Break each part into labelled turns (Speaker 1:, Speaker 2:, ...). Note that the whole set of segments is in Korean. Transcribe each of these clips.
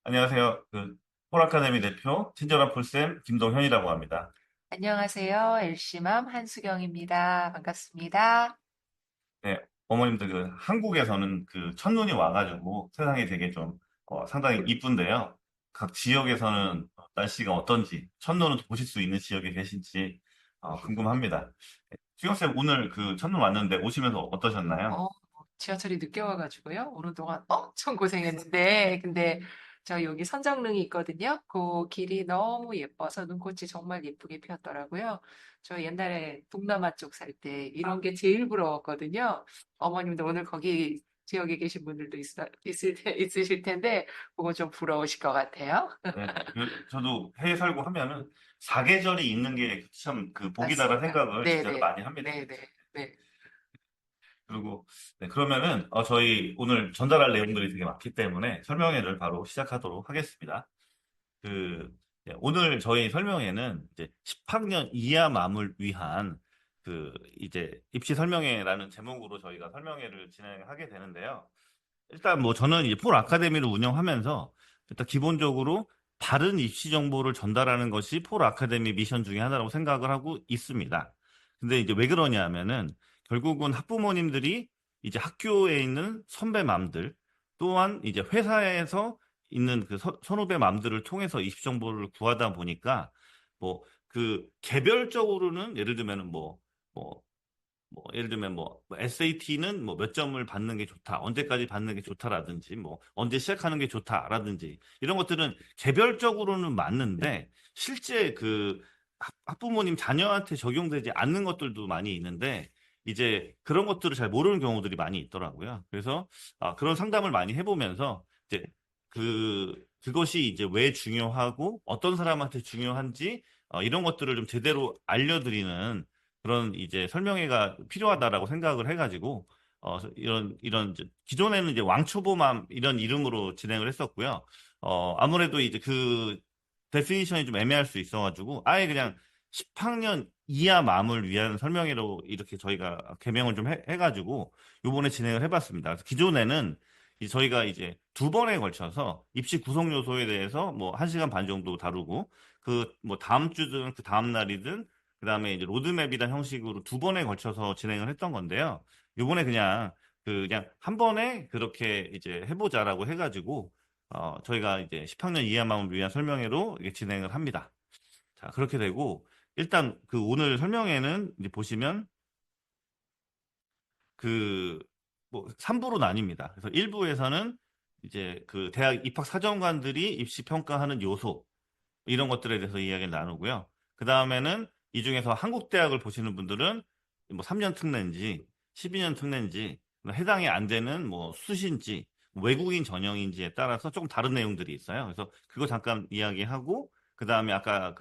Speaker 1: 안녕하세요. 폴아카데미 대표 친절한 폴쌤 김동현이라고 합니다.
Speaker 2: 안녕하세요. 엘시맘 한수경입니다. 반갑습니다.
Speaker 1: 네, 어머님들 한국에서는 첫눈이 와가지고 세상이 되게 좀 상당히 이쁜데요. 각 지역에서는 날씨가 어떤지 첫눈을 보실 수 있는 지역에 계신지 궁금합니다. 수경쌤 오늘 첫눈 왔는데 오시면서 어떠셨나요?
Speaker 2: 어, 지하철이 늦게 와가지고요. 오는 동안 엄청 고생했는데, 근데 저 여기 선정릉이 있거든요. 그 길이 너무 예뻐서 눈꽃이 정말 예쁘게 피었더라고요. 저 옛날에 동남아 쪽 살 때 이런 게 제일 부러웠거든요. 어머님도 오늘 거기 지역에 계신 분들도 있으실 텐데, 그거 좀 부러우실 것 같아요.
Speaker 1: 네, 저도 해외 살고 하면은 사계절이 있는 게 참 복이다라는
Speaker 2: 맞습니다.
Speaker 1: 생각을 진짜로
Speaker 2: 네네.
Speaker 1: 많이 합니다.
Speaker 2: 네네. 네.
Speaker 1: 그리고 네, 그러면은 저희 오늘 전달할 내용들이 되게 많기 때문에 설명회를 바로 시작하도록 하겠습니다. 오늘 저희 설명회는 이제 10학년 이하 맘을 위한 이제 입시 설명회라는 제목으로 저희가 설명회를 진행하게 되는데요. 일단 뭐 저는 이제 폴 아카데미를 운영하면서 일단 기본적으로 바른 입시 정보를 전달하는 것이 폴 아카데미 미션 중에 하나라고 생각을 하고 있습니다. 근데 이제 왜 그러냐 하면은 결국은 학부모님들이 이제 학교에 있는 선배맘들 또한 이제 회사에서 있는 선후배 맘들을 통해서 입시 정보를 구하다 보니까 뭐 개별적으로는 예를 들면은 뭐 예를 들면 SAT는 뭐 몇 점을 받는 게 좋다, 언제까지 받는 게 좋다라든지, 뭐 언제 시작하는 게 좋다라든지 이런 것들은 개별적으로는 맞는데 실제 학부모님 자녀한테 적용되지 않는 것들도 많이 있는데 이제 그런 것들을 잘 모르는 경우들이 많이 있더라고요. 그래서 그런 상담을 많이 해보면서 이제 그것이 이제 왜 중요하고 어떤 사람한테 중요한지 이런 것들을 좀 제대로 알려드리는 그런 이제 설명회가 필요하다라고 생각을 해가지고 이런 이제 기존에는 이제 왕초보맘 이런 이름으로 진행을 했었고요. 아무래도 이제 데피니션이 좀 애매할 수 있어가지고 아예 그냥 10학년 이하 맘을 위한 설명회로 이렇게 저희가 개명을 좀 해가지고 요번에 진행을 해봤습니다. 그래서 기존에는 저희가 이제 두 번에 걸쳐서 입시 구성 요소에 대해서 뭐 1시간 반 정도 다루고 뭐 다음 주든 그 다음 날이든 그다음에 이제 로드맵이란 형식으로 두 번에 걸쳐서 진행을 했던 건데요. 요번에 그냥 한 번에 그렇게 이제 해보자라고 해가지고 저희가 이제 10학년 이하만을 위한 설명회로 이게 진행을 합니다. 자, 그렇게 되고 일단 오늘 설명회는 이제 보시면 그 뭐 3부로 나뉩니다. 그래서 1부에서는 이제 대학 입학 사정관들이 입시 평가하는 요소 이런 것들에 대해서 이야기를 나누고요. 그 다음에는 이 중에서 한국 대학을 보시는 분들은 뭐 3년 특례인지 12년 특례인지 해당이 안 되는 뭐 수시인지 외국인 전형인지에 따라서 조금 다른 내용들이 있어요. 그래서 그거 잠깐 이야기하고 그 다음에 아까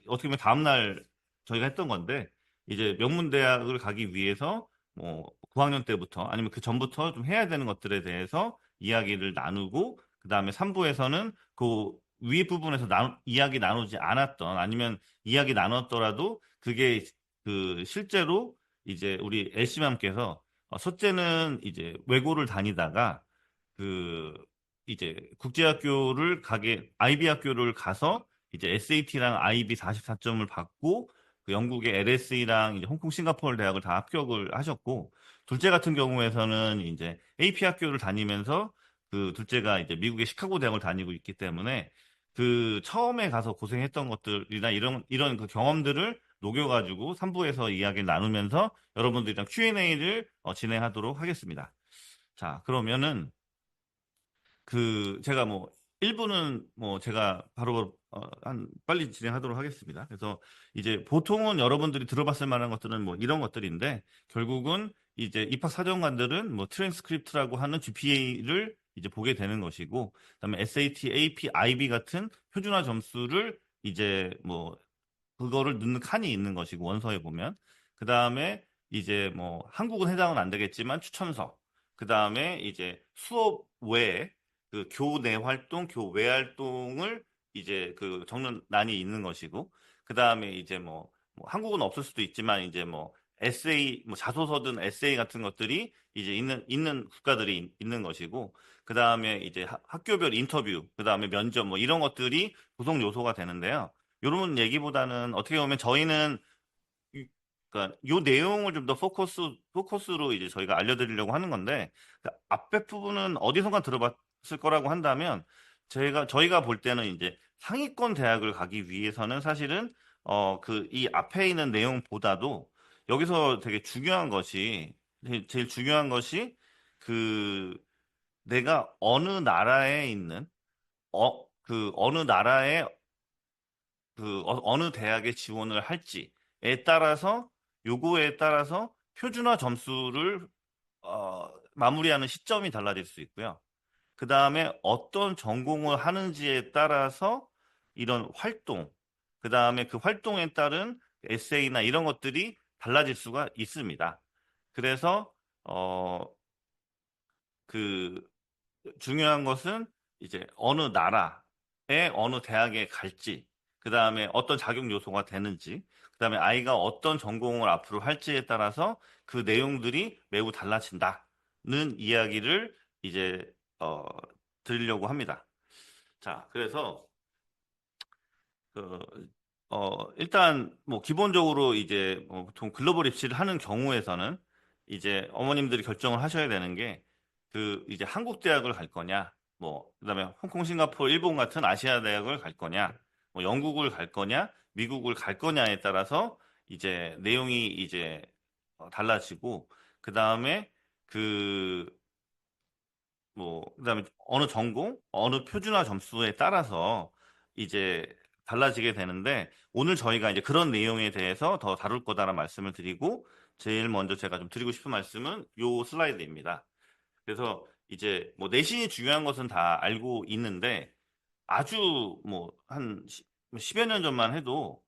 Speaker 1: 어떻게 보면 다음날 저희가 했던 건데 이제 명문대학을 가기 위해서 뭐 9학년 때부터 아니면 그 전부터 좀 해야 되는 것들에 대해서 이야기를 나누고 그 다음에 3부에서는 그 위 부분에서 이야기 나누지 않았던 아니면 이야기 나눴더라도 그게 실제로 이제 우리 엘시맘께서 첫째는 이제 외고를 다니다가 그 이제 국제학교를 IB 학교를 가서 이제 SAT랑 IB 44점을 받고 영국의 LSE랑 이제 홍콩 싱가포르 대학을 다 합격을 하셨고 둘째 같은 경우에서는 이제 AP 학교를 다니면서 둘째가 이제 미국의 시카고 대학을 다니고 있기 때문에 처음에 가서 고생했던 것들이나 이런 경험들을 녹여가지고 3부에서 이야기를 나누면서 여러분들이랑 Q&A를 진행하도록 하겠습니다. 자, 그러면은 제가 뭐 1부는 뭐 제가 바로 빨리 진행하도록 하겠습니다. 그래서 이제 보통은 여러분들이 들어봤을 만한 것들은 뭐 이런 것들인데 결국은 이제 입학 사정관들은 뭐 트랜스크립트라고 하는 GPA를 이제 보게 되는 것이고 그다음에 SAT, AP, IB 같은 표준화 점수를 이제 뭐 그거를 넣는 칸이 있는 것이고 원서에 보면 그다음에 이제 뭐 한국은 해당은 안 되겠지만 추천서 그다음에 이제 수업 외에 교내 활동, 교외 활동을 이제 적는 란이 있는 것이고 그다음에 이제 한국은 없을 수도 있지만 이제 뭐 에세이, 뭐 자소서든 에세이 같은 것들이 이제 있는 국가들이 있는 것이고, 그 다음에 이제 학교별 인터뷰, 그 다음에 면접 뭐 이런 것들이 구성 요소가 되는데요. 이런 얘기보다는 어떻게 보면 저희는 그러니까 요 내용을 좀 더 포커스로 이제 저희가 알려드리려고 하는 건데, 그 앞에 부분은 어디선가 들어봤을 거라고 한다면, 저희가 볼 때는 이제 상위권 대학을 가기 위해서는 사실은, 이 앞에 있는 내용보다도 여기서 되게 중요한 것이, 제일 중요한 것이, 그, 내가 어느 나라에 어느 대학에 지원을 할지에 따라서 요거에 따라서 표준화 점수를 마무리하는 시점이 달라질 수 있고요. 그 다음에 어떤 전공을 하는지에 따라서 이런 활동, 그 다음에 그 활동에 따른 에세이나 이런 것들이 달라질 수가 있습니다. 그래서 그 중요한 것은 이제 어느 나라의 어느 대학에 갈지, 그 다음에 어떤 자격 요소가 되는지, 그 다음에 아이가 어떤 전공을 앞으로 할지에 따라서 그 내용들이 매우 달라진다는 이야기를 이제 드리려고 합니다. 자, 그래서 그, 일단, 뭐, 기본적으로 이제, 보통 글로벌 입시를 하는 경우에서는 이제 어머님들이 결정을 하셔야 되는 게, 이제 한국 대학을 갈 거냐, 뭐, 그다음에 홍콩, 싱가포르, 일본 같은 아시아 대학을 갈 거냐, 뭐, 영국을 갈 거냐, 미국을 갈 거냐에 따라서 이제 내용이 이제 달라지고, 그 다음에 그, 그다음에 어느 전공, 어느 표준화 점수에 따라서 이제 달라지게 되는데, 오늘 저희가 이제 그런 내용에 대해서 더 다룰 거다라는 말씀을 드리고, 제일 먼저 제가 좀 드리고 싶은 말씀은 요 슬라이드입니다. 그래서 이제 뭐 내신이 중요한 것은 다 알고 있는데, 아주 뭐 한 10여 년 전만 해도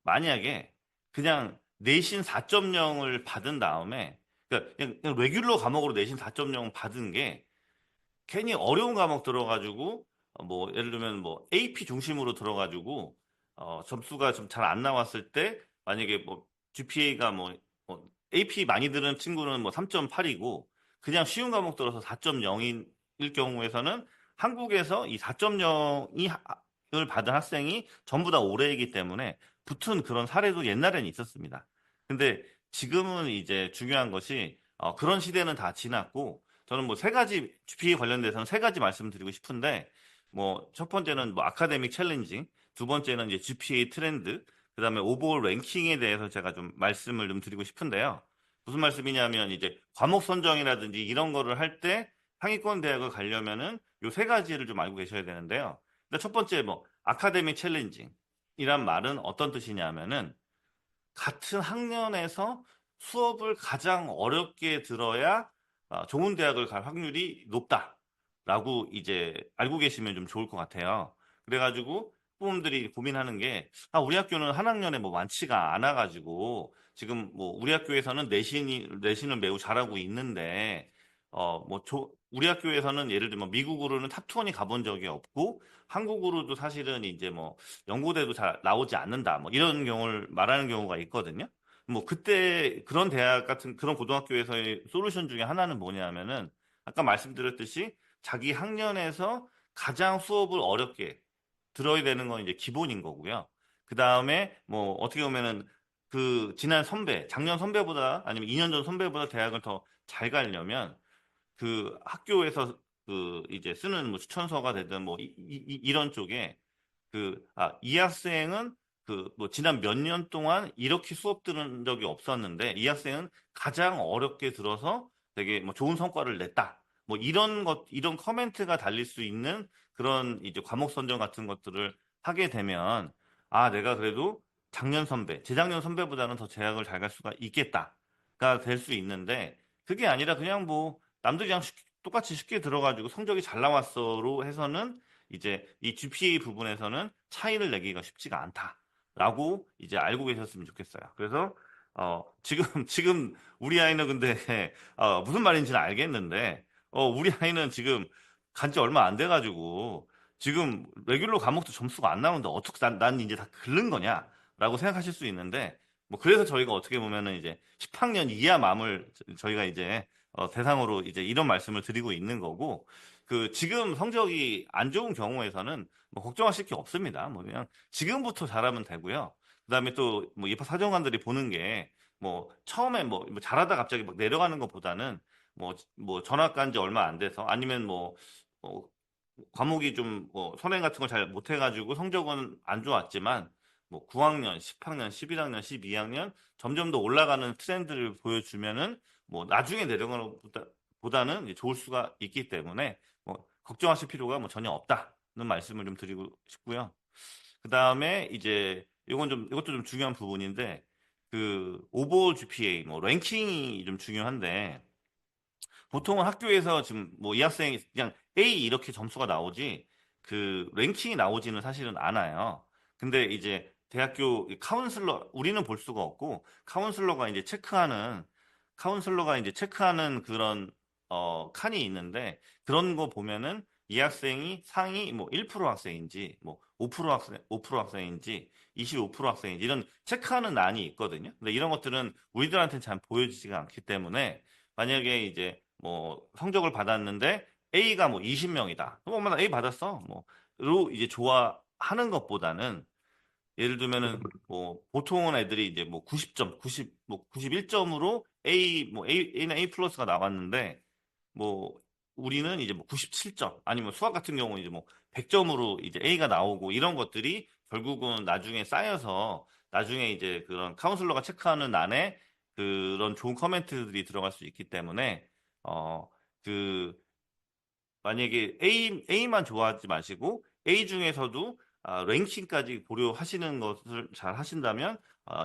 Speaker 1: 만약에 그냥 내신 4.0을 받은 다음에, 그러니까 그냥 레귤러 과목으로 내신 4.0 받은 게 괜히 어려운 과목 들어가지고 뭐 예를 들면 뭐 AP 중심으로 들어가지고 점수가 좀 잘 안 나왔을 때, 만약에 뭐 GPA가 뭐 AP 많이 들은 친구는 뭐 3.8이고 그냥 쉬운 과목 들어서 4.0일 경우에서는 한국에서 이 4.0을 받은 학생이 전부 다 올해이기 때문에 붙은 그런 사례도 옛날에는 있었습니다. 근데 지금은 이제 중요한 것이, 그런 시대는 다 지났고, 저는 뭐 세 가지 GPA 관련돼서는 세 가지 말씀드리고 싶은데, 뭐 첫 번째는 뭐 아카데믹 챌린징, 두 번째는 이제 GPA 트렌드, 그다음에 오버올 랭킹에 대해서 제가 좀 말씀을 좀 드리고 싶은데요. 무슨 말씀이냐면, 이제 과목 선정이라든지 이런 거를 할 때 상위권 대학을 가려면은 요 세 가지를 좀 알고 계셔야 되는데요. 근데 첫 번째, 뭐 아카데믹 챌린징이란 말은 어떤 뜻이냐면은, 같은 학년에서 수업을 가장 어렵게 들어야 좋은 대학을 갈 확률이 높다라고 이제 알고 계시면 좀 좋을 것 같아요. 그래가지고 부모님들이 고민하는 게, 우리 학교는 한 학년에 뭐 많지가 않아가지고 지금 뭐 우리 학교에서는 내신을 매우 잘하고 있는데, 우리 학교에서는 예를 들면 미국으로는 탑20이 가본 적이 없고, 한국으로도 사실은 이제 뭐 연고대도 잘 나오지 않는다, 뭐 이런 경우를 말하는 경우가 있거든요. 뭐 그때 그런 대학 같은 그런 고등학교에서의 솔루션 중에 하나는 뭐냐면은, 아까 말씀드렸듯이 자기 학년에서 가장 수업을 어렵게 들어야 되는 건 이제 기본인 거고요. 그 다음에 뭐 어떻게 보면은 지난 선배, 작년 선배보다 아니면 2년 전 선배보다 대학을 더 잘 가려면, 그 학교에서 이제 쓰는 뭐 추천서가 되든 뭐 이런 쪽에, 이 학생은 뭐 지난 몇 년 동안 이렇게 수업 들은 적이 없었는데 이 학생은 가장 어렵게 들어서 되게 뭐 좋은 성과를 냈다. 뭐 이런 커멘트가 달릴 수 있는 그런 이제 과목 선정 같은 것들을 하게 되면, 내가 그래도 작년 선배, 재작년 선배보다는 더 재학을 잘 갈 수가 있겠다가 될 수 있는데, 그게 아니라 그냥 뭐 남들이랑 똑같이 쉽게 들어가지고 성적이 잘 나왔어로 해서는 이제 이 GPA 부분에서는 차이를 내기가 쉽지가 않다라고 이제 알고 계셨으면 좋겠어요. 그래서 지금 우리 아이는 근데 무슨 말인지는 알겠는데, 우리 아이는 지금 간지 얼마 안 돼가지고 지금 레귤러 과목도 점수가 안 나오는데 어떻게 난 이제 다 긁는 거냐라고 생각하실 수 있는데, 뭐 그래서 저희가 어떻게 보면은 이제 10학년 이하 맘을 저희가 이제 대상으로 이제 이런 말씀을 드리고 있는 거고, 그 지금 성적이 안 좋은 경우에서는 뭐 걱정하실 게 없습니다. 뭐 그냥 지금부터 잘하면 되고요. 그다음에 또 뭐 입학 사정관들이 보는 게 뭐 처음에 뭐 잘하다 갑자기 막 내려가는 것보다는 뭐 전학 간 지 얼마 안 돼서, 아니면 뭐 과목이 좀 뭐 선행 같은 걸 잘 못해가지고 성적은 안 좋았지만 뭐 9학년, 10학년, 11학년, 12학년 점점 더 올라가는 트렌드를 보여주면은 뭐 나중에 내려가는 것보다는 이제 좋을 수가 있기 때문에 뭐 걱정하실 필요가 뭐 전혀 없다는 말씀을 좀 드리고 싶고요. 그 다음에 이제 이것도 좀 중요한 부분인데, 그 오버올 GPA 뭐 랭킹이 좀 중요한데, 보통은 학교에서 지금 뭐 이 학생이 그냥 A 이렇게 점수가 나오지 그 랭킹이 나오지는 사실은 않아요. 근데 이제 대학교 카운슬러, 우리는 볼 수가 없고 카운슬러가 이제 체크하는 그런 칸이 있는데, 그런 거 보면은 이 학생이 상위 뭐 1% 학생인지 뭐 5% 학생인지 25% 학생인지 이런 체크하는 란이 있거든요. 근데 이런 것들은 우리들한테는 잘 보여지지가 않기 때문에, 만약에 이제 뭐 성적을 받았는데 A가 뭐 20명이다. 그럼 엄마 나 A 받았어. 뭐로 이제 좋아하는 것보다는, 예를 들면은 뭐 보통은 애들이 이제 뭐 90점, 90, 뭐 91점으로 A는 A 플러스가 나왔는데, 뭐 우리는 이제 뭐 97점, 아니면 수학 같은 경우는 이제 뭐 100점으로 이제 A가 나오고, 이런 것들이 결국은 나중에 쌓여서 나중에 이제 그런 카운슬러가 체크하는 난에 그런 좋은 커멘트들이 들어갈 수 있기 때문에, 어, 그 만약에 A만 좋아하지 마시고 A 중에서도 랭킹까지 고려하시는 것을 잘 하신다면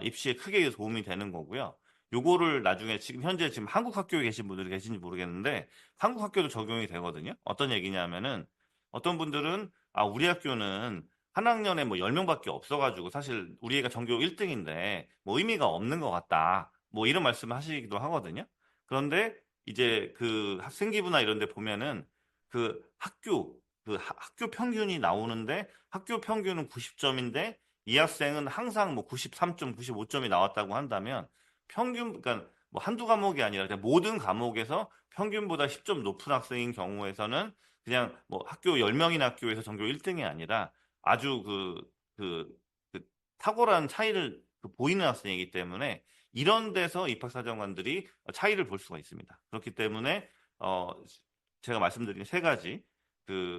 Speaker 1: 입시에 크게 도움이 되는 거고요. 요거를 나중에 지금 현재 지금 한국 학교에 계신 분들이 계신지 모르겠는데, 한국 학교도 적용이 되거든요. 어떤 얘기냐면은, 어떤 분들은 우리 학교는 한 학년에 뭐 10명밖에 없어가지고 사실 우리 애가 전교 1등인데 뭐 의미가 없는 것 같다. 뭐 이런 말씀을 하시기도 하거든요. 그런데 이제 그 학생기부나 이런 데 보면은 학교 평균이 나오는데, 학교 평균은 90점인데 이 학생은 항상 뭐 93점, 95점이 나왔다고 한다면, 그러니까 뭐 한두 과목이 아니라 그냥 모든 과목에서 평균보다 10점 높은 학생인 경우에서는 그냥 뭐 학교 10명인 학교에서 전교 1등이 아니라 아주 그, 그 탁월한 차이를 보이는 학생이기 때문에, 이런 데서 입학사정관들이 차이를 볼 수가 있습니다. 그렇기 때문에 어, 제가 말씀드린 세 가지,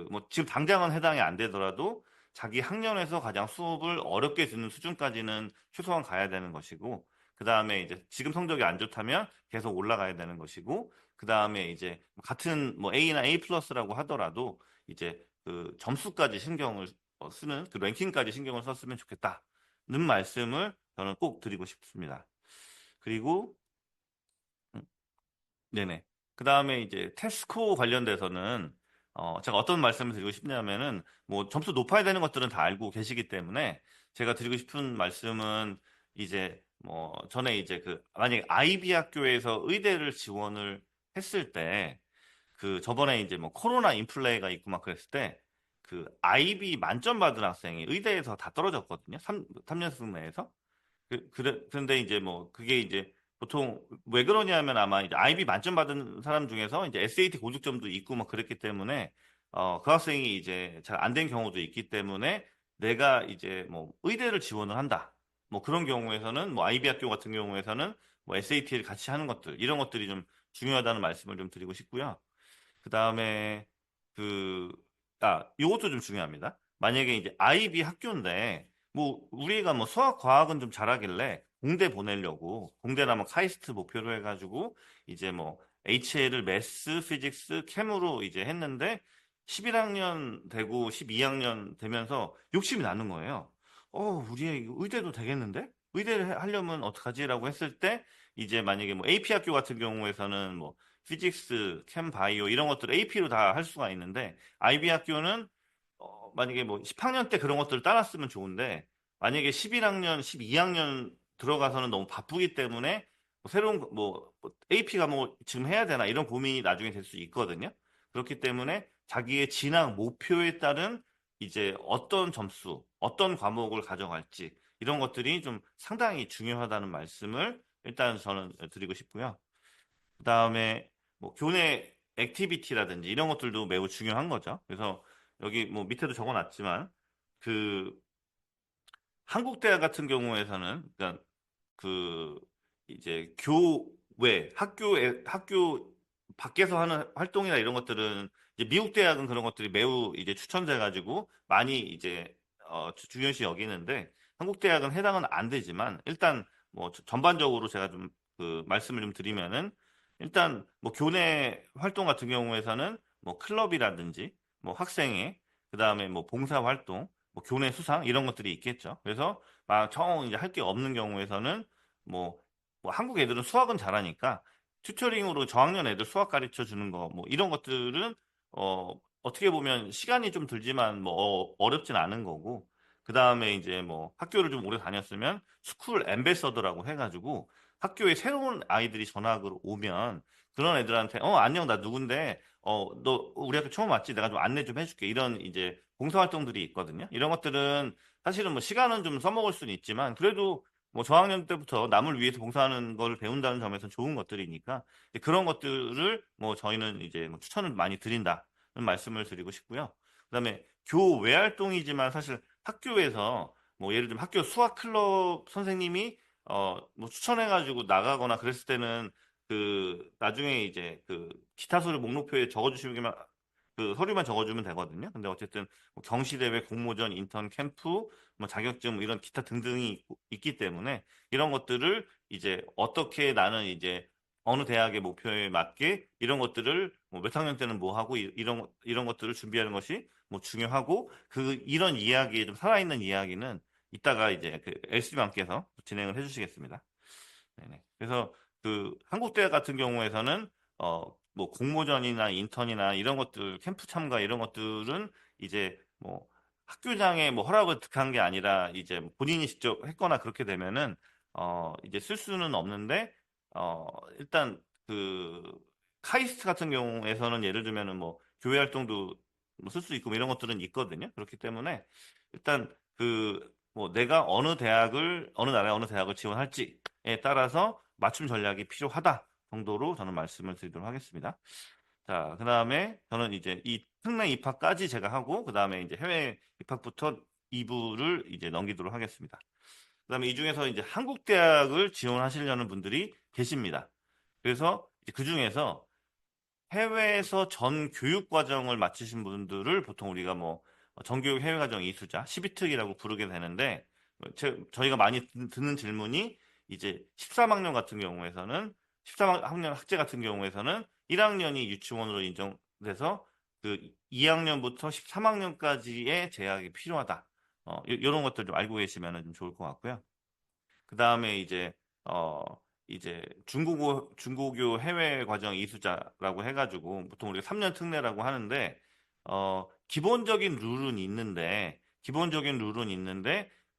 Speaker 1: 뭐 지금 당장은 해당이 안 되더라도 자기 학년에서 가장 수업을 어렵게 듣는 수준까지는 최소한 가야 되는 것이고, 그 다음에 이제 지금 성적이 안 좋다면 계속 올라가야 되는 것이고, 그 다음에 이제 같은 뭐 A나 A 플러스라고 하더라도 이제 그 점수까지 신경을 쓰는, 그 랭킹까지 신경을 썼으면 좋겠다는 말씀을 저는 꼭 드리고 싶습니다. 그리고 네네. 그 다음에 이제 테스코 관련돼서는 제가 어떤 말씀을 드리고 싶냐면은, 뭐 점수 높아야 되는 것들은 다 알고 계시기 때문에 제가 드리고 싶은 말씀은, 이제 뭐 전에 이제 만약에 아이비 학교에서 의대를 지원을 했을 때, 저번에 이제 뭐 코로나 인플레가 있고 막 그랬을 때 아이비 만점 받은 학생이 의대에서 다 떨어졌거든요. 3년승 내에서. 그런데 이제 뭐 그게 이제 보통 왜 그러냐면, 아마 이제 아이비 만점 받은 사람 중에서 이제 SAT 고득점도 있고 막 그랬기 때문에 그 학생이 이제 잘 안 된 경우도 있기 때문에, 내가 이제 뭐 의대를 지원을 한다. 뭐 그런 경우에서는 뭐 아이비 학교 같은 경우에서는 뭐 SAT를 같이 하는 것들, 이런 것들이 좀 중요하다는 말씀을 좀 드리고 싶고요. 그 다음에 요것도 좀 중요합니다. 만약에 이제 아이비 학교인데, 뭐 우리가 뭐 수학 과학은 좀 잘하길래 공대 보내려고, 공대나 뭐 카이스트 목표로 해가지고 이제 뭐 HL을 매스, 피직스, 캠으로 이제 했는데, 11학년 되고 12학년 되면서 욕심이 나는 거예요. 우리 애 이거 의대도 되겠는데? 의대를 하려면 어떡하지라고 했을 때, 이제 만약에 뭐 AP 학교 같은 경우에서는 뭐 피직스, 캠 바이오 이런 것들 AP로 다 할 수가 있는데, IB 학교는 만약에 뭐 10학년 때 그런 것들을 따랐으면 좋은데, 만약에 11학년, 12학년 들어가서는 너무 바쁘기 때문에 새로운 AP가 뭐 지금 해야 되나 이런 고민이 나중에 될 수 있거든요. 그렇기 때문에 자기의 진학 목표에 따른 이제 어떤 점수, 어떤 과목을 가져갈지, 이런 것들이 좀 상당히 중요하다는 말씀을 일단 저는 드리고 싶고요. 그다음에 뭐 교내 액티비티라든지 이런 것들도 매우 중요한 거죠. 그래서 여기 뭐 밑에도 적어놨지만 그 한국 대학 같은 경우에서는 그러니까 그 이제 교외 학교 밖에서 하는 활동이나 이런 것들은 이제 미국 대학은 그런 것들이 매우 이제 추천돼 가지고 많이 이제 중요시 여기는데 한국 대학은 해당은 안 되지만 일단 뭐 전반적으로 제가 좀 그 말씀을 좀 드리면은 일단 뭐 교내 활동 같은 경우에서는 뭐 클럽이라든지 뭐 학생회 그다음에 뭐 봉사 활동 뭐 교내 수상 이런 것들이 있겠죠. 그래서 정 이제 할 게 없는 경우에서는 뭐, 뭐 한국 애들은 수학은 잘하니까 튜터링으로 저학년 애들 수학 가르쳐 주는 거 뭐 이런 것들은 어떻게 보면 시간이 좀 들지만 뭐 어렵진 않은 거고 그다음에 이제 뭐 학교를 좀 오래 다녔으면 스쿨 앰베서더라고 해가지고 학교에 새로운 아이들이 전학으로 오면 그런 애들한테 안녕 나 누군데 너 우리 학교 처음 왔지 내가 좀 안내 좀 해줄게 이런 이제 봉사활동들이 있거든요. 이런 것들은 사실은 뭐 시간은 좀 써먹을 수는 있지만 그래도 뭐 저학년 때부터 남을 위해서 봉사하는 걸 배운다는 점에서 좋은 것들이니까 이제 그런 것들을 뭐 저희는 이제 뭐 추천을 많이 드린다는 말씀을 드리고 싶고요. 그다음에 교외 활동이지만 사실 학교에서 뭐 예를 들면 학교 수학 클럽 선생님이 뭐 추천해가지고 나가거나 그랬을 때는 그 나중에 이제 그 기타 소리 목록표에 적어주시기만 그 서류만 적어주면 되거든요. 근데 어쨌든 뭐 경시대회, 공모전, 인턴 캠프, 뭐 자격증 뭐 이런 기타 등등이 있기 때문에 이런 것들을 이제 어떻게 나는 이제 어느 대학의 목표에 맞게 이런 것들을 뭐 몇 학년 때는 뭐 하고 이런 것들을 준비하는 것이 뭐 중요하고 그 이런 이야기 좀 살아있는 이야기는 이따가 이제 그 엘스비님께서 진행을 해주시겠습니다. 네네. 그래서 그 한국 대학 같은 경우에서는 뭐 공모전이나 인턴이나 이런 것들 캠프 참가 이런 것들은 이제 뭐 학교장의 뭐 허락을 득한 게 아니라 이제 본인이 직접 했거나 그렇게 되면은 이제 쓸 수는 없는데 일단 그 카이스트 같은 경우에서는 예를 들면은 뭐 교회 활동도 뭐 쓸 수 있고 뭐 이런 것들은 있거든요. 그렇기 때문에 일단 그 뭐 내가 어느 나라의 어느 대학을 지원할지에 따라서 맞춤 전략이 필요하다 정도로 저는 말씀을 드리도록 하겠습니다. 자, 그 다음에 저는 이제 이 특례 입학까지 제가 하고, 그 다음에 이제 해외 입학부터 2부를 이제 넘기도록 하겠습니다. 그 다음에 이 중에서 이제 한국 대학을 지원하시려는 분들이 계십니다. 그래서 그 중에서 해외에서 전 교육 과정을 마치신 분들을 보통 우리가 뭐 전교육 해외 과정 이수자 12특이라고 부르게 되는데 저희가 많이 듣는 질문이 이제 13학년 같은 경우에서는 13학년 학제 같은 경우에서는 1학년이 유치원으로 인정돼서 그 2학년부터 13학년까지의 재학이 필요하다. 이런 것들 좀 알고 계시면 좀 좋을 것 같고요. 그 다음에 어, 이제 중고교 해외 과정 이수자라고 해가지고 보통 우리가 3년 특례라고 하는데, 기본적인 룰은 있는데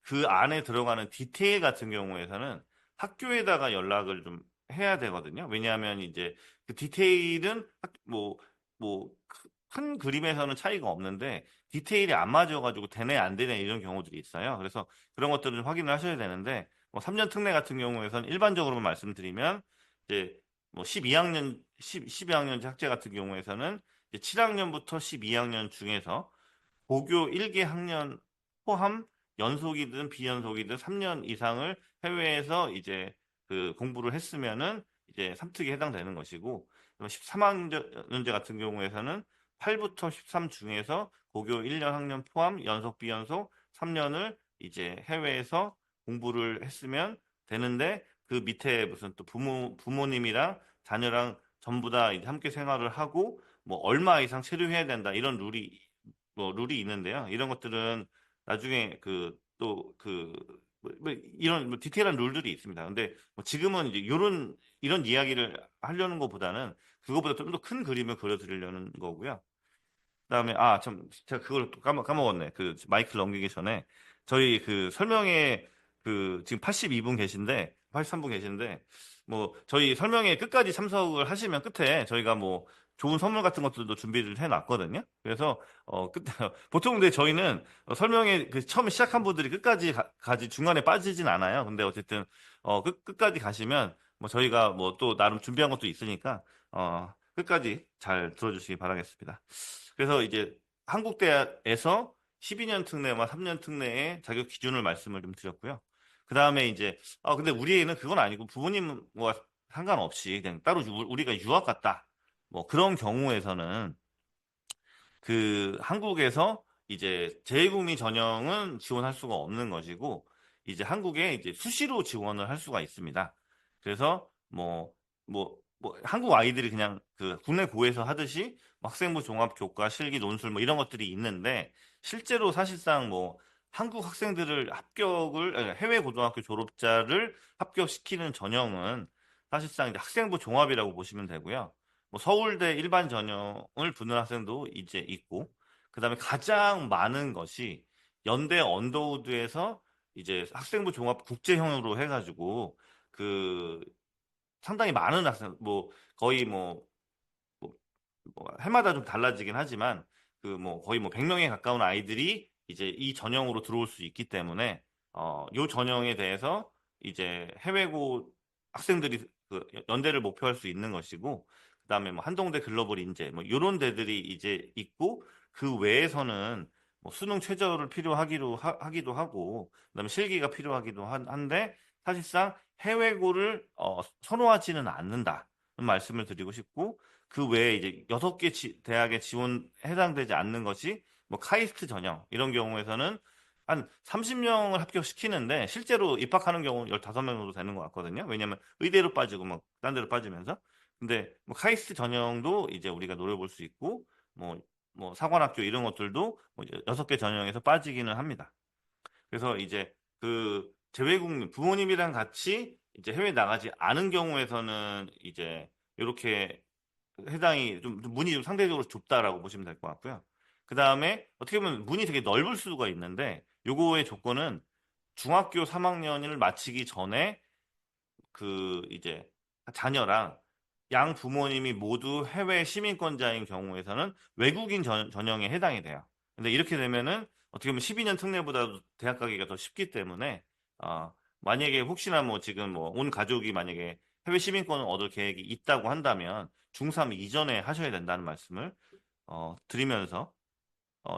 Speaker 1: 그 안에 들어가는 디테일 같은 경우에서는 학교에다가 연락을 좀 해야 되거든요. 왜냐하면 이제 그 디테일은 큰 그림에서는 차이가 없는데 디테일이 안 맞아가지고 되네 안 되네 이런 경우들이 있어요. 그래서 그런 것들을 확인을 하셔야 되는데 뭐 3년 특례 같은 경우에서는 일반적으로만 말씀드리면 이제 뭐 12학년 학제 같은 경우에서는 이제 7학년부터 12학년 중에서 고교 1개 학년 포함 연속이든 비연속이든 3년 이상을 해외에서 이제 그 공부를 했으면은 이제 3특에 해당되는 것이고 13학년제 같은 경우에서는 8부터 13 중에서 고교 1년 학년 포함 연속 비연속 3년을 이제 해외에서 공부를 했으면 되는데 그 밑에 무슨 또 부모님이랑 자녀랑 전부 다 이제 함께 생활을 하고 뭐 얼마 이상 체류해야 된다 이런 룰이 있는데요. 이런 것들은 나중에 이런 뭐 디테일한 룰들이 있습니다. 근데 뭐 지금은 이제 이런 이야기를 하려는 것보다는 그거보다 좀 더 큰 그림을 그려드리려는 거고요. 그다음에 참 제가 그걸 또 까먹었네. 그 마이크를 넘기기 전에 저희 그 설명회 그 지금 82분 계신데 83분 계신데 뭐 저희 설명회 끝까지 참석을 하시면 끝에 저희가 뭐 좋은 선물 같은 것들도 준비를 해놨거든요. 그래서 보통 근데 저희는 설명회 그 처음에 시작한 분들이 끝까지 가지 중간에 빠지진 않아요. 근데 어쨌든 끝까지 가시면 뭐 저희가 뭐 또 나름 준비한 것도 있으니까 끝까지 잘 들어주시기 바라겠습니다. 그래서 이제 한국대학에서 12년 특례와 3년 특례의 자격 기준을 말씀을 좀 드렸고요. 그 다음에 이제 근데 우리 애는 그건 아니고 부모님과 상관없이 그냥 따로 우리가 유학 갔다. 뭐 그런 경우에서는 그 한국에서 이제 재외국민 전형은 지원할 수가 없는 것이고 이제 한국에 이제 수시로 지원을 할 수가 있습니다. 그래서 뭐 한국 아이들이 그냥 그 국내 고에서 하듯이 뭐 학생부 종합 교과 실기 논술 뭐 이런 것들이 있는데 실제로 사실상 뭐 한국 학생들을 아니, 해외 고등학교 졸업자를 합격시키는 전형은 사실상 이제 학생부 종합이라고 보시면 되고요. 뭐 서울대 일반 전형을 붙는 학생도 이제 있고, 그다음에 가장 많은 것이 연대 언더우드에서 이제 학생부 종합 국제형으로 해가지고 그 상당히 많은 학생, 뭐 거의 뭐, 해마다 좀 달라지긴 하지만 그 뭐 거의 뭐 100명에 가까운 아이들이 이제 이 전형으로 들어올 수 있기 때문에 요 전형에 대해서 이제 해외고 학생들이 그 연대를 목표할 수 있는 것이고 그다음에 뭐 한동대 글로벌 인재 뭐 요런 데들이 이제 있고 그 외에서는 뭐 수능 최저를 하기도 하고 그다음에 실기가 필요하기도 한데 사실상 해외고를 선호하지는 않는다는 말씀을 드리고 싶고 그 외에 이제 6개 대학에 지원 해당되지 않는 것이 뭐 카이스트 전형 이런 경우에서는 한 30명을 합격시키는데 실제로 입학하는 경우는 15명 정도 되는 것 같거든요. 왜냐하면 의대로 빠지고 뭐 딴 데로 빠지면서. 근데 뭐 카이스트 전형도 이제 우리가 노려볼 수 있고 뭐 사관학교 이런 것들도 뭐 6개 전형에서 빠지기는 합니다. 그래서 이제 그 재외국민 부모님이랑 같이 이제 해외 나가지 않은 경우에서는 이제 이렇게 해당이 좀 문이 좀 상대적으로 좁다라고 보시면 될 것 같고요. 그 다음에 어떻게 보면 문이 되게 넓을 수가 있는데 요거의 조건은 중학교 3학년을 마치기 전에 그 이제 자녀랑 양 부모님이 모두 해외 시민권자인 경우에서는 외국인 전형에 해당이 돼요. 근데 이렇게 되면은 어떻게 보면 12년 특례보다도 대학 가기가 더 쉽기 때문에 만약에 혹시나 뭐 지금 뭐 온 가족이 만약에 해외 시민권을 얻을 계획이 있다고 한다면 중3 이전에 하셔야 된다는 말씀을 드리면서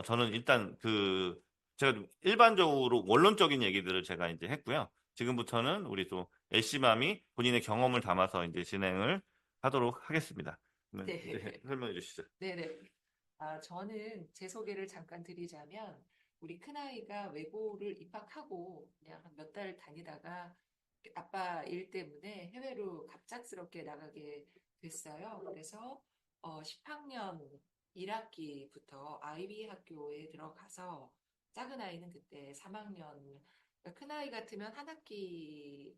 Speaker 1: 저는 일단 그 제가 좀 일반적으로 원론적인 얘기들을 제가 이제 했고요. 지금부터는 우리 또 엘씨맘이 본인의 경험을 담아서 이제 진행을 하도록 하겠습니다. 그러면 이제
Speaker 2: 네.
Speaker 1: 설명해 주시죠.
Speaker 2: 네네. 저는 제 소개를 잠깐 드리자면, 우리 큰아이가 외고를 입학하고 그냥 한 몇 달 다니다가 아빠 일 때문에 해외로 갑작스럽게 나가게 됐어요. 그래서 10학년 1학기부터 아이비 학교에 들어가서 작은 아이는 그때 3학년, 큰 아이 같으면 한 학기를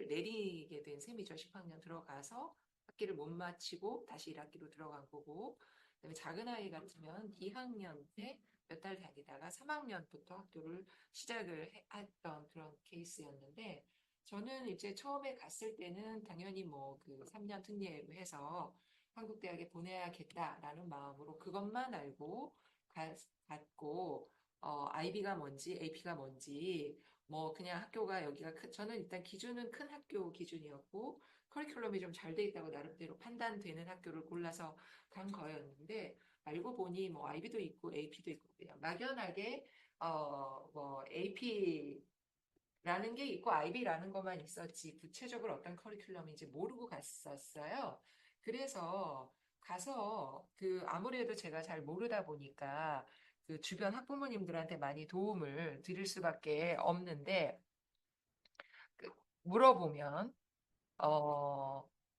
Speaker 2: 내리게 된 셈이죠. 10학년 들어가서 학기를 못 마치고 다시 1학기로 들어간 거고, 그다음에 작은 아이 같으면 2학년 때 몇 달 다니다가 3학년부터 학교를 시작을 했던 그런 케이스였는데, 저는 이제 처음에 갔을 때는 당연히 뭐 그 3년 특례로 해서 한국대학에 보내야겠다라는 마음으로 그것만 알고 갔고, IB가 뭔지 AP가 뭔지 뭐 그냥 학교가 여기가 저는 일단 기준은 큰 학교 기준이었고 커리큘럼이 좀 잘 돼 있다고 나름대로 판단되는 학교를 골라서 간 거였는데, 알고 보니 뭐 IB도 있고 AP도 있고 그냥 막연하게 뭐 AP라는 게 있고 IB라는 것만 있었지 구체적으로 어떤 커리큘럼인지 모르고 갔었어요. 그래서 가서 그 아무래도 제가 잘 모르다 보니까 그 주변 학부모님들한테 많이 도움을 드릴 수밖에 없는데, 그 물어보면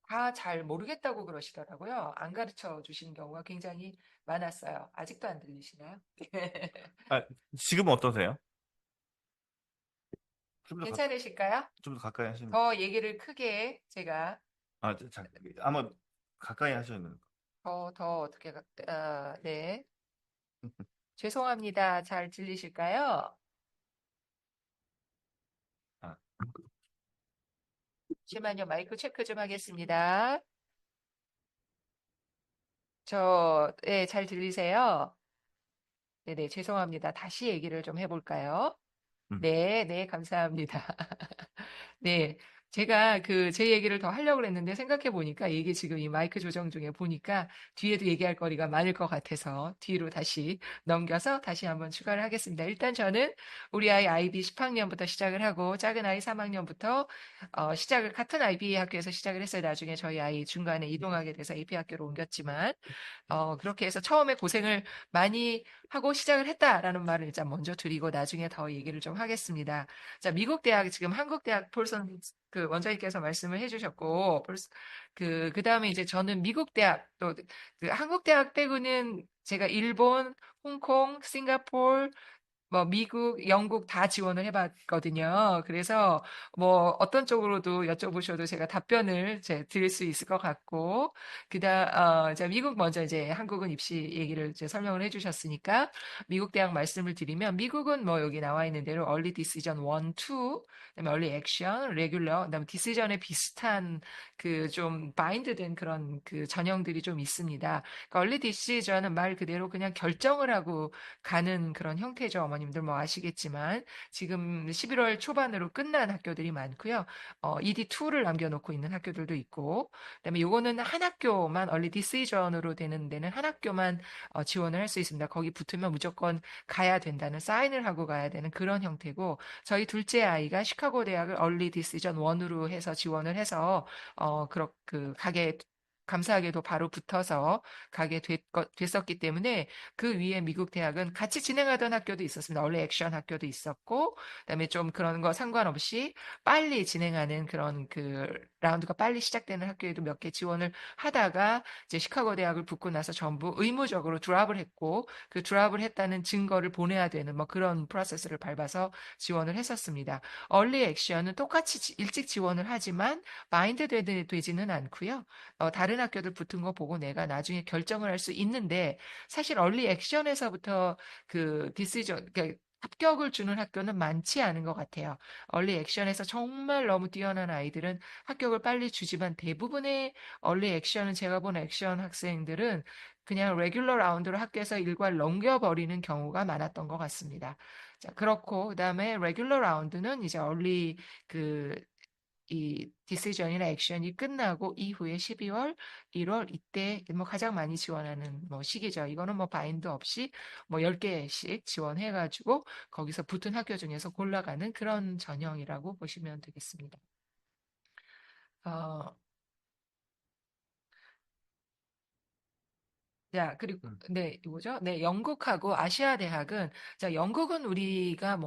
Speaker 2: 다 잘 모르겠다고 그러시더라고요. 안 가르쳐 주시는 경우가 굉장히 많았어요. 아직도 안 들리시나요?
Speaker 1: 아, 지금 어떠세요? 좀 더
Speaker 2: 괜찮으실까요?
Speaker 1: 좀 더 가까이 하시면
Speaker 2: 더 얘기를 크게 제가
Speaker 1: 아마 가까이 하셔야
Speaker 2: 더 어떻게, 네. 죄송합니다. 잘 들리실까요?
Speaker 1: 아,
Speaker 2: 잠시만요. 마이크 체크 좀 하겠습니다. 잘 들리세요? 네네, 죄송합니다. 다시 얘기를 좀 해볼까요?
Speaker 1: 음,
Speaker 2: 네, 네, 감사합니다. 네. 제가 제 얘기를 더 하려고 했는데 생각해 보니까 이게 지금 이 마이크 조정 중에 보니까 뒤에도 얘기할 거리가 많을 것 같아서 뒤로 다시 넘겨서 다시 한번 추가를 하겠습니다. 일단 저는 우리 아이 IB 10학년부터 시작을 하고 작은 아이 3학년부터 시작을 같은 IB 학교에서 시작을 했어요. 나중에 저희 아이 중간에 이동하게 돼서 AP 학교로 옮겼지만 그렇게 해서 처음에 고생을 많이 하고 시작을 했다라는 말을 일단 먼저 드리고 나중에 더 얘기를 좀 하겠습니다. 자, 미국 대학, 지금 한국 대학 폴선 원장님께서 말씀을 해주셨고, 그다음에 이제 저는 미국 대학, 또 한국 대학 빼고는 제가 일본, 홍콩, 싱가포르, 뭐 미국, 영국 다 지원을 해봤거든요. 그래서 뭐 어떤 쪽으로도 여쭤보셔도 제가 답변을 드릴 수 있을 것 같고, 자, 미국 먼저 이제 한국은 입시 얘기를 이제 설명을 해주셨으니까 미국 대학 말씀을 드리면 미국은 뭐 여기 나와 있는 대로 Early Decision 1, 2, 그다음에 Early Action, Regular, 그다음에 Decision에 비슷한 좀 바인드된 그런 전형들이 좀 있습니다. 그러니까 Early Decision은 말 그대로 그냥 결정을 하고 가는 그런 형태죠. 어머님들 뭐 아시겠지만 지금 11월 초반으로 끝난 학교들이 많고요. ED2를 남겨놓고 있는 학교들도 있고, 그다음에 요거는 한 학교만 얼리 디시전으로 되는 데는 한 학교만 지원을 할 수 있습니다. 거기 붙으면 무조건 가야 된다는 사인을 하고 가야 되는 그런 형태고, 저희 둘째 아이가 시카고 대학을 얼리 디시전 1으로 해서 지원을 해서 가게 감사하게도 바로 붙어서 됐었기 때문에 그 위에 미국 대학은 같이 진행하던 학교도 있었습니다. 원래 액션 학교도 있었고, 그다음에 좀 그런 거 상관없이 빨리 진행하는 그런 라운드가 빨리 시작되는 학교에도 몇 개 지원을 하다가 이제 시카고 대학을 붙고 나서 전부 의무적으로 드랍을 했고, 그 드랍을 했다는 증거를 보내야 되는 뭐 그런 프로세스를 밟아서 지원을 했었습니다. 얼리 액션은 똑같이 일찍 지원을 하지만 마인드 되지는 않고요. 다른 학교들 붙은 거 보고 내가 나중에 결정을 할 수 있는데 사실 얼리 액션에서부터 디시전, 그러니까 합격을 주는 학교는 많지 않은 것 같아요. 얼리 액션에서 정말 너무 뛰어난 아이들은 합격을 빨리 주지만 대부분의 얼리 액션은 제가 본 액션 학생들은 그냥 레귤러 라운드로 학교에서 일과를 넘겨버리는 경우가 많았던 것 같습니다. 자, 그렇고 그다음에 레귤러 라운드는 이제 얼리 그 이 디시전이나 액션이 끝나고 이후에 12월, 1월 이때 뭐 가장 많이 지원하는 뭐 시기죠. 이거는 뭐 바인드 없이 뭐 10개씩 지원해가지고 거기서 붙은 학교 중에서 골라가는 그런 전형이라고 보시면 되겠습니다. 어, 자, 그리고,
Speaker 1: 음,
Speaker 2: 네, 이거죠? 네, 영국하고 아시아 대학은, 자, 영국은 우리가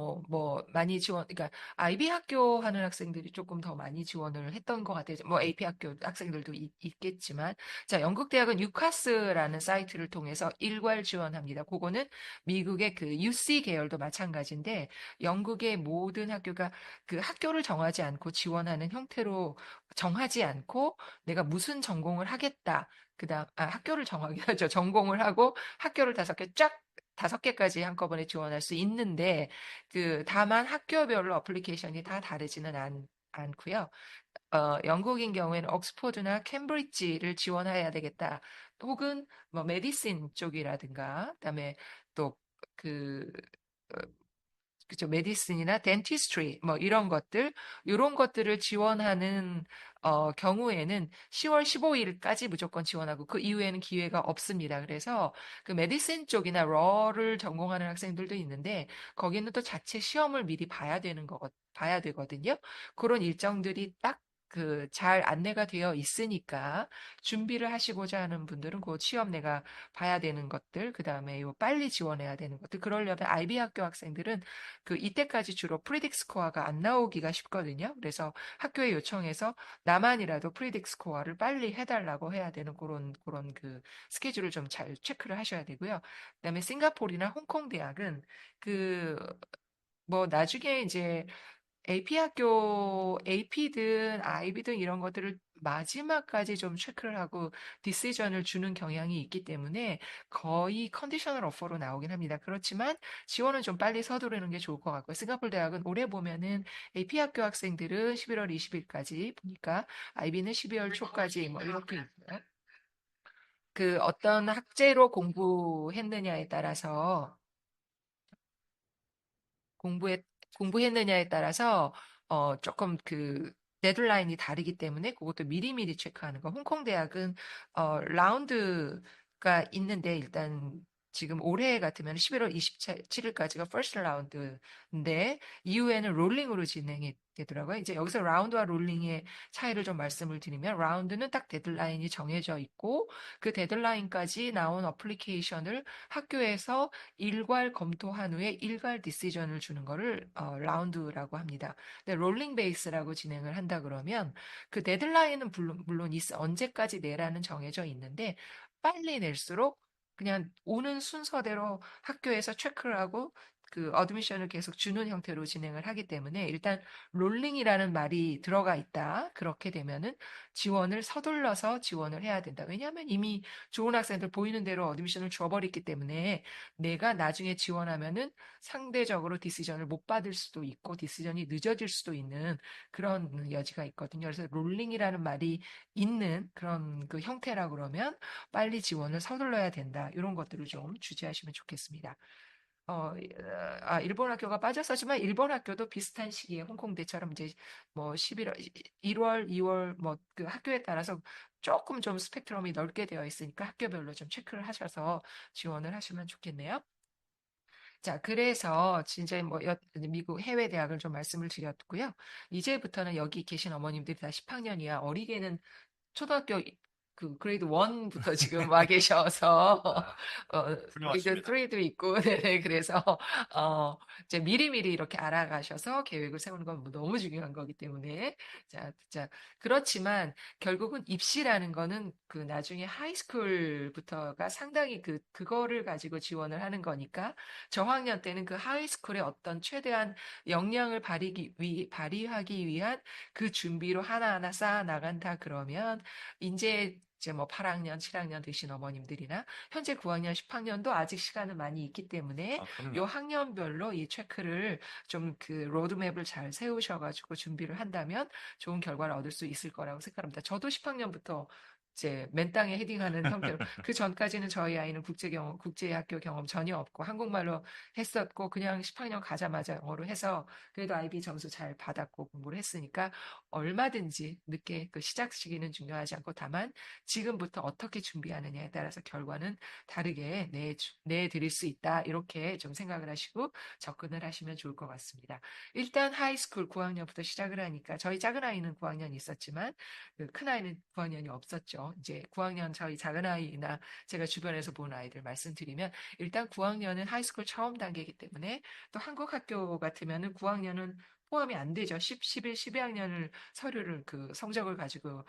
Speaker 2: 많이 그러니까, IB 학교 하는 학생들이 조금 더 많이 지원을 했던 것 같아요. 뭐, AP 학교 학생들도 있겠지만, 자, 영국 대학은 유카스라는 사이트를 통해서 일괄 지원합니다. 그거는 미국의 UC 계열도 마찬가지인데, 영국의 모든 학교가 그 학교를 정하지 않고 지원하는 형태로 정하지 않고, 내가 무슨 전공을 하겠다. 학교를 정하게 하죠. 전공을 하고 학교를 다섯 개까지 한꺼번에 지원할 수 있는데, 다만 학교별로 어플리케이션이 다 다르지는 않고요. 영국인 경우에는 옥스포드나 캠브리지를 지원해야 되겠다. 혹은 뭐 메디신 쪽이라든가, 그다음에 또 그 그죠. 메디슨이나 덴티스트리 뭐 이런 것들 이런 것들을 지원하는 경우에는 10월 15일까지 무조건 지원하고 그 이후에는 기회가 없습니다. 그래서 그 메디슨 쪽이나 러를 전공하는 학생들도 있는데 거기는 또 자체 시험을 미리 봐야 되거든요. 그런 일정들이 딱 잘 안내가 되어 있으니까 준비를 하시고자 하는 분들은 그 시험 내가 봐야 되는 것들, 그 다음에 요 빨리 지원해야 되는 것들, 그러려면 IB 학교 학생들은 이때까지 주로 프리딕 스코어가 안 나오기가 쉽거든요. 그래서 학교에 요청해서 나만이라도 프리딕 스코어를 빨리 해달라고 해야 되는 그런 스케줄을 좀 잘 체크를 하셔야 되고요. 그다음에 싱가포르나 홍콩 대학은 그 뭐 나중에 이제 AP든 IB든 이런 것들을 마지막까지 좀 체크를 하고 디시전을 주는 경향이 있기 때문에 거의 컨디셔널 오퍼로 나오긴 합니다. 그렇지만 지원은 좀 빨리 서두르는 게 좋을 것 같고요. 싱가포르 대학은 올해 보면은 AP 학교 학생들은 11월 20일까지 보니까 IB는 12월 초까지 뭐 이렇게 있고요. 그 어떤 학제로 공부했느냐에 따라서 공부했, 공부했느냐에 따라서 조금 그 데드라인이 다르기 때문에 그것도 미리미리 체크하는 거. 홍콩 대학은 라운드가 있는데 일단 지금 올해 같으면 11월 27일까지가 퍼스트 라운드인데 이후에는 롤링으로 진행이 되더라고요. 이제 여기서 라운드와 롤링의 차이를 좀 말씀을 드리면 라운드는 딱 데드라인이 정해져 있고 그 데드라인까지 나온 어플리케이션을 학교에서 일괄 검토한 후에 일괄 디시전을 주는 거를 라운드라고 합니다. 근데 롤링 베이스라고 진행을 한다 그러면 그 데드라인은 물론 있어 언제까지 내라는 정해져 있는데 빨리 낼수록 그냥 오는 순서대로 학교에서 체크를 하고 그 어드미션을 계속 주는 형태로 진행을 하기 때문에 일단 롤링이라는 말이 들어가 있다. 그렇게 되면은 지원을 서둘러서 지원을 해야 된다. 왜냐하면 이미 좋은 학생들 보이는 대로 어드미션을 줘버렸기 때문에 내가 나중에 지원하면은 상대적으로 디시전을 못 받을 수도 있고 디시전이 늦어질 수도 있는 그런 여지가 있거든요. 그래서 롤링이라는 말이 있는 그런 그 형태라 그러면 빨리 지원을 서둘러야 된다. 이런 것들을 좀 주지하시면 좋겠습니다. 일본 학교가 빠졌었지만 일본 학교도 비슷한 시기에 홍콩대처럼 이제 뭐 11월, 1월, 2월 뭐 그 학교에 따라서 조금 좀 스펙트럼이 넓게 되어 있으니까 학교별로 좀 체크를 하셔서 지원을 하시면 좋겠네요. 자, 그래서 진짜 뭐 미국 해외 대학을 좀 말씀을 드렸고요. 이제부터는 여기 계신 어머님들이 다 10학년이야. 어리게는 초등학교 그 그레이드 1부터 지금 와 계셔서
Speaker 1: 아,
Speaker 2: 그레이드
Speaker 1: 훌륭하십니다.
Speaker 2: 3도 있고 네, 그래서 이제 미리미리 이렇게 알아가셔서 계획을 세우는 건 뭐 너무 중요한 거기 때문에 자 그렇지만 결국은 입시라는 거는 그 나중에 하이스쿨부터가 상당히 그거를 가지고 지원을 하는 거니까 저학년 때는 그 하이스쿨의 어떤 최대한 역량을 발휘하기 위한 그 준비로 하나하나 쌓아 나간다 그러면 이제 뭐 8학년, 7학년 되신 어머님들이나 현재 9학년, 10학년도 아직 시간은 많이 있기 때문에
Speaker 1: 아,
Speaker 2: 요
Speaker 1: 그럼요.
Speaker 2: 학년별로 이 체크를 좀 그 로드맵을 잘 세우셔가지고 준비를 한다면 좋은 결과를 얻을 수 있을 거라고 생각합니다. 저도 10학년부터 이제 맨 땅에 헤딩하는 형태로 그 전까지는 저희 아이는 국제학교 경험 전혀 없고 한국말로 했었고 그냥 10학년 가자마자 영어로 해서 그래도 IB 점수 잘 받았고 공부를 했으니까 얼마든지 늦게 그 시작 시기는 중요하지 않고 다만 지금부터 어떻게 준비하느냐에 따라서 결과는 다르게 내드릴 수 있다. 이렇게 좀 생각을 하시고 접근을 하시면 좋을 것 같습니다. 일단 하이스쿨 9학년부터 시작을 하니까 저희 작은 아이는 9학년이 있었지만 그큰 아이는 9학년이 없었죠. 이제 9학년 저희 작은 아이나 제가 주변에서 본 아이들 말씀드리면 일단 9학년은 하이스쿨 처음 단계이기 때문에 또 한국 학교 같으면은 9학년은 포함이 안 되죠. 10, 11, 12학년을 서류를 그 성적을 가지고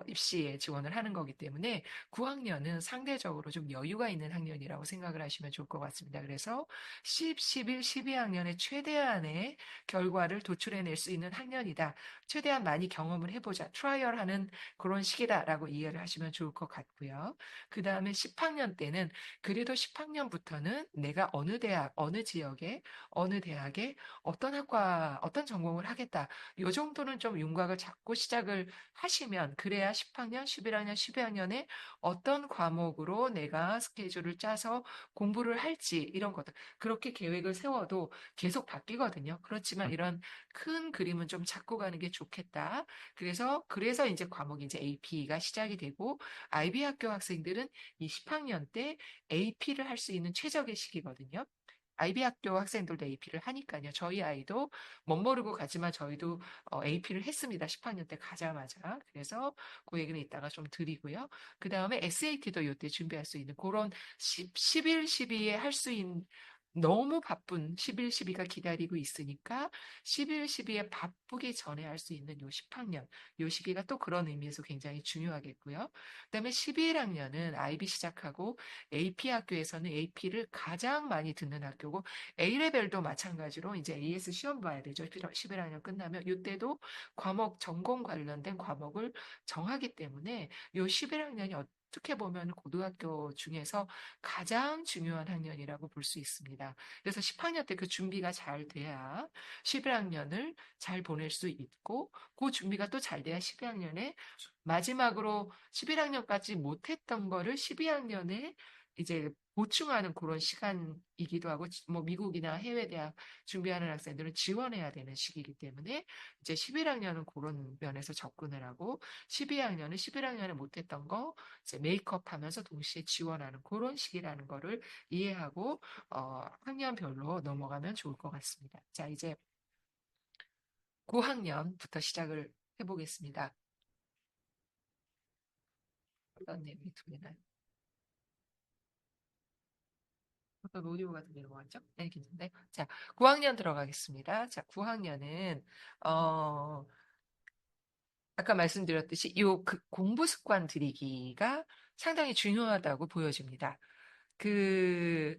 Speaker 2: 입시에 지원을 하는 거기 때문에 9학년은 상대적으로 좀 여유가 있는 학년이라고 생각을 하시면 좋을 것 같습니다. 그래서 10, 11, 12학년의 최대한의 결과를 도출해낼 수 있는 학년이다. 최대한 많이 경험을 해보자. 트라이얼하는 그런 시기다라고 이해를 하시면 좋을 것 같고요. 그 다음에 10학년 때는 그래도 10학년부터는 내가 어느 대학, 어느 지역에, 어느 대학에 어떤 학과, 어떤 전공을 하겠다. 요 정도는 좀 윤곽을 잡고 시작을 하시면 그래야 10학년, 11학년, 12학년에 어떤 과목으로 내가 스케줄을 짜서 공부를 할지 이런 것들. 그렇게 계획을 세워도 계속 바뀌거든요. 그렇지만 이런 큰 그림은 좀 잡고 가는 게 좋겠다. 그래서 이제 과목이 이제 AP가 시작이 되고 IB 학교 학생들은 이 10학년 때 AP를 할 수 있는 최적의 시기거든요. IB 학교 학생들도 AP를 하니까요. 저희 아이도 못 모르고 가지만 저희도 AP를 했습니다. 10학년 때 가자마자. 그래서 그 얘기는 이따가 좀 드리고요. 그 다음에 SAT도 이때 준비할 수 있는 그런 11, 12에 할 수 있는 너무 바쁜 11, 12가 기다리고 있으니까 11, 12에 바쁘기 전에 할 수 있는 요 10학년, 요 시기가 또 그런 의미에서 굉장히 중요하겠고요. 그다음에 11학년은 IB 시작하고 AP 학교에서는 AP를 가장 많이 듣는 학교고 A레벨도 마찬가지로 이제 AS 시험 봐야 되죠. 11학년 끝나면 이때도 과목 전공 관련된 과목을 정하기 때문에 요 11학년이 어떻게 보면 고등학교 중에서 가장 중요한 학년이라고 볼 수 있습니다. 그래서 10학년 때 그 준비가 잘 돼야 11학년을 잘 보낼 수 있고, 그 준비가 또 잘 돼야 12학년에 마지막으로 11학년까지 못했던 거를 12학년에 이제 보충하는 그런 시간이기도 하고, 뭐 미국이나 해외 대학 준비하는 학생들은 지원해야 되는 시기이기 때문에 이제 11학년은 그런 면에서 접근을 하고, 12학년은 11학년에 못했던 거 이제 메이크업 하면서 동시에 지원하는 그런 시기라는 거를 이해하고 학년별로 넘어가면 좋을 것 같습니다. 자, 이제 9학년부터 시작을 해보겠습니다. 어떤 내용이 들리나요? 어떤 오디오가 들리는 거 같죠? 네, 괜찮네. 자, 9학년 들어가겠습니다. 자, 9학년은 어, 아까 말씀드렸듯이 요 공부 습관 들이기가 상당히 중요하다고 보여집니다. 그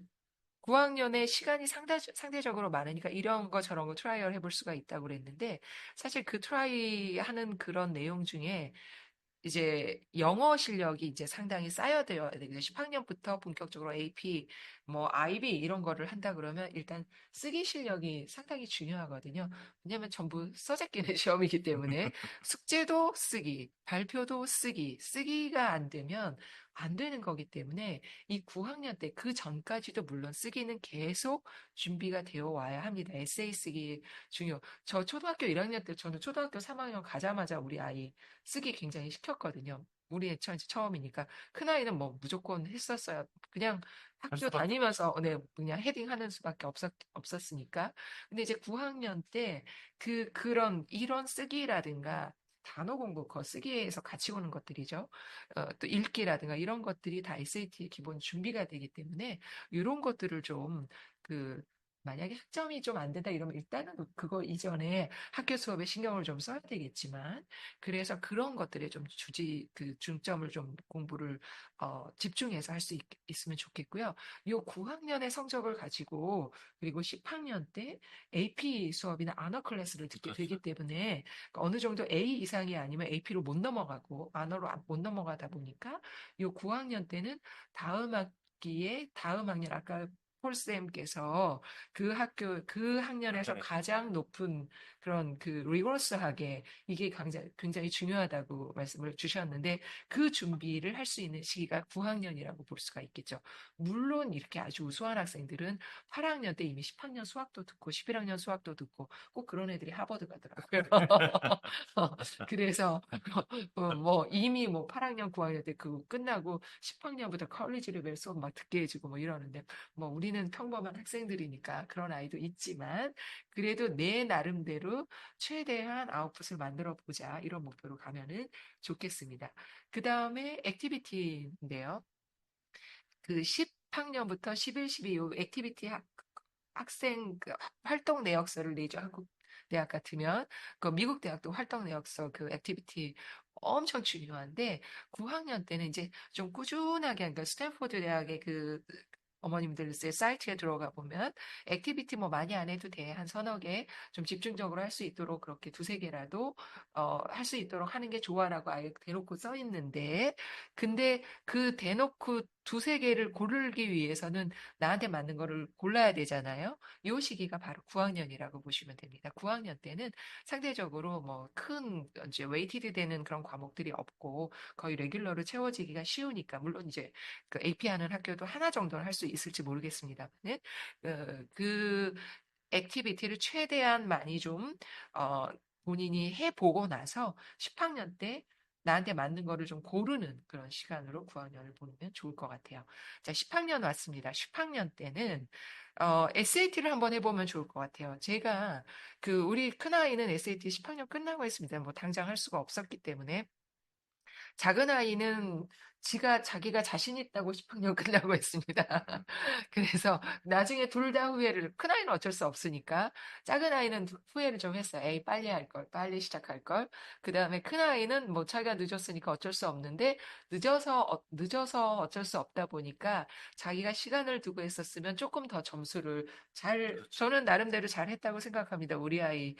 Speaker 2: 9학년에 시간이 상대적으로 많으니까 이런 거 저런 거 트라이얼 해볼 수가 있다고 그랬는데, 사실 그 트라이 하는 그런 내용 중에 이제 영어 실력이 이제 상당히 쌓여야 되거든요. 10학년부터 본격적으로 AP, 뭐 IB 이런 거를 한다 그러면 일단 쓰기 실력이 상당히 중요하거든요. 왜냐하면 전부 써제끼는 시험이기 때문에 숙제도 쓰기, 발표도 쓰기, 쓰기가 안 되면 안 되는 거기 때문에 이 9학년 때 그 전까지도 물론 쓰기는 계속 준비가 되어 와야 합니다. 에세이 쓰기 중요. 저 초등학교 1학년 때 저는 초등학교 3학년 가자마자 우리 아이 쓰기 굉장히 시켰거든요. 우리 애처 이제 처음이니까. 큰아이는 뭐 무조건 했었어요. 그냥
Speaker 1: 할
Speaker 2: 학교
Speaker 1: 수밖에
Speaker 2: 다니면서 네, 그냥 헤딩하는 수밖에 없었으니까. 근데 이제 9학년 때 그런 이론 쓰기라든가 단어 공부, 거 쓰기에서 같이 오는 것들이죠. 또 읽기라든가 이런 것들이 다 SAT의 기본 준비가 되기 때문에 이런 것들을 좀 그 만약에 학점이 좀 안 된다 이러면 일단은 그거 이전에 학교 수업에 신경을 좀 써야 되겠지만, 그래서 그런 것들에 좀 중점을 좀 공부를 집중해서 할 수 있으면 좋겠고요. 요 9학년의 성적을 가지고 그리고 10학년 때 AP 수업이나 언어 클래스를 듣게
Speaker 1: 그렇죠.
Speaker 2: 되기 때문에 어느 정도 A 이상이 아니면 AP로 못 넘어가고 언어로 못 넘어가다 보니까 요 9학년 때는 다음 학기에 다음 학년 아까 폴쌤께서 그 학년에서
Speaker 1: 학년에서
Speaker 2: 가장 높은 그런 리버스하게 이게 굉장히 중요하다고 말씀을 주셨는데, 그 준비를 할 수 있는 시기가 9학년이라고 볼 수가 있겠죠. 물론 이렇게 아주 우수한 학생들은 8학년 때 이미 10학년 수학도 듣고 11학년 수학도 듣고 꼭 그런 애들이 하버드 가더라고요. 그래서 뭐 이미 뭐 8학년, 9학년 때 그거 끝나고 10학년부터 컬리지 레벨 수업 막 듣게 해주고 뭐 이러는데, 뭐 우리는 평범한 학생들이니까 그런 아이도 있지만 그래도 내 나름대로 최대한 아웃풋을 만들어 보자 이런 목표로 가면은 좋겠습니다. 그 다음에 액티비티인데요. 그 10학년부터 11, 12 요 액티비티 학생 활동 내역서를 내죠. 한국 대학 같으면 그 미국 대학도 활동 내역서 그 액티비티 엄청 중요한데, 9학년 때는 이제 좀 꾸준하게, 그러니까 스탠포드 대학의 그 어머님들 사이트에 들어가 보면 액티비티 뭐 많이 안 해도 돼. 한 서너 개 좀 집중적으로 할 수 있도록 그렇게 두세 개라도 할 수 있도록 하는 게 좋아라고 아예 대놓고 써 있는데, 근데 그 대놓고 두세 개를 고르기 위해서는 나한테 맞는 거를 골라야 되잖아요. 이 시기가 바로 9학년이라고 보시면 됩니다. 9학년 때는 상대적으로 뭐 큰 이제 웨이티드 되는 그런 과목들이 없고 거의 레귤러로 채워지기가 쉬우니까, 물론 이제 그 AP 하는 학교도 하나 정도는 할 수 있을지 모르겠습니다만은 그 액티비티를 최대한 많이 좀 어, 본인이 해보고 나서 10학년 때 나한테 맞는 거를 좀 고르는 그런 시간으로 9학년을 보내면 좋을 것 같아요. 자, 10학년 왔습니다. 10학년 때는 SAT를 한번 해보면 좋을 것 같아요. 제가 우리 큰아이는 SAT 10학년 끝나고 했습니다. 뭐 당장 할 수가 없었기 때문에. 작은 아이는 자기가 자신 있다고 10학년 끝나고 했습니다. 그래서 나중에 둘 다 큰 아이는 어쩔 수 없으니까, 작은 아이는 후회를 좀 했어요. 에이, 빨리 할 걸, 빨리 시작할 걸. 그 다음에 큰 아이는 뭐 자기가 늦었으니까 어쩔 수 없는데, 늦어서 어쩔 수 없다 보니까 자기가 시간을 두고 했었으면 조금 더 점수를
Speaker 1: 그렇죠.
Speaker 2: 저는 나름대로 잘 했다고 생각합니다. 우리 아이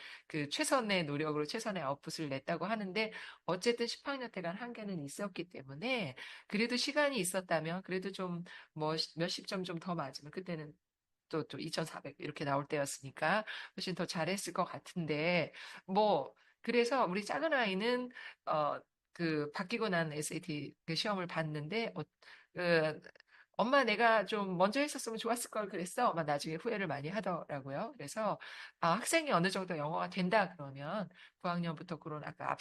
Speaker 2: 최선의 노력으로 최선의 아웃풋을 냈다고 하는데, 어쨌든 10학년 때간 한계는 있었기 때문에 그래도 시간이 있었다면, 그래도 좀, 뭐, 몇십 점 좀 더 맞으면, 그때는 또 2,400 이렇게 나올 때였으니까 훨씬 더 잘했을 것 같은데, 뭐, 그래서 우리 작은 아이는, 어, 바뀌고 난 SAT 그 시험을 봤는데, 그, 엄마 내가 좀 먼저 했었으면 좋았을 걸 그랬어. 엄마 나중에 후회를 많이 하더라고요. 그래서 학생이 어느 정도 영어가 된다 그러면 9학년부터 그런 아까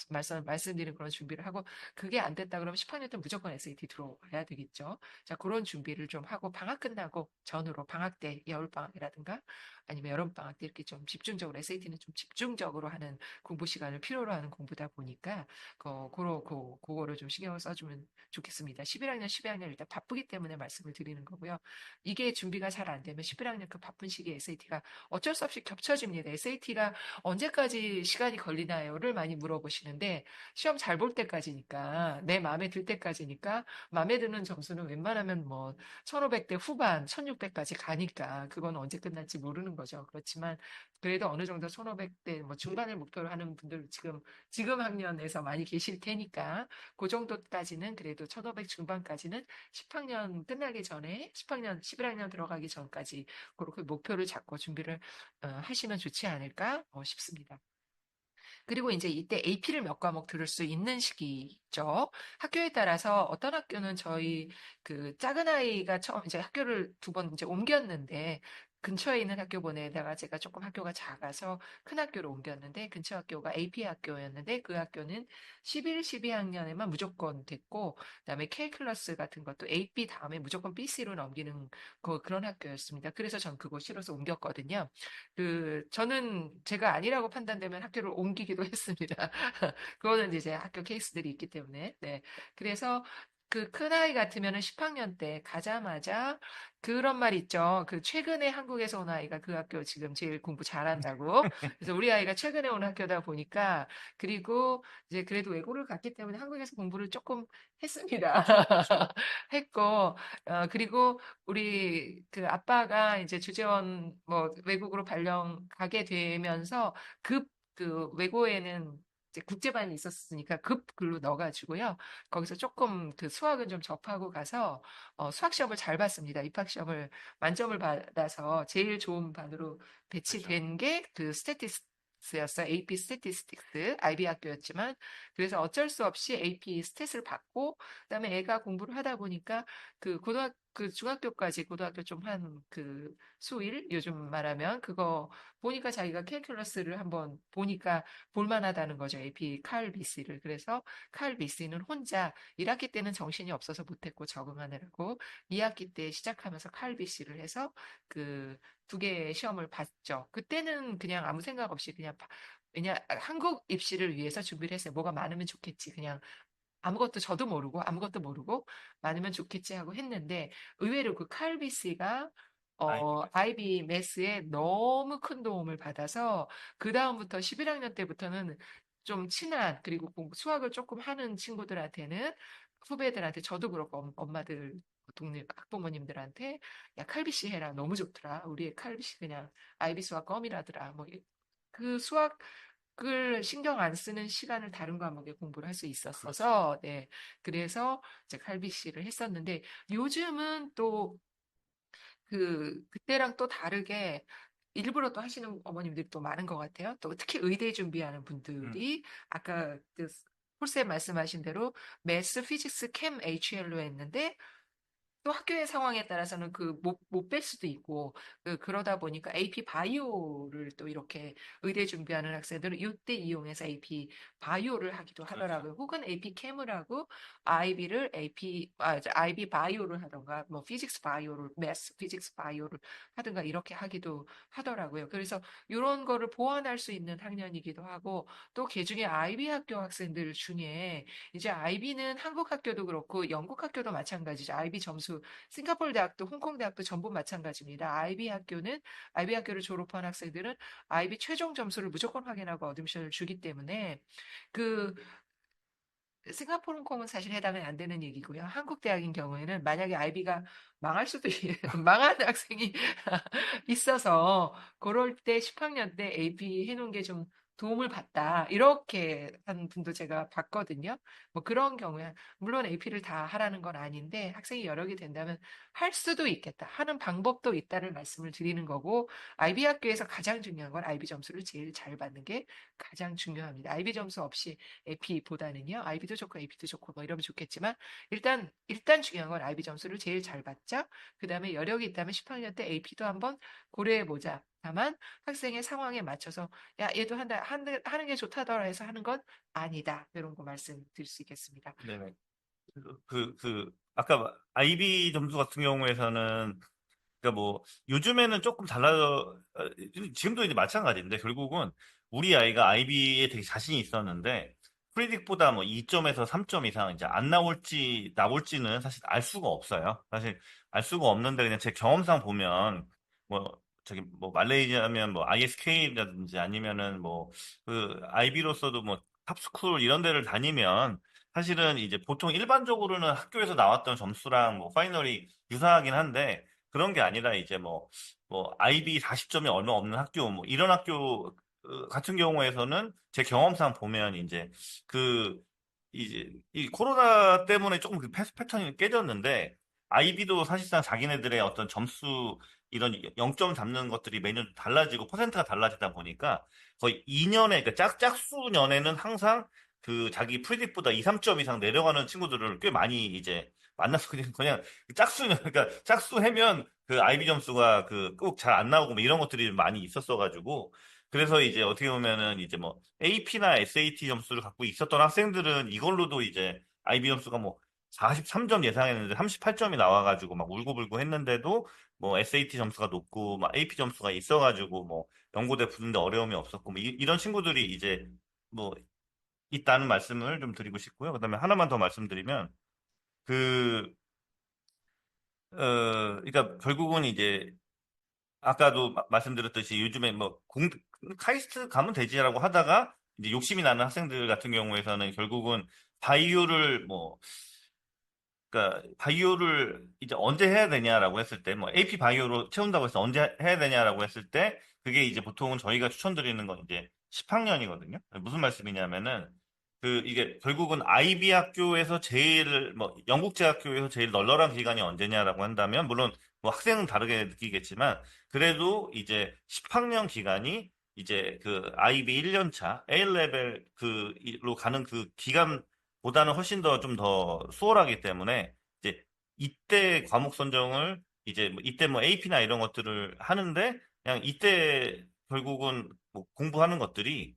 Speaker 2: 말씀드린 그런 준비를 하고 그게 안 됐다 그러면 10학년 때 무조건 SAT 들어와야 되겠죠. 자, 그런 준비를 좀 하고 방학 끝나고 전후로 방학 때 겨울방학이라든가 아니면 여름방학 때 이렇게 좀 집중적으로 SAT는 좀 집중적으로 하는 공부 시간을 필요로 하는 공부다 보니까 그거를 좀 신경을 써주면 좋겠습니다. 11학년, 12학년 일단 바쁘기 때문에 말씀을 드리는 거고요. 이게 준비가 잘 안 되면 11학년 그 바쁜 시기에 SAT가 어쩔 수 없이 겹쳐집니다. SAT가 언제까지 시간이 걸리나요?를 많이 물어보시는데 시험 잘 볼 때까지니까 내 마음에 들 때까지니까 마음에 드는 점수는 웬만하면 뭐 1500대 후반, 1600까지 가니까 그건 언제 끝날지 모르는 거죠. 그렇지만 그래도 어느 정도 1500대 뭐 중반을 목표로 하는 분들 지금 학년에서 많이 계실 테니까 그 정도까지는 그래도 1500 중반까지는 10학년 끝나기 전에 10학년, 11학년 들어가기 전까지 그렇게 목표를 잡고 준비를 하시면 좋지 않을까 싶습니다. 그리고 이제 이때 AP를 몇 과목 들을 수 있는 시기죠. 학교에 따라서 어떤 학교는 저희 그 작은 아이가 처음 이제 학교를 두 번 이제 옮겼는데 근처에 있는 학교 보내다가 제가 조금 학교가 작아서 큰 학교로 옮겼는데 근처 학교가 AP 학교였는데 그 학교는 11, 12학년에만 무조건 됐고 그다음에 K클래스 같은 것도 AP 다음에 무조건 BC로 넘기는 그런 학교였습니다. 그래서 전 그거 싫어서 옮겼거든요. 저는 제가 아니라고 판단되면 학교를 옮기기도 했습니다. 그거는 이제 학교 케이스들이 있기 때문에. 네. 그래서 그 큰아이 같으면은 10학년 때 가자마자 그런 말 있죠. 그 최근에 한국에서 온 아이가 그 학교 지금 제일 공부 잘한다고. 그래서 우리 아이가 최근에 온 학교다 보니까 그리고 이제 그래도 외고를 갔기 때문에 한국에서 공부를 조금 했습니다. 했고, 그리고 우리 그 아빠가 이제 주재원 뭐 외국으로 발령 가게 되면서 그 외고에는 이제 국제반이 있었으니까 급 글로 넣어가지고요. 거기서 조금 그 수학은 좀 접하고 가서 수학 시험을 잘 봤습니다. 입학 시험을 만점을 받아서 제일 좋은 반으로
Speaker 1: 그렇죠.
Speaker 2: 배치된 게 그 스태티스였어요. AP 스태티스틱스 IB 학교였지만 그래서 어쩔 수 없이 AP 스탯을 받고 그다음에 애가 공부를 하다 보니까 그 중학교까지 고등학교 좀 한 그 수일 요즘 말하면 그거 보니까 자기가 캘큘러스를 한번 보니까 볼만하다는 거죠. AP 칼 BC를. 그래서 칼 BC는 혼자 1학기 때는 정신이 없어서 못했고 적응하느라고 2학기 때 시작하면서 칼 BC를 해서 그 두 개의 시험을 봤죠. 그때는 그냥 아무 생각 없이 그냥 한국 입시를 위해서 준비를 했어요. 뭐가 많으면 좋겠지. 그냥 저도 모르고 아무것도 모르고 많으면 좋겠지 하고 했는데 의외로 그 칼비씨가
Speaker 1: 아이비가.
Speaker 2: 아이비 매스에 너무 큰 도움을 받아서 그 다음부터 11학년 때부터는 좀 친한 그리고 수학을 조금 하는 친구들한테는 후배들한테 저도 그렇고 엄마들 동네 학부모님들한테 야 칼비씨 해라 너무 좋더라 우리 의 칼비씨 그냥 아이비 수학 껌이라더라 뭐 그 수학을 신경 안 쓰는 시간을 다른 과목에 공부를 할 수
Speaker 1: 그렇죠.
Speaker 2: 있었어서, 네. 그래서 이제 칼비씨를 했었는데, 요즘은 또 그때랑 또 다르게 일부러 또 하시는 어머님들이 또 많은 것 같아요. 또 특히 의대 준비하는
Speaker 1: 음,
Speaker 2: 분들이 아까 홀쌤 말씀하신 대로 매스, 피직스, 캠, HL로 했는데 또 학교의 상황에 따라서는 못 뺄 수도 있고, 그러다 보니까 AP 바이오를 또 이렇게 의대 준비하는 학생들은 이때 이용해서 AP 바이오를 하기도
Speaker 1: 그렇죠.
Speaker 2: 하더라고요. 혹은 AP 캠을 하고 IB 바이오를 하던가, 뭐 피직스 바이오를, 매스 피직스 바이오를 하든가 이렇게 하기도 하더라고요. 그래서 이런 거를 보완할 수 있는 학년이기도 하고, 또 개중에 IB 학교 학생들 중에 이제 IB는 한국 학교도 그렇고 영국 학교도 마찬가지죠. IB 점수 싱가포르 대학도 홍콩 대학도 전부 마찬가지입니다. IB 학교를 졸업한 학생들은 IB 최종 점수를 무조건 확인하고 어드미션을 주기 때문에 그 싱가포르 홍콩은 사실 해당이 안 되는 얘기고요. 한국 대학인 경우에는 만약에 IB가 망할 수도 망하는 학생이 있어서 그럴 때 10학년 때 AP 해놓은 게 좀 도움을 받다. 이렇게 한 분도 제가 봤거든요. 뭐 그런 경우에 물론 AP를 다 하라는 건 아닌데 학생이 여러 개 된다면 할 수도 있겠다. 하는 방법도 있다는 말씀을 드리는 거고 IB 학교에서 가장 중요한 건 IB 점수를 제일 잘 받는 게 가장 중요합니다. IB 점수 없이 AP보다는요. IB도 좋고 AP도 좋고 뭐 이러면 좋겠지만 일단 중요한 건 IB 점수를 제일 잘 받자. 그다음에 여력이 있다면 10학년 때 AP도 한번 고려해 보자. 다만 학생의 상황에 맞춰서 야, 얘도 하는 게 좋다더라 해서 하는 건 아니다. 이런 거 말씀드릴 수 있겠습니다.
Speaker 1: 네네. 아까 IB 점수 같은 경우에서는, 그러니까 뭐, 요즘에는 조금 지금도 이제 마찬가지인데, 결국은 우리 아이가 IB에 되게 자신이 있었는데, 프리딕보다 뭐 2점에서 3점 이상 이제 안 나올지는 사실 알 수가 없어요. 사실 알 수가 없는데, 그냥 제 경험상 보면, 뭐, 저기, 뭐, 말레이시아면 뭐, ISK라든지 아니면은 뭐, IB로서도 뭐, 탑스쿨 이런 데를 다니면, 사실은 이제 보통 일반적으로는 학교에서 나왔던 점수랑 뭐, 파이널이 유사하긴 한데, 그런 게 아니라 이제 뭐, IB 40점이 얼마 없는 학교, 뭐, 이런 학교 같은 경우에서는 제 경험상 보면 그, 이 코로나 때문에 조금 그 패턴이 깨졌는데, IB도 사실상 자기네들의 어떤 점수, 이런 0점 잡는 것들이 매년 달라지고 퍼센트가 달라지다 보니까 거의 2년에, 그러니까 짝수년에는 항상 그 자기 프리딕보다 2, 3점 이상 내려가는 친구들을 꽤 많이 이제 만나서 그냥 그러니까 짝수 해면 그 IB 점수가 그 꼭 잘 안 나오고 뭐 이런 것들이 많이 있었어가지고 그래서 이제 어떻게 보면은 이제 뭐 AP나 SAT 점수를 갖고 있었던 학생들은 이걸로도 이제 IB 점수가 뭐 43점 예상했는데 38점이 나와가지고 막 울고불고 했는데도 뭐 SAT 점수가 높고 막 AP 점수가 있어가지고 뭐 연고대 붙는데 어려움이 없었고 뭐 이런 친구들이 이제 뭐 있다는 말씀을 좀 드리고 싶고요. 그다음에 하나만 더 말씀드리면 그 그러니까 결국은 이제 아까도 말씀드렸듯이 요즘에 뭐 카이스트 가면 되지라고 하다가 이제 욕심이 나는 학생들 같은 경우에서는 결국은 바이오를 뭐 그러니까 바이오를 이제 언제 해야 되냐라고 했을 때 뭐 AP 바이오로 채운다고 해서 언제 해야 되냐라고 했을 때 그게 이제 보통은 저희가 추천드리는 건 이제 10학년이거든요. 무슨 말씀이냐면은 이게 결국은 IB 학교에서 제일 뭐 영국제 학교에서 제일 널널한 기간이 언제냐라고 한다면 물론 뭐 학생은 다르게 느끼겠지만 그래도 이제 10학년 기간이 이제 그 IB 1년 차 A 레벨 그로 가는 그 기간 보다는 훨씬 더 좀 더 수월하기 때문에 이제 이때 과목 선정을 이제 뭐 이때 뭐 AP나 이런 것들을 하는데 그냥 이때 결국은 뭐 공부하는 것들이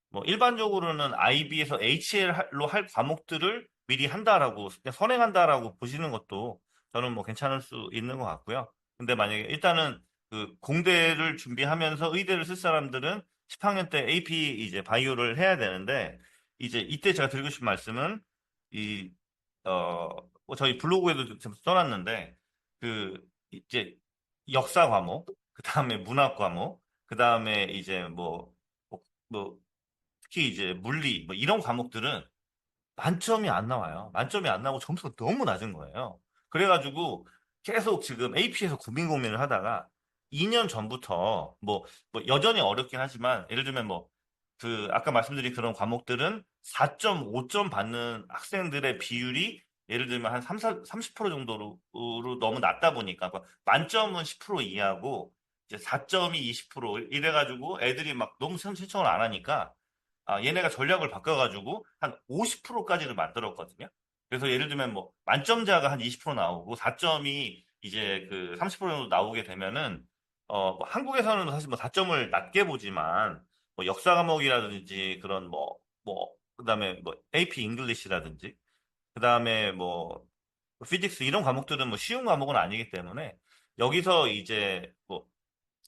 Speaker 1: 뭐 일반적으로는 IB에서 HL로 할 과목들을 미리 한다라고 그냥 선행한다라고 보시는 것도 저는 뭐 괜찮을 수 있는 것 같고요. 근데 만약에 일단은 그 공대를 준비하면서 의대를 쓸 사람들은 10학년 때 AP 이제 바이오를 해야 되는데 이제 이때 제가 드리고 싶은 말씀은 이, 뭐 저희 블로그에도 좀 써놨는데, 이제 역사 과목, 그 다음에 문학 과목, 그 다음에 이제 뭐, 뭐, 특히 이제 물리, 뭐 이런 과목들은 만점이 안 나와요. 만점이 안 나오고 점수가 너무 낮은 거예요. 그래가지고 계속 지금 AP에서 고민을 하다가 2년 전부터 여전히 어렵긴 하지만 예를 들면 아까 말씀드린 그런 과목들은 4.5점 받는 학생들의 비율이 예를 들면 한 30% 정도로 너무 낮다 보니까 만점은 10% 이하고 이제 4점이 20% 이래가지고 애들이 막 너무 신청을 안 하니까 얘네가 전략을 바꿔가지고 한 50%까지를 만들었거든요. 그래서 예를 들면 뭐 만점자가 한 20% 나오고 4점이 이제 그 30% 정도 나오게 되면은 뭐 한국에서는 사실 뭐 4점을 낮게 보지만 뭐 역사 과목이라든지 그런 그다음에 뭐 AP 잉글리시라든지 그다음에 뭐 피직스 이런 과목들은 뭐 쉬운 과목은 아니기 때문에 여기서 이제 뭐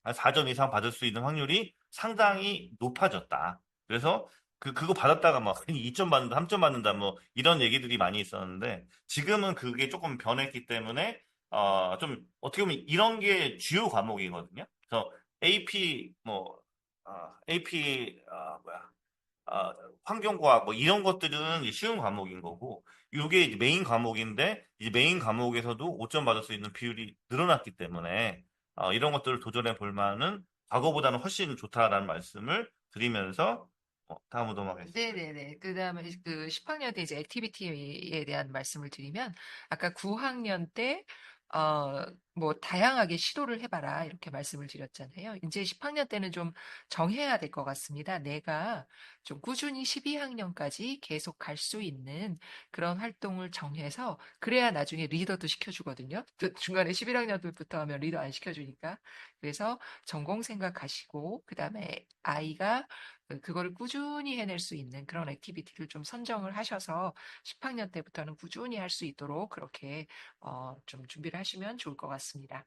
Speaker 1: 한 4점 이상 받을 수 있는 확률이 상당히 높아졌다. 그래서 그거 받았다가 막 괜히 2점 받는다, 3점 받는다, 뭐 이런 얘기들이 많이 있었는데 지금은 그게 조금 변했기 때문에 좀 어떻게 보면 이런 게 주요 과목이거든요. 그래서 AP AP 아, 환경과학 뭐 이런 것들은 이제 쉬운 과목인 거고 이게 이제 메인 과목인데 이제 메인 과목에서도 5점 받을 수 있는 비율이 늘어났기 때문에 이런 것들을 도전해 볼 만은 과거보다는 훨씬 좋다라는 말씀을 드리면서 다음 오도하겠습니다.
Speaker 2: 네네네. 그 다음에 그 10학년 때 이제 액티비티에 대한 말씀을 드리면, 아까 9학년 때, 뭐, 다양하게 시도를 해봐라. 이렇게 말씀을 드렸잖아요. 이제 10학년 때는 좀 정해야 될 것 같습니다. 내가 좀 꾸준히 12학년까지 계속 갈 수 있는 그런 활동을 정해서, 그래야 나중에 리더도 시켜주거든요. 또 중간에 11학년부터 하면 리더 안 시켜주니까. 그래서 전공 생각하시고, 그 다음에 아이가 그거를 꾸준히 해낼 수 있는 그런 액티비티를 좀 선정을 하셔서 10학년 때부터는 꾸준히 할 수 있도록 그렇게 좀 준비를 하시면 좋을 것 같습니다.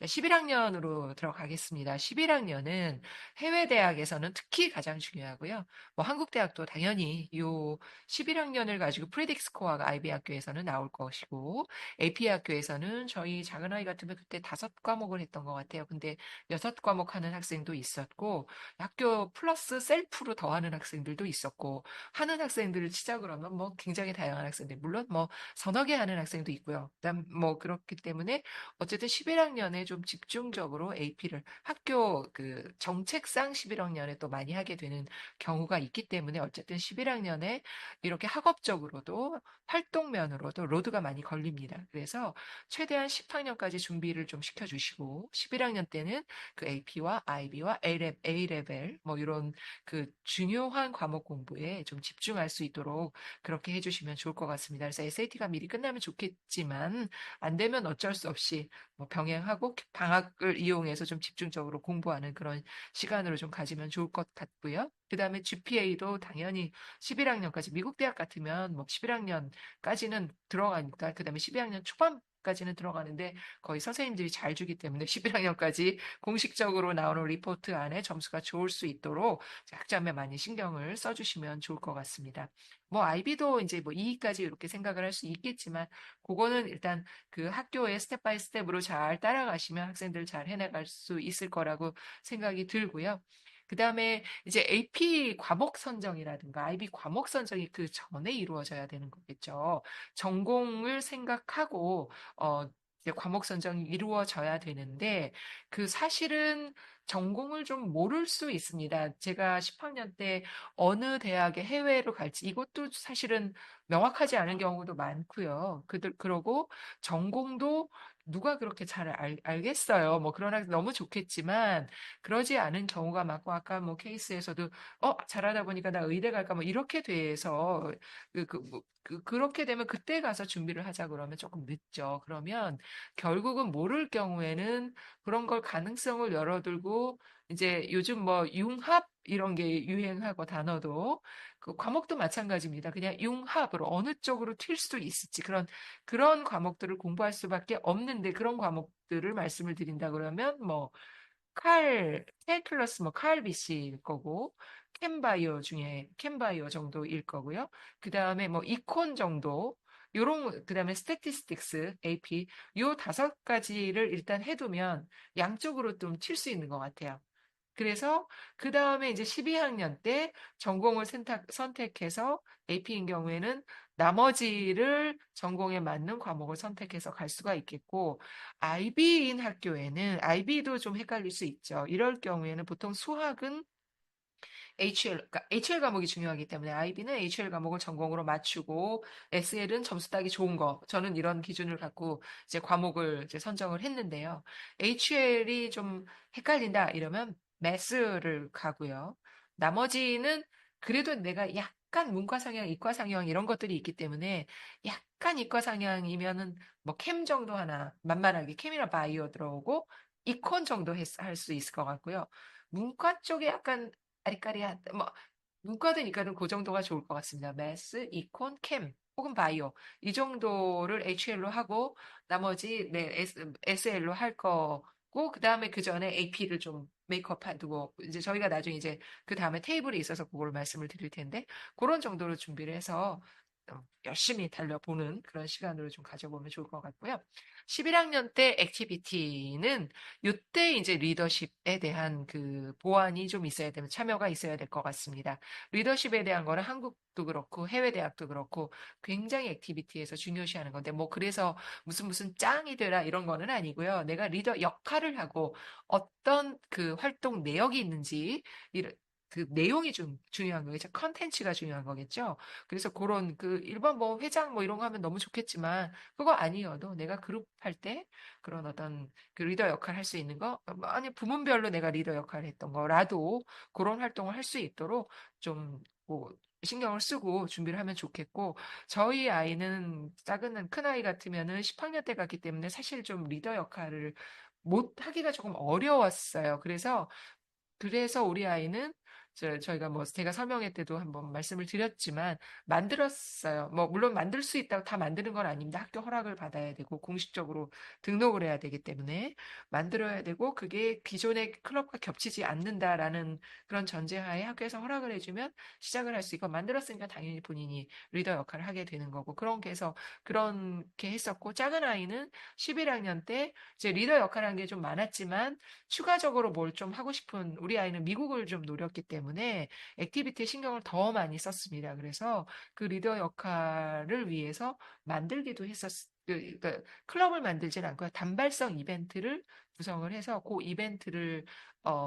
Speaker 2: 11학년으로 들어가겠습니다. 11학년은 해외 대학에서는 특히 가장 중요하고요. 뭐 한국 대학도 당연히 요 11학년을 가지고 프리딕 스코어가 IB 학교에서는 나올 것이고, AP 학교에서는 저희 작은 아이 같으면 그때 5과목을 했던 것 같아요. 근데 6과목 하는 학생도 있었고, 학교 플러스 셀프로 더 하는 학생들도 있었고, 하는 학생들을 치자 그러면 뭐 굉장히 다양한 학생들, 물론 뭐 서너 개 하는 학생도 있고요. 그다음 뭐 그렇기 때문에 어쨌든 11학년에 좀 집중적으로 AP를 학교 그 정책상 11학년에 또 많이 하게 되는 경우가 있기 때문에, 어쨌든 11학년에 이렇게 학업적으로도 활동면으로도 로드가 많이 걸립니다. 그래서 최대한 10학년까지 준비를 좀 시켜주시고, 11학년 때는 그 AP와 IB와 A레벨 뭐 이런 그 중요한 과목 공부에 좀 집중할 수 있도록 그렇게 해주시면 좋을 것 같습니다. 그래서 SAT가 미리 끝나면 좋겠지만, 안 되면 어쩔 수 없이 뭐 병행하고 방학을 이용해서 좀 집중적으로 공부하는 그런 시간으로 좀 가지면 좋을 것 같고요. 그 다음에 GPA도 당연히 11학년까지, 미국 대학 같으면 뭐 11학년까지는 들어가니까, 그 다음에 12학년 초반까지는 들어가는데 거의 선생님들이 잘 주기 때문에 11학년까지 공식적으로 나오는 리포트 안에 점수가 좋을 수 있도록 학점에 많이 신경을 써주시면 좋을 것 같습니다. 뭐 IB도 이제 뭐 2위까지 이렇게 생각을 할 수 있겠지만, 그거는 일단 그 학교의 스텝 바이 스텝으로 잘 따라가시면 학생들 잘 해나갈 수 있을 거라고 생각이 들고요. 그 다음에 이제 AP 과목 선정이라든가 IB 과목 선정이 그 전에 이루어져야 되는 거겠죠. 전공을 생각하고, 이제 과목 선정이 이루어져야 되는데, 그 사실은 전공을 좀 모를 수 있습니다. 제가 10학년 때 어느 대학에 해외로 갈지 이것도 사실은 명확하지 않은 경우도 많고요. 그러고 전공도 누가 그렇게 잘 알겠어요. 뭐 그러나 너무 좋겠지만 그러지 않은 경우가 많고, 아까 뭐 케이스에서도 잘하다 보니까 나 의대 갈까 뭐 이렇게 돼서 그렇게 되면 그때 가서 준비를 하자 그러면 조금 늦죠. 그러면 결국은 모를 경우에는 그런 걸 가능성을 열어두고, 이제 요즘 뭐 융합 이런 게 유행하고 단어도, 그 과목도 마찬가지입니다. 그냥 융합으로 어느 쪽으로 튈 수 있을지 그런 과목들을 공부할 수밖에 없는데, 그런 과목들을 말씀을 드린다 그러면 뭐 캘큘러스 뭐 칼비시일 거고, 캠바이오 중에 캠바이오 정도일 거고요. 그 다음에 뭐 이콘 정도, 그 다음에 스태티스틱스, AP, 요 5가지를 일단 해두면 양쪽으로 좀 칠 수 있는 것 같아요. 그래서 그 다음에 이제 12학년 때 전공을 선택해서 AP인 경우에는 나머지를 전공에 맞는 과목을 선택해서 갈 수가 있겠고, IB인 학교에는 IB도 좀 헷갈릴 수 있죠. 이럴 경우에는 보통 수학은 그러니까 HL 과목이 중요하기 때문에 IB는 HL 과목을 전공으로 맞추고, SL은 점수 따기 좋은 거. 저는 이런 기준을 갖고 이제 과목을 이제 선정을 했는데요. HL이 좀 헷갈린다 이러면 매스를 가고요. 나머지는 그래도 내가 약간 문과 성향, 이과 성향 이런 것들이 있기 때문에, 약간 이과 성향이면은 뭐 캠 정도 하나 만만하게 캠이나 바이오 들어오고, 이콘 정도 할 수 있을 것 같고요. 문과 쪽에 약간 아리까리한 뭐 문과든 이과든 그 정도가 좋을 것 같습니다. 매스, 이콘, 캠 혹은 바이오 이 정도를 HL로 하고, 나머지 SL로 할 거고, 그 다음에 그 전에 AP를 좀 메이크업 해두고, 이제 저희가 나중에 이제 그 다음에 테이블이 있어서 그걸 말씀을 드릴 텐데, 그런 정도로 준비를 해서 열심히 달려보는 그런 시간으로 좀 가져보면 좋을 것 같고요. 11학년 때 액티비티는 이때 이제 리더십에 대한 그 보완이 좀 있어야 되면 참여가 있어야 될 것 같습니다. 리더십에 대한 거는 한국도 그렇고 해외 대학도 그렇고 굉장히 액티비티에서 중요시하는 건데, 뭐 그래서 무슨 짱이 되라 이런 거는 아니고요. 내가 리더 역할을 하고 어떤 그 활동 내역이 있는지 그 내용이 좀 중요한 거겠죠. 컨텐츠가 중요한 거겠죠. 그래서 그런 그 일반 뭐 회장 뭐 이런 거 하면 너무 좋겠지만 그거 아니어도 내가 그룹 할 때 그런 어떤 그 리더 역할 할 수 있는 거 아니 부문별로 내가 리더 역할을 했던 거라도 그런 활동을 할 수 있도록 좀 뭐 신경을 쓰고 준비를 하면 좋겠고 저희 아이는 작은 큰 아이 같으면은 10학년 때 갔기 때문에 사실 좀 리더 역할을 못 하기가 조금 어려웠어요. 그래서 우리 아이는 저희가 뭐 제가 설명회 때도 한번 말씀을 드렸지만 만들었어요. 뭐 물론 만들 수 있다고 다 만드는 건 아닙니다. 학교 허락을 받아야 되고 공식적으로 등록을 해야 되기 때문에 만들어야 되고 그게 기존의 클럽과 겹치지 않는다라는 그런 전제하에 학교에서 허락을 해주면 시작을 할 수 있고 만들었으니까 당연히 본인이 리더 역할을 하게 되는 거고 그런 게 해서 그렇게 했었고 작은 아이는 11학년 때 이제 리더 역할을 한 게 좀 많았지만 추가적으로 뭘 좀 하고 싶은 우리 아이는 미국을 좀 노렸기 때문에 액티비티에 신경을 더 많이 썼습니다. 그래서 그 리더 역할을 위해서 만들기도 했었. 그러니까 클럽을 만들지는 않고요. 단발성 이벤트를 구성을 해서 그 이벤트를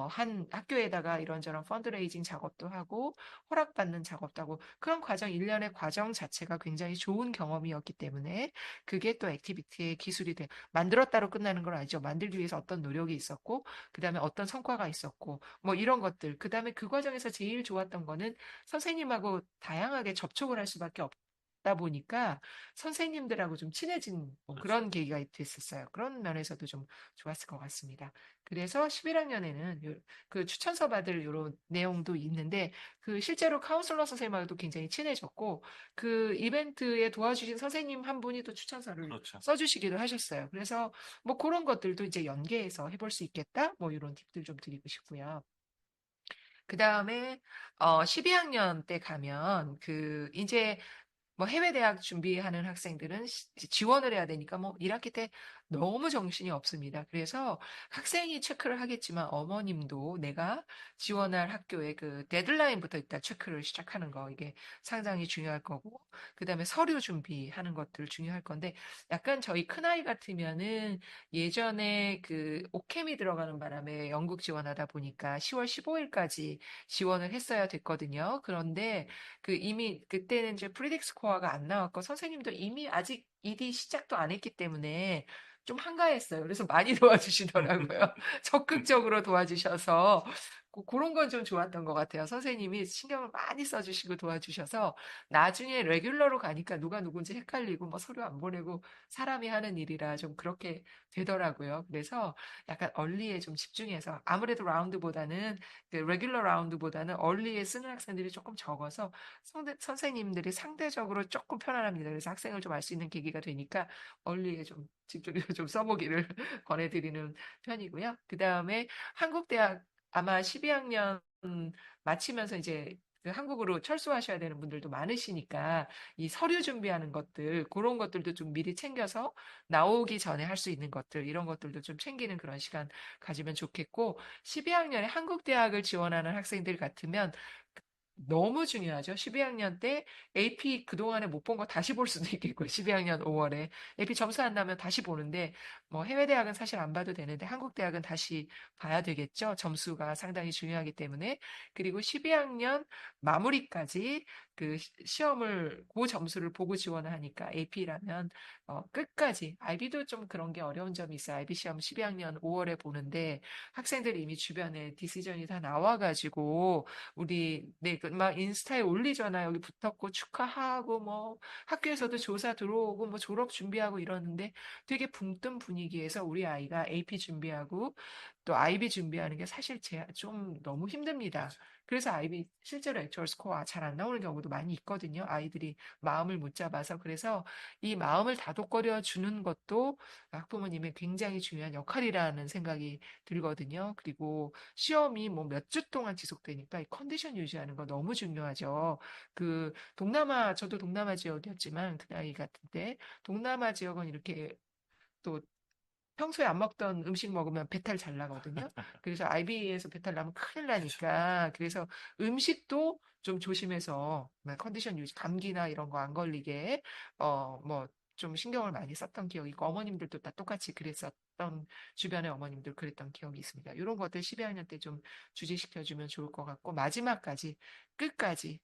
Speaker 2: 한 학교에다가 이런저런 펀드레이징 작업도 하고 허락받는 작업도 하고 그런 과정 일련의 과정 자체가 굉장히 좋은 경험이었기 때문에 그게 또 액티비티의 기술이 돼 만들었다로 끝나는 걸 아니죠. 만들기 위해서 어떤 노력이 있었고 그다음에 어떤 성과가 있었고 뭐 이런 것들 그다음에 그 과정에서 제일 좋았던 거는 선생님하고 다양하게 접촉을 할 수밖에 없다 보니까 선생님들하고 좀 친해진 뭐
Speaker 1: 그렇죠.
Speaker 2: 그런 계기가 됐었어요. 그런 면에서도 좀 좋았을 것 같습니다. 그래서 11학년에는 그 추천서 받을 이런 내용도 있는데 그 실제로 카운슬러 선생님하고도 굉장히 친해졌고 그 이벤트에 도와주신 선생님 한 분이 또 추천서를
Speaker 1: 그렇죠.
Speaker 2: 써주시기도 하셨어요. 그래서 뭐 그런 것들도 이제 연계해서 해볼 수 있겠다. 뭐 이런 팁들 좀 드리고 싶고요. 그 다음에 12학년 때 가면 그 이제 뭐 해외 대학 준비하는 학생들은 이제 지원을 해야 되니까 뭐 1학기 때 너무 정신이 없습니다. 그래서 학생이 체크를 하겠지만 어머님도 내가 지원할 학교의 그 데드라인부터 일단 체크를 시작하는 거 이게 상당히 중요할 거고 그다음에 서류 준비하는 것들 중요할 건데 약간 저희 큰아이 같으면은 예전에 그 오케미 들어가는 바람에 영국 지원하다 보니까 10월 15일까지 지원을 했어야 됐거든요. 그런데 그 이미 그때는 이제 프리딕 스코어가 안 나왔고 선생님도 이미 아직 ED 시작도 안 했기 때문에 좀 한가했어요. 그래서 많이 도와주시더라고요. 적극적으로 도와주셔서 그런 건 좀 좋았던 것 같아요. 선생님이 신경을 많이 써주시고 도와주셔서 나중에 레귤러로 가니까 누가 누군지 헷갈리고 뭐 서류 안 보내고 사람이 하는 일이라 좀 그렇게 되더라고요. 그래서 약간 얼리에 좀 집중해서 아무래도 라운드보다는 그 레귤러 라운드보다는 얼리에 쓰는 학생들이 조금 적어서 선생님들이 상대적으로 조금 편안합니다. 그래서 학생을 좀 알 수 있는 계기가 되니까 얼리에 좀 집중해서 좀 써보기를 권해드리는 편이고요. 그 다음에 한국대학 아마 12학년 마치면서 이제 그 한국으로 철수하셔야 되는 분들도 많으시니까 이 서류 준비하는 것들 그런 것들도 좀 미리 챙겨서 나오기 전에 할 수 있는 것들 이런 것들도 좀 챙기는 그런 시간 가지면 좋겠고 12학년에 한국대학을 지원하는 학생들 같으면 너무 중요하죠. 12학년 때 AP 그동안에 못 본 거 다시 볼 수도 있겠고요. 12학년 5월에. AP 점수 안 나면 다시 보는데, 뭐 해외 대학은 사실 안 봐도 되는데, 한국 대학은 다시 봐야 되겠죠. 점수가 상당히 중요하기 때문에. 그리고 12학년 마무리까지 그 시험을, 그 점수를 보고 지원을 하니까 AP라면, 끝까지. IB도 좀 그런 게 어려운 점이 있어요. IB 시험 12학년 5월에 보는데, 학생들이 이미 주변에 디시전이 다 나와가지고, 우리 네, 그막 인스타에 올리잖아요. 여기 붙었고 축하하고 뭐 학교에서도 조사 들어오고 뭐 졸업 준비하고 이러는데 되게 붕뜬 분위기에서 우리 아이가 AP 준비하고 또 IB 준비하는 게 사실 좀 너무 힘듭니다.
Speaker 1: 맞아요.
Speaker 2: 그래서 IB 실제로 액추얼 스코어 잘 안 나오는 경우도 많이 있거든요. 아이들이 마음을 못 잡아서 그래서 이 마음을 다독거려 주는 것도 학부모님의 굉장히 중요한 역할이라는 생각이 들거든요. 그리고 시험이 뭐 몇 주 동안 지속되니까 이 컨디션 유지하는 거 너무 중요하죠. 그 저도 동남아 지역이었지만 그 나이 같은 때 동남아 지역은 이렇게 또 평소에 안 먹던 음식 먹으면 배탈 잘 나거든요. 그래서 IB에서 배탈 나면 큰일
Speaker 1: 그렇죠.
Speaker 2: 나니까 그래서 음식도 좀 조심해서 컨디션 유지, 감기나 이런 거 안 걸리게 뭐 좀 신경을 많이 썼던 기억이 있고 어머님들도 다 똑같이 그랬었던 주변의 어머님들 그랬던 기억이 있습니다. 이런 것들 12학년 때 좀 주지시켜주면 좋을 것 같고 마지막까지 끝까지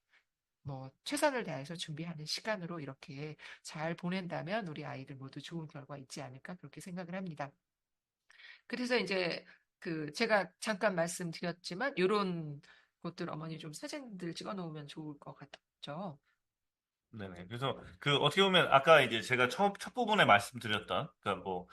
Speaker 2: 뭐 최선을 다해서 준비하는 시간으로 이렇게 잘 보낸다면 우리 아이들 모두 좋은 결과 있지 않을까 그렇게 생각을 합니다. 그래서 이제 그 제가 잠깐 말씀드렸지만 이런 것들 어머니 좀 사진들 찍어 놓으면 좋을 것 같죠.
Speaker 1: 네네. 그래서 그 어떻게 보면 아까 이제 제가 첫 부분에 말씀드렸던 그러니까 뭐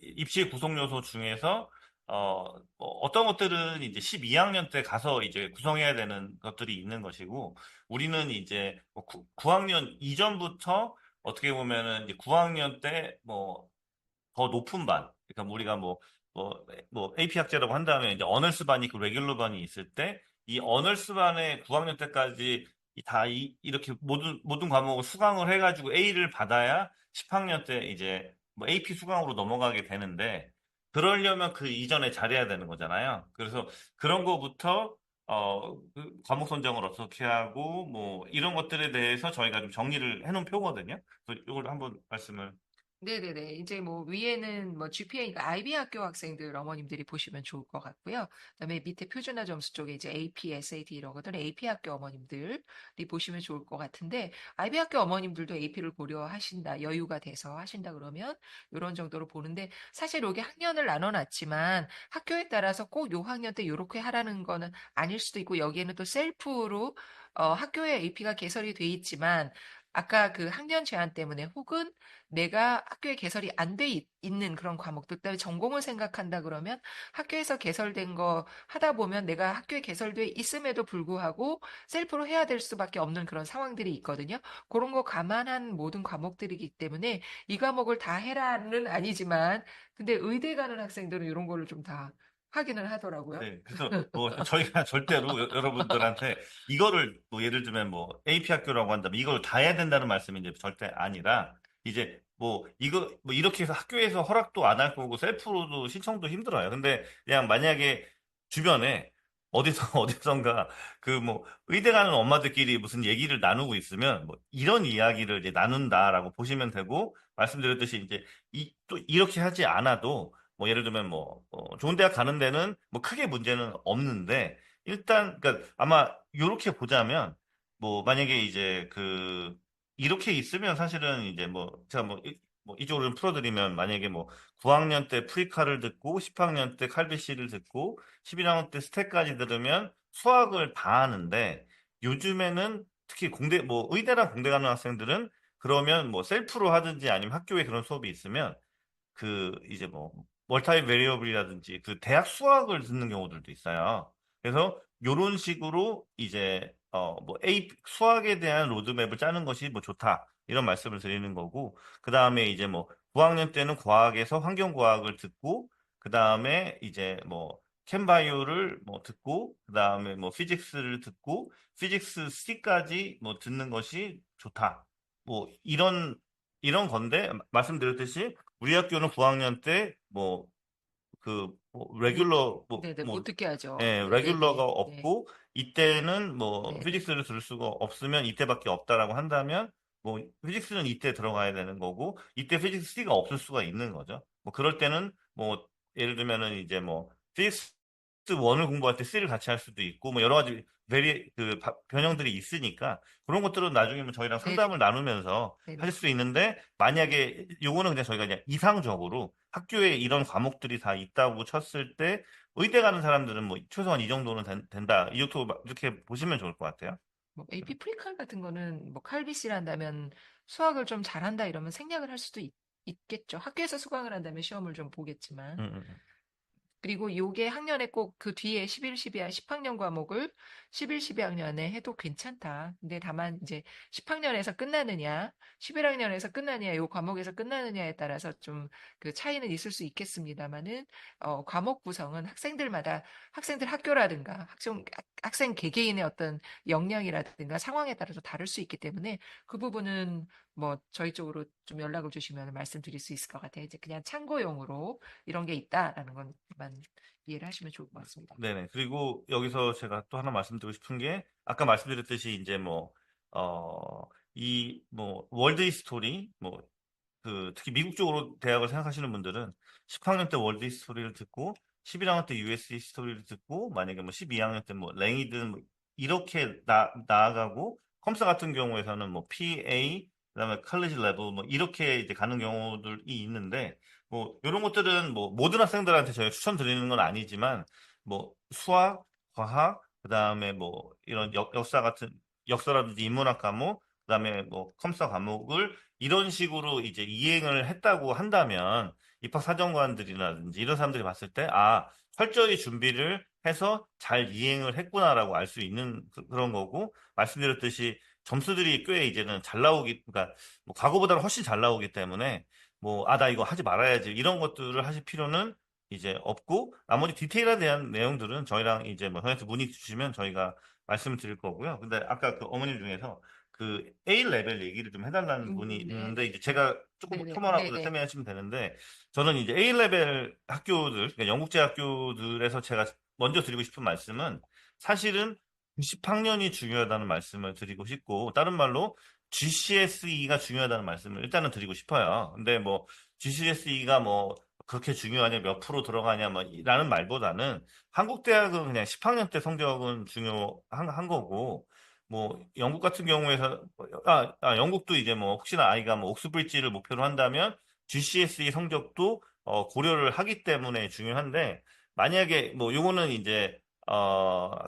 Speaker 1: 입시 구성 요소 중에서 뭐 어떤 것들은 이제 12학년 때 가서 이제 구성해야 되는 것들이 있는 것이고 우리는 이제 뭐 9학년 이전부터 어떻게 보면은 이제 9학년 때 뭐 더 높은 반 그러니까 뭐 우리가 뭐 AP 학제라고 한다면 이제 어널스 반이 있고 레귤러 반이 있을 때 이 어널스 반에 9학년 때까지 이렇게 모든 과목을 수강을 해가지고 A를 받아야 10학년 때 이제 뭐 AP 수강으로 넘어가게 되는데 그러려면 그 이전에 잘해야 되는 거잖아요. 그래서 그런 거부터 그 과목 선정을 어떻게 하고 뭐 이런 것들에 대해서 저희가 좀 정리를 해놓은 표거든요. 그래서 이걸 한번 말씀을.
Speaker 2: 네네네. 이제 뭐 위에는 뭐 GPA가 IB 학교 학생들 어머님들이 보시면 좋을 것 같고요. 그다음에 밑에 표준화 점수 쪽에 이제 AP, SAT 이런 것들은 AP 학교 어머님들이 보시면 좋을 것 같은데 IB 학교 어머님들도 AP를 고려하신다, 여유가 돼서 하신다 그러면 이런 정도로 보는데 사실 여기 학년을 나눠놨지만 학교에 따라서 꼭 요 학년 때 요렇게 하라는 거는 아닐 수도 있고 여기에는 또 셀프로 학교에 AP가 개설이 돼 있지만 아까 그 학년 제한 때문에 혹은 내가 학교에 개설이 안 돼 있는 그런 과목들 때문에 전공을 생각한다 그러면 학교에서 개설된 거 하다 보면 내가 학교에 개설돼 있음에도 불구하고 셀프로 해야 될 수밖에 없는 그런 상황들이 있거든요. 그런 거 감안한 모든 과목들이기 때문에 이 과목을 다 해라는 아니지만 근데 의대 가는 학생들은 이런 거를 좀 다 하기는 하더라고요.
Speaker 1: 네, 그래서 뭐 저희가 절대로 여러분들한테 이거를 뭐 예를 들면 뭐 AP 학교라고 한다면 이걸 다 해야 된다는 말씀이 이제 절대 아니라 이제 뭐 이거 뭐 이렇게 해서 학교에서 허락도 안 할 거고 셀프로도 신청도 힘들어요. 근데 그냥 만약에 주변에 어디서 어디선가 그 뭐 의대 가는 엄마들끼리 무슨 얘기를 나누고 있으면 뭐 이런 이야기를 이제 나눈다라고 보시면 되고 말씀드렸듯이 이제 또 이렇게 하지 않아도 뭐 예를 들면 좋은 대학 가는 데는 뭐 크게 문제는 없는데 일단 그러니까 아마 요렇게 보자면 뭐 만약에 이제 그 이렇게 있으면 사실은 이제 뭐 제가 뭐 이쪽으로 좀 풀어드리면 만약에 뭐 9학년 때 프리카를 듣고 10학년 때 칼비씨를 듣고 11학년 때 스택까지 들으면 수학을 다 하는데 요즘에는 특히 공대 뭐 의대랑 공대 가는 학생들은 그러면 뭐 셀프로 하든지 아니면 학교에 그런 수업이 있으면 그 이제 뭐 멀타이 베리어블이라든지 그 대학 수학을 듣는 경우들도 있어요. 그래서 요런 식으로 이제 뭐 A 수학에 대한 로드맵을 짜는 것이 뭐 좋다. 이런 말씀을 드리는 거고 그다음에 이제 뭐 9학년 때는 과학에서 환경과학을 듣고 그다음에 이제 뭐 캠바이오를 뭐 듣고 그다음에 뭐 피직스를 듣고 피직스 C까지 뭐 듣는 것이 좋다. 뭐 이런 건데 말씀드렸듯이 우리 학교는 9학년 때
Speaker 2: 못,
Speaker 1: 레귤러
Speaker 2: 네네, 못 듣게 하죠.
Speaker 1: 예,
Speaker 2: 네,
Speaker 1: 레귤러가
Speaker 2: 얘기. 네,
Speaker 1: 없고 이때는 뭐
Speaker 2: 네네.
Speaker 1: 피직스를 들을 수가 없으면 이때밖에 없다라고 한다면 뭐 피직스는 이때 들어가야 되는 거고 이때 피직스 C가 없을 수가 있는 거죠. 뭐 그럴 때는 뭐 예를 들면은 이제 뭐 피직스 1을 공부할 때 C를 같이 할 수도 있고 뭐 여러 가지 변형들이 있으니까 그런 것들은 나중에 뭐 저희랑
Speaker 2: 네네.
Speaker 1: 상담을 나누면서 하실
Speaker 2: 네네.
Speaker 1: 수 있는데 만약에 요거는 그냥 저희가 그냥 이상적으로 학교에 이런 과목들이 다 있다고 쳤을 때 의대 가는 사람들은 뭐 최소한 이 정도는 된다. 이렇게 보시면 좋을 것 같아요.
Speaker 2: 뭐 AP 프리칼 같은 거는 뭐 칼비씨를 한다면 수학을 좀 잘한다 이러면 생략을 할 수도 있겠죠. 학교에서 수강을 한다면 시험을 좀 보겠지만.
Speaker 1: 음, 음,
Speaker 2: 그리고 요게 학년에 꼭 그 뒤에 11, 12, 10학년 과목을 11, 12학년에 해도 괜찮다. 근데 다만 이제 10학년에서 끝나느냐, 11학년에서 끝나느냐, 요 과목에서 끝나느냐에 따라서 좀 그 차이는 있을 수 있겠습니다만은, 과목 구성은 학생들마다 학생들 학교라든가 학생 개개인의 어떤 역량이라든가 상황에 따라서 다를 수 있기 때문에 그 부분은 뭐 저희 쪽으로 좀 연락을 주시면 말씀드릴 수 있을 것 같아요. 이제 그냥 참고용으로 이런 게 있다라는 것만 이해를 하시면 좋을 것 같습니다.
Speaker 1: 네네. 그리고 여기서 제가 또 하나 말씀드리고 싶은 게 아까 말씀드렸듯이 이제 월드 히스토리 특히 미국 쪽으로 대학을 생각하시는 분들은 10학년 때 월드 히스토리를 듣고 11학년 때 US 히스토리를 듣고 만약에 뭐 12학년 때 뭐 랭이든 뭐 이렇게 나아가고 컴사 같은 경우에서는 뭐 PA 그다음에 칼리지 레벨 뭐 이렇게 이제 가는 경우들이 있는데 뭐 이런 것들은 뭐 모든 학생들한테 저희가 추천드리는 건 아니지만 뭐 수학, 과학 그다음에 뭐 이런 역사 같은 역사라든지 인문학 과목 그다음에 뭐 컴사 과목을 이런 식으로 이제 이행을 했다고 한다면 입학사정관들이라든지 이런 사람들이 봤을 때, 아, 철저히 준비를 해서 잘 이행을 했구나라고 알 수 있는 그런 거고, 말씀드렸듯이 점수들이 꽤 이제는 잘 나오기, 그러니까 뭐 과거보다는 훨씬 잘 나오기 때문에, 뭐, 아, 나 이거 하지 말아야지. 이런 것들을 하실 필요는 이제 없고, 나머지 디테일에 대한 내용들은 저희랑 이제 뭐, 저희한테 문의 주시면 저희가 말씀을 드릴 거고요. 근데 아까 그 어머님 중에서 그 A 레벨 얘기를 좀 해달라는 분이
Speaker 2: 네.
Speaker 1: 있는데 이제 제가 조금
Speaker 2: 네네.
Speaker 1: 토론하고
Speaker 2: 네네.
Speaker 1: 설명하시면 되는데 저는 이제 A 레벨 학교들, 그러니까 영국제 학교들에서 제가 먼저 드리고 싶은 말씀은 사실은 90학년이 중요하다는 말씀을 드리고 싶고 다른 말로 GCSE가 중요하다는 말씀을 일단은 드리고 싶어요. 근데 뭐 GCSE가 뭐 그렇게 중요하냐 몇 프로 들어가냐 뭐 라는 말보다는 한국 대학은 그냥 10학년 때 성적은 중요한 거고 뭐 영국 같은 경우에서 영국도 이제 뭐 혹시나 아이가 뭐 옥스브리지를 목표로 한다면 GCSE 성적도 고려를 하기 때문에 중요한데 만약에 뭐 요거는 이제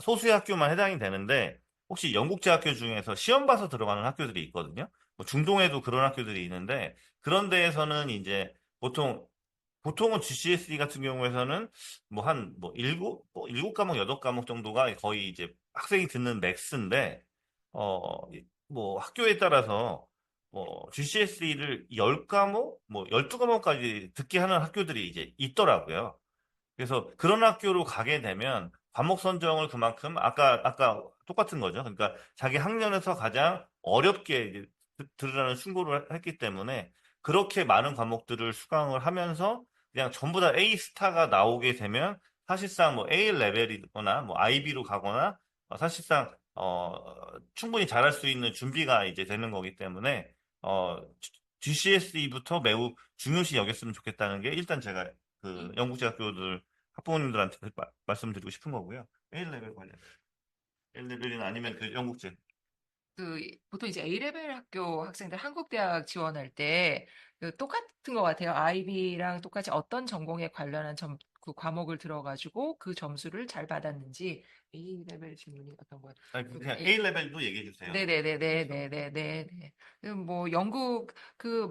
Speaker 1: 소수의 학교만 해당이 되는데 혹시 영국제 학교 중에서 시험 봐서 들어가는 학교들이 있거든요. 뭐 중동에도 그런 학교들이 있는데 그런 데에서는 이제 보통은 GCSE 같은 경우에서는 뭐 한 뭐 일곱 과목 여덟 과목 정도가 거의 이제 학생이 듣는 맥스인데 뭐 학교에 따라서 뭐 GCSE를 10과목 뭐 12과목까지 듣게 하는 학교들이 이제 있더라고요. 그래서 그런 학교로 가게 되면 과목 선정을 그만큼 아까 똑같은 거죠. 그러니까 자기 학년에서 가장 어렵게 이제 들으라는 충고를 했기 때문에 그렇게 많은 과목들을 수강을 하면서 그냥 전부 다 A 스타가 나오게 되면 사실상 뭐 A 레벨이거나 뭐 IB로 가거나 사실상 충분히 잘할 수 있는 준비가 이제 되는 거기 때문에 GCSE부터 매우 중요시 여겼으면 좋겠다는 게 일단 제가 그 영국제 학교들 학부모님들한테 말씀드리고 싶은 거고요. A레벨 관련. A레벨이나 아니면 그 영국제.
Speaker 2: 보통 이제 A레벨 학교 학생들 한국 대학 지원할 때 똑같은 것 같아요. IB랑 똑같이 어떤 전공에 관련한 그 과목을 들어가지고 그 점수를 잘 받았는지 A레벨 질문이 어떤 거예요?
Speaker 1: 아니, 그냥 A레벨도 얘기해 주세요. 그렇죠.
Speaker 2: 네네네네네네네. 뭐 영국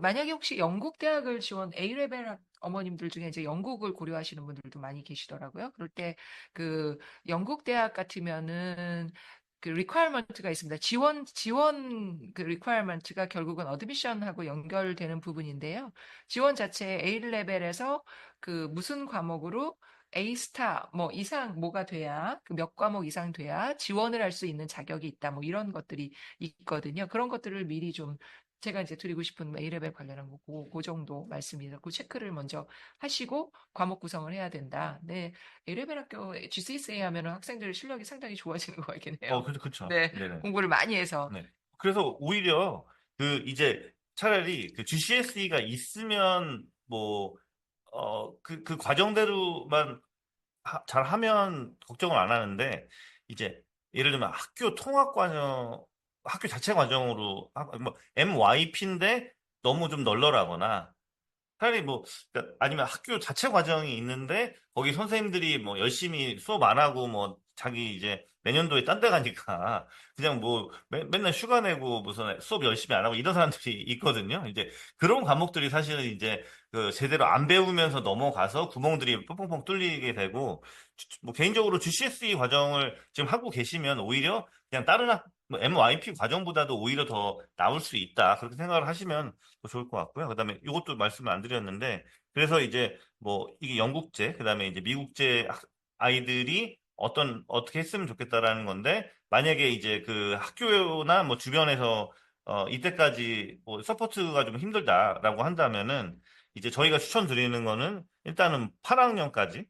Speaker 2: 만약에 혹시 영국 대학을 지원 A레벨 어머님들 중에 이제 영국을 고려하시는 분들도 많이 계시더라고요. 그럴 때 그 영국 대학 같으면은 그 리퀘어먼트가 있습니다. 지원 그 리퀘어먼트가 결국은 어드미션하고 연결되는 부분인데요. 지원 자체 A 레벨에서 그 무슨 과목으로 A 스타 뭐 이상 뭐가 돼야 그 몇 과목 이상 돼야 지원을 할 수 있는 자격이 있다. 뭐 이런 것들이 있거든요. 그런 것들을 미리 좀 제가 이제 드리고 싶은 A레벨 관련한 거, 그 정도 말씀입니다. 그 체크를 먼저 하시고 과목 구성을 해야 된다. 네, A레벨 학교 GCSE 하면은 학생들 실력이 상당히 좋아지는 것 같긴 해요.
Speaker 1: 그쵸.
Speaker 2: 네,
Speaker 1: 네네.
Speaker 2: 공부를 많이 해서.
Speaker 1: 네. 그래서 오히려 이제 차라리 그 GCSE가 있으면 뭐, 그 과정대로만 잘하면 걱정을 안 하는데 이제 예를 들면 학교 자체 과정으로 뭐 MYP인데 너무 좀 널널하거나 차라리 뭐 그러니까 아니면 학교 자체 과정이 있는데 거기 선생님들이 뭐 열심히 수업 안 하고 뭐 자기 이제 내년도에 딴 데 가니까 그냥 뭐 맨날 휴가 내고 무슨 수업 열심히 안 하고 이런 사람들이 있거든요. 이제 그런 과목들이 사실은 이제 그 제대로 안 배우면서 넘어가서 구멍들이 뻥뻥뻥 뚫리게 되고 뭐 개인적으로 GCSE 과정을 지금 하고 계시면 오히려 그냥 다른 뭐 MYP 과정보다도 오히려 더 나을 수 있다. 그렇게 생각을 하시면 더 좋을 것 같고요. 그다음에 이것도 말씀을 안 드렸는데 그래서 이제 뭐 이게 영국제, 그다음에 이제 미국제 아이들이 어떻게 했으면 좋겠다라는 건데 만약에 이제 그 학교나 뭐 주변에서 이때까지 뭐 서포트가 좀 힘들다라고 한다면은 이제 저희가 추천드리는 거는 일단은 8학년까지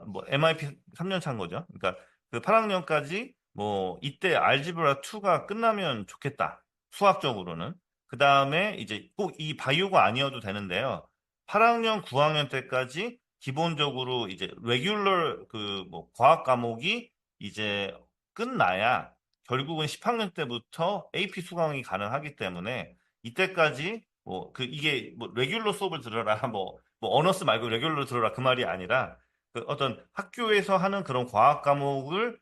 Speaker 1: 뭐 MIP 3년 차인 거죠. 그러니까 그 8학년까지 뭐 이때 알지브라 2가 끝나면 좋겠다. 수학적으로는. 그 다음에 이제 꼭 이 바이오가 아니어도 되는데요. 8학년, 9학년 때까지 기본적으로 이제 레귤러 그 뭐 과학 과목이 이제 끝나야 결국은 10학년 때부터 AP 수강이 가능하기 때문에 이때까지 뭐 그 이게 뭐 레귤러 수업을 들어라 뭐 어너스 말고 레귤러 들어라 그 말이 아니라 그 어떤 학교에서 하는 그런 과학 과목을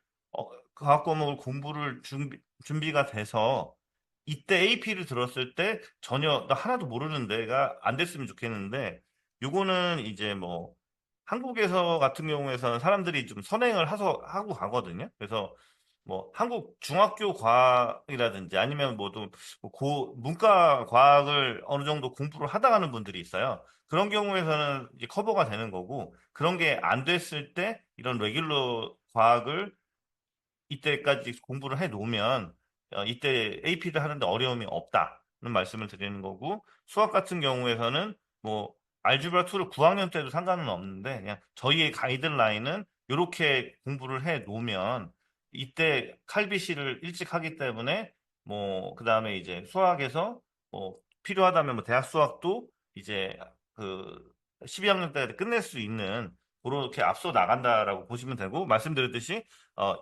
Speaker 1: 공부를 준비가 돼서 이때 AP를 들었을 때 전혀 나 하나도 모르는 데가 안 됐으면 좋겠는데 요거는 이제 뭐 한국에서 같은 경우에서는 사람들이 좀 선행을 하고 가거든요. 그래서 뭐 한국 중학교 과학이라든지 아니면 뭐또 문과 과학을 어느 정도 공부를 하다 가는 분들이 있어요. 그런 경우에서는 이제 커버가 되는 거고 그런 게 안 됐을 때 이런 레귤러 과학을 이때까지 공부를 해 놓으면 이때 AP를 하는데 어려움이 없다는 말씀을 드리는 거고 수학 같은 경우에서는 뭐 알gebra 2를 9학년 때도 상관은 없는데 그냥 저희의 가이드라인은 이렇게 공부를 해 놓으면 이때 칼비시를 일찍 하기 때문에 뭐 그다음에 이제 수학에서 뭐 필요하다면 뭐 대학 수학도 이제 그 12학년 때 끝낼 수 있는 그렇게 앞서 나간다라고 보시면 되고 말씀드렸듯이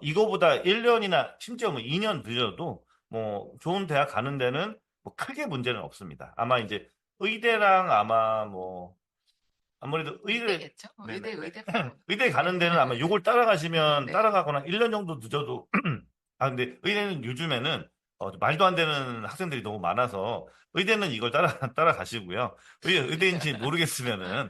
Speaker 1: 이거보다 1년이나 심지어 뭐 2년 늦어도 뭐 좋은 대학 가는 데는 뭐 크게 문제는 없습니다. 아마 이제 의대랑 아마 뭐 아무래도
Speaker 2: 의대겠죠?
Speaker 1: 네네.
Speaker 2: 의대 빼고는.
Speaker 1: 의대
Speaker 2: 네.
Speaker 1: 가는 데는 아마 요걸 따라가시면
Speaker 2: 네.
Speaker 1: 따라가거나 1년 정도 늦어도 아 근데 의대는 요즘에는 말도 안 되는 학생들이 너무 많아서 의대는 이걸 따라가시고요. 의대인지 모르겠으면은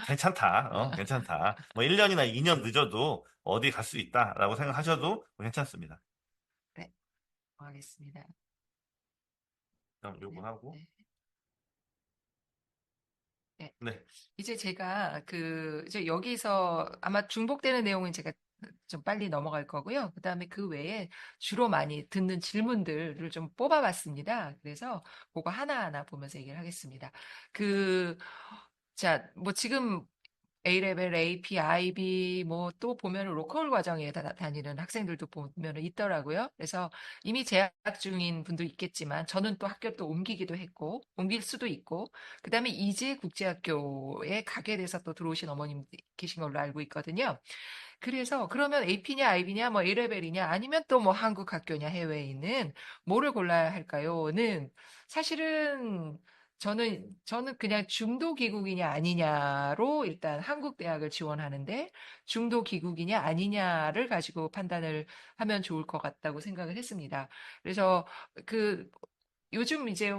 Speaker 1: 괜찮다. 괜찮다. 뭐 1년이나 2년 늦어도 어디 갈 수 있다라고 생각하셔도 괜찮습니다.
Speaker 2: 네. 알겠습니다.
Speaker 1: 그럼 요거
Speaker 2: 네.
Speaker 1: 하고
Speaker 2: 네. 네.
Speaker 1: 네.
Speaker 2: 이제 제가 이제 여기서 아마 중복되는 내용은 제가 좀 빨리 넘어갈 거고요. 그다음에 그 외에 주로 많이 듣는 질문들을 좀 뽑아봤습니다. 그래서 그거 하나하나 보면서 얘기를 하겠습니다. 그, 자, 뭐 지금 A레벨, AP, IB 뭐 또 보면 로컬 과정에 다니는 학생들도 보면 있더라고요. 그래서 이미 재학 중인 분도 있겠지만 저는 또 학교 또 옮기기도 했고 옮길 수도 있고 그다음에 이제 국제학교에 가게 돼서 또 들어오신 어머님 계신 걸로 알고 있거든요. 그래서 그러면 AP냐 IB냐 뭐 A레벨이냐 아니면 또 뭐 한국 학교냐 해외에 있는 뭐를 골라야 할까요?는 사실은 저는 그냥 중도 기국이냐 아니냐로 일단 한국 대학을 지원하는데 중도 기국이냐 아니냐를 가지고 판단을 하면 좋을 것 같다고 생각을 했습니다. 그래서 그 요즘 이제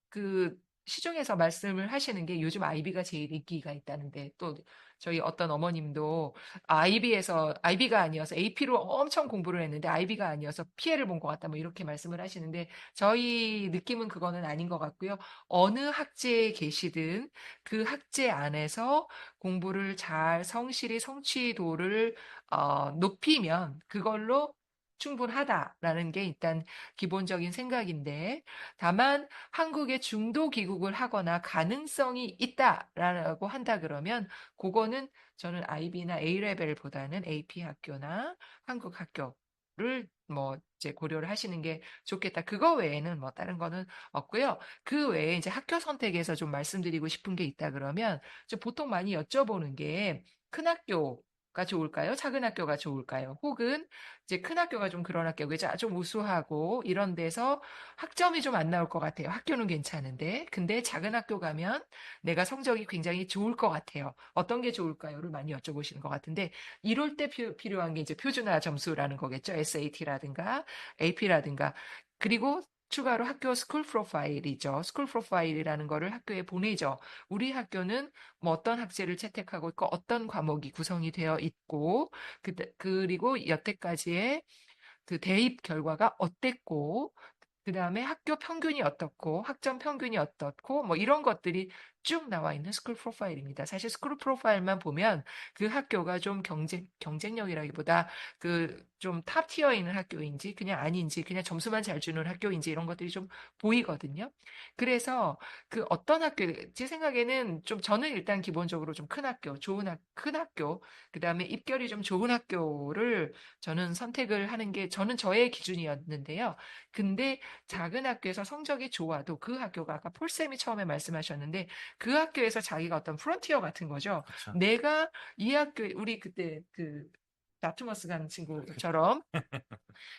Speaker 2: 그 시중에서 말씀을 하시는 게 요즘 아이비가 제일 인기가 있다는데 또 저희 어떤 어머님도 아이비가 아니어서 AP로 엄청 공부를 했는데 아이비가 아니어서 피해를 본 것 같다 뭐 이렇게 말씀을 하시는데 저희 느낌은 그거는 아닌 것 같고요. 어느 학제에 계시든 그 학제 안에서 공부를 잘 성실히 성취도를 높이면 그걸로 충분하다라는 게 일단 기본적인 생각인데 다만 한국에 중도 귀국을 하거나 가능성이 있다라고 한다 그러면 그거는 저는 IB나 A레벨보다는 AP 학교나 한국 학교를 뭐 이제 고려를 하시는 게 좋겠다. 그거 외에는 뭐 다른 거는 없고요. 그 외에 이제 학교 선택에서 좀 말씀드리고 싶은 게 있다 그러면 보통 많이 여쭤보는 게 큰 학교가 좋을까요? 작은 학교가 좋을까요? 혹은 이제 큰 학교가 좀 그런 학교고 이제 좀 우수하고 이런 데서 학점이 좀 안 나올 것 같아요. 학교는 괜찮은데. 근데 작은 학교 가면 내가 성적이 굉장히 좋을 것 같아요. 어떤 게 좋을까요?를 많이 여쭤보시는 것 같은데 이럴 때 필요한 게 이제 표준화 점수라는 거겠죠. SAT라든가 AP라든가. 그리고 추가로 학교 스쿨 프로파일이죠. 스쿨 프로파일이라는 거를 학교에 보내죠. 우리 학교는 뭐 어떤 학제를 채택하고 있고 어떤 과목이 구성이 되어 있고 그리고 여태까지의 그 대입 결과가 어땠고 그다음에 학교 평균이 어떻고 학점 평균이 어떻고 뭐 이런 것들이 쭉 나와 있는 스쿨 프로파일입니다. 사실 스쿨 프로파일만 보면 그 학교가 좀 경쟁력이라기보다 그 좀 탑 티어에 있는 학교인지 그냥 아닌지 그냥 점수만 잘 주는 학교인지 이런 것들이 좀 보이거든요. 그래서 그 어떤 학교, 제 생각에는 좀 저는 일단 기본적으로 좀 큰 학교, 큰 학교, 그다음에 입결이 좀 좋은 학교를 저는 선택을 하는 게 저는 저의 기준이었는데요. 근데 작은 학교에서 성적이 좋아도 그 학교가 아까 폴쌤이 처음에 말씀하셨는데 그 학교에서 자기가 어떤 프론티어 같은 거죠.
Speaker 1: 그렇죠.
Speaker 2: 내가 이 학교 우리 그때 그 다트머스 간 친구처럼